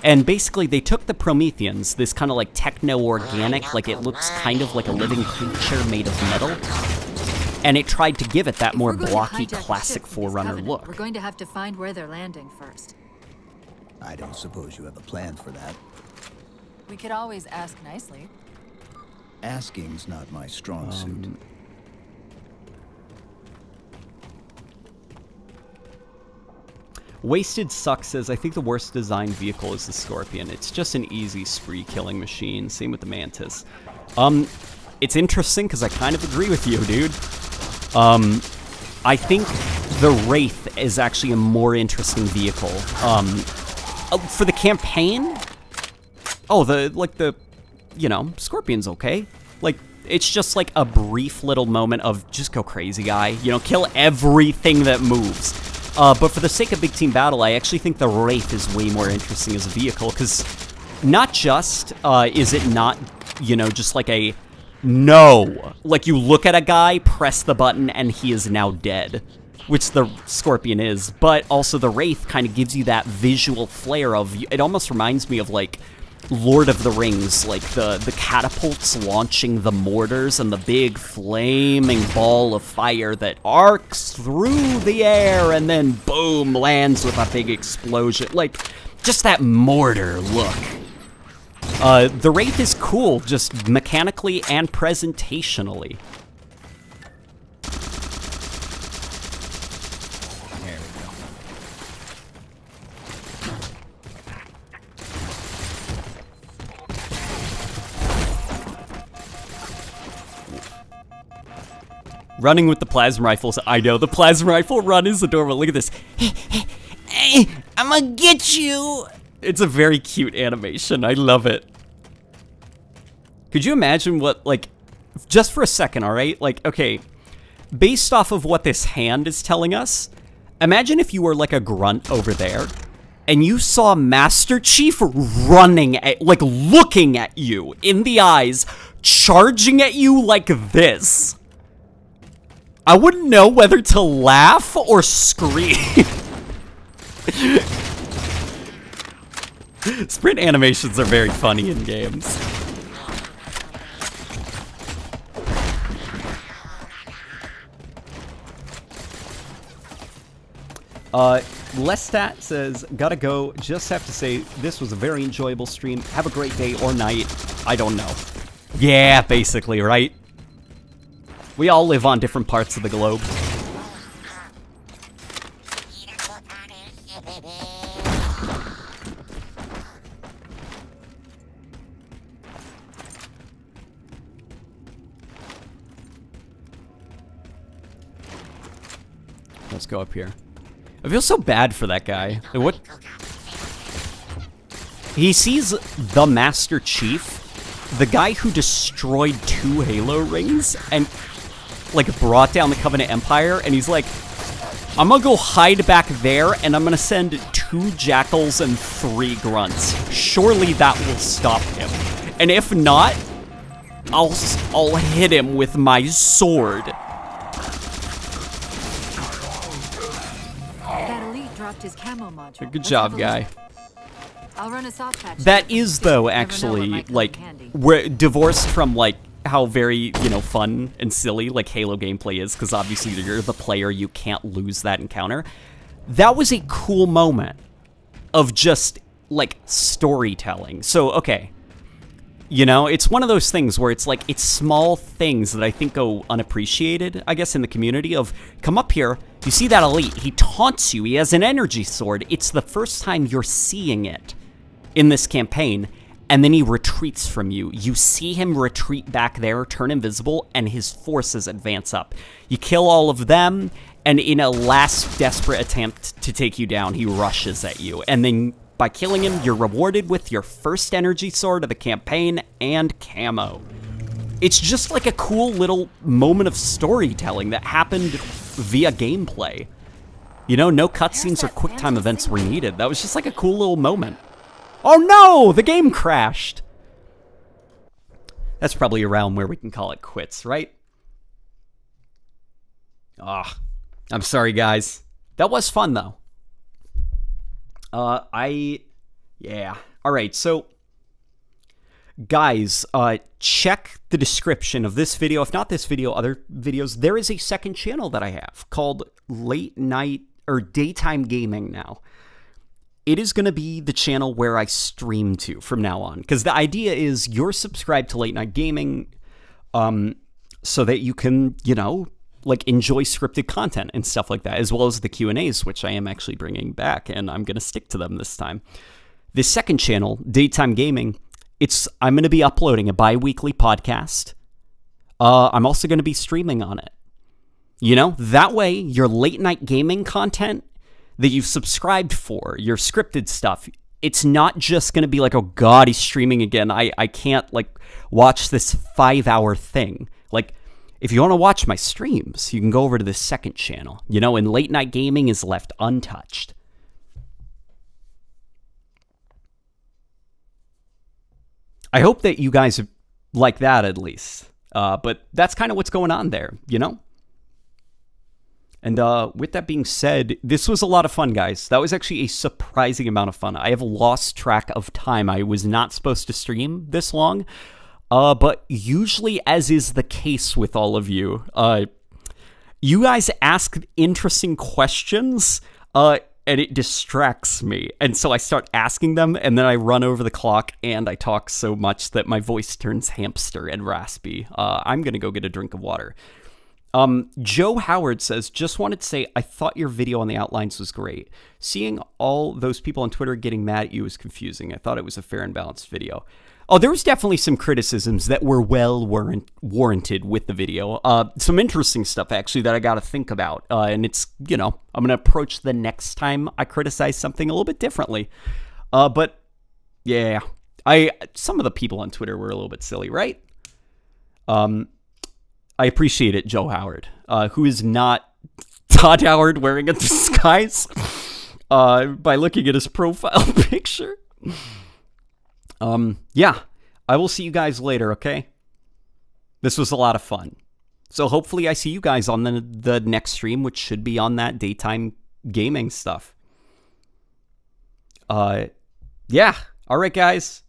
And basically, they took the Prometheans, this kind of like techno-organic, like it looks kind of like a living creature made of metal, and it tried to give it that more blocky, classic Forerunner look.
We're going to have to find where they're landing first.
I don't suppose you have a plan for that.
We could always ask nicely.
Asking's not my strong suit.
Wasted Sucks says, I think the worst designed vehicle is the Scorpion. It's just an easy spree-killing machine. Same with the Mantis. It's interesting, because I kind of agree with you, dude. I think the Wraith is actually a more interesting vehicle. For the campaign, you know, Scorpion's okay. Like, it's just like a brief little moment of just go crazy, guy. You know, kill everything that moves. But for the sake of big team battle, I actually think the Wraith is way more interesting as a vehicle, because not just is it not, you know, just like a no. Like, you look at a guy, press the button, and he is now dead, which the Scorpion is, but also the Wraith kind of gives you that visual flair of, it almost reminds me of, like, Lord of the Rings, like the catapults launching the mortars and the big flaming ball of fire that arcs through the air and then, boom, lands with a big explosion. Like, just that mortar look. The Wraith is cool, just mechanically and presentationally. There we go. Running with the plasma rifles. I know, the plasma rifle run is adorable. Look at this. Hey, I'm gonna get you. It's a very cute animation. I love it. Could you imagine what, like, just for a second, all right? Like, okay, based off of what this hand is telling us, imagine if you were like a grunt over there and you saw Master Chief running at, like, looking at you in the eyes, charging at you like this. I wouldn't know whether to laugh or scream. Sprint animations are very funny in games. Lestat says, gotta go. Just have to say, this was a very enjoyable stream. Have a great day or night. I don't know. Yeah, basically, right? We all live on different parts of the globe. Let's go up here. I feel so bad for that guy. What? He sees the Master Chief, the guy who destroyed 2 Halo rings and, like, brought down the Covenant Empire, and he's like, I'm gonna go hide back there, and I'm gonna send 2 jackals and 3 grunts. Surely that will stop him. And if not, I'll hit him with my sword.
His camo module.
Good job, guy.
I'll run a soft patch.
That is, though, actually, like, we're divorced from, like, how very, you know, fun and silly, like, Halo gameplay is, because obviously you're the player, you can't lose that encounter. That was a cool moment of just, like, storytelling. So, okay. You know, it's one of those things where it's like, it's small things that I think go unappreciated, I guess, in the community of, come up here, you see that elite, he taunts you, he has an energy sword, it's the first time you're seeing it in this campaign, and then he retreats from you. You see him retreat back there, turn invisible, and his forces advance up. You kill all of them, and in a last desperate attempt to take you down, he rushes at you, and then by killing him, you're rewarded with your first energy sword of the campaign and camo. It's just like a cool little moment of storytelling that happened via gameplay. You know, no cutscenes or quick time events were needed. That was just like a cool little moment. Oh no, the game crashed. That's probably around where we can call it quits, right? Ah, I'm sorry, guys. That was fun, though. Yeah. All right, so, guys, check the description of this video. If not this video, other videos. There is a second channel that I have called Late Night or Daytime Gaming now. It is going to be the channel where I stream to from now on, because the idea is you're subscribed to Late Night Gaming, so that you can, you know, like, enjoy scripted content and stuff like that, as well as the Q&As, which I am actually bringing back, and I'm going to stick to them this time. This second channel, Daytime Gaming, I'm going to be uploading a bi-weekly podcast. I'm also going to be streaming on it. You know, that way, your late night gaming content that you've subscribed for, your scripted stuff, it's not just going to be like, oh god, he's streaming again. I can't, like, watch this 5-hour thing. Like, if you want to watch my streams, you can go over to the second channel, you know, and Late Night Gaming is left untouched. I hope that you guys like that, at least. But that's kind of what's going on there, you know? And with that being said, this was a lot of fun, guys. That was actually a surprising amount of fun. I have lost track of time. I was not supposed to stream this long. But usually, as is the case with all of you, you guys ask interesting questions, and it distracts me. And so I start asking them, and then I run over the clock, and I talk so much that my voice turns hamster and raspy. I'm going to go get a drink of water. Joe Howard says, just wanted to say, I thought your video on the outlines was great. Seeing all those people on Twitter getting mad at you was confusing. I thought it was a fair and balanced video. Oh, there was definitely some criticisms that were well warranted with the video. Some interesting stuff, actually, that I got to think about. And it's, you know, I'm going to approach the next time I criticize something a little bit differently. But, yeah, some of the people on Twitter were a little bit silly, right? I appreciate it, Joe Howard, who is not Todd Howard wearing a disguise by looking at his profile picture. Yeah, I will see you guys later, okay? This was a lot of fun. So hopefully I see you guys on the next stream, which should be on that daytime gaming stuff. Yeah. All right, guys.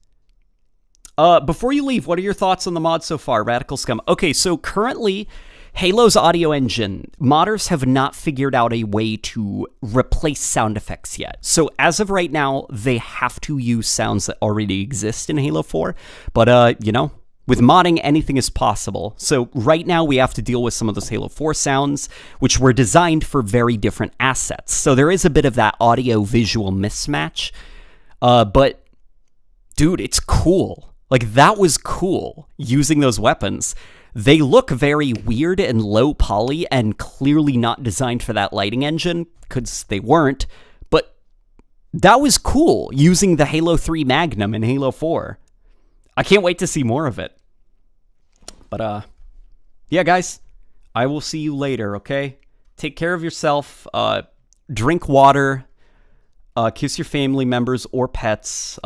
Before you leave, what are your thoughts on the mod so far, Radical Scum? Okay, so currently, Halo's audio engine, modders have not figured out a way to replace sound effects yet. So as of right now, they have to use sounds that already exist in Halo 4. But, you know, with modding, anything is possible. So right now we have to deal with some of those Halo 4 sounds, which were designed for very different assets. So there is a bit of that audio-visual mismatch. But, dude, it's cool. Like, that was cool, using those weapons. They look very weird and low poly and clearly not designed for that lighting engine, because they weren't. But that was cool, using the Halo 3 Magnum in Halo 4. I can't wait to see more of it. But, yeah, guys, I will see you later, okay? Take care of yourself, drink water, kiss your family members or pets,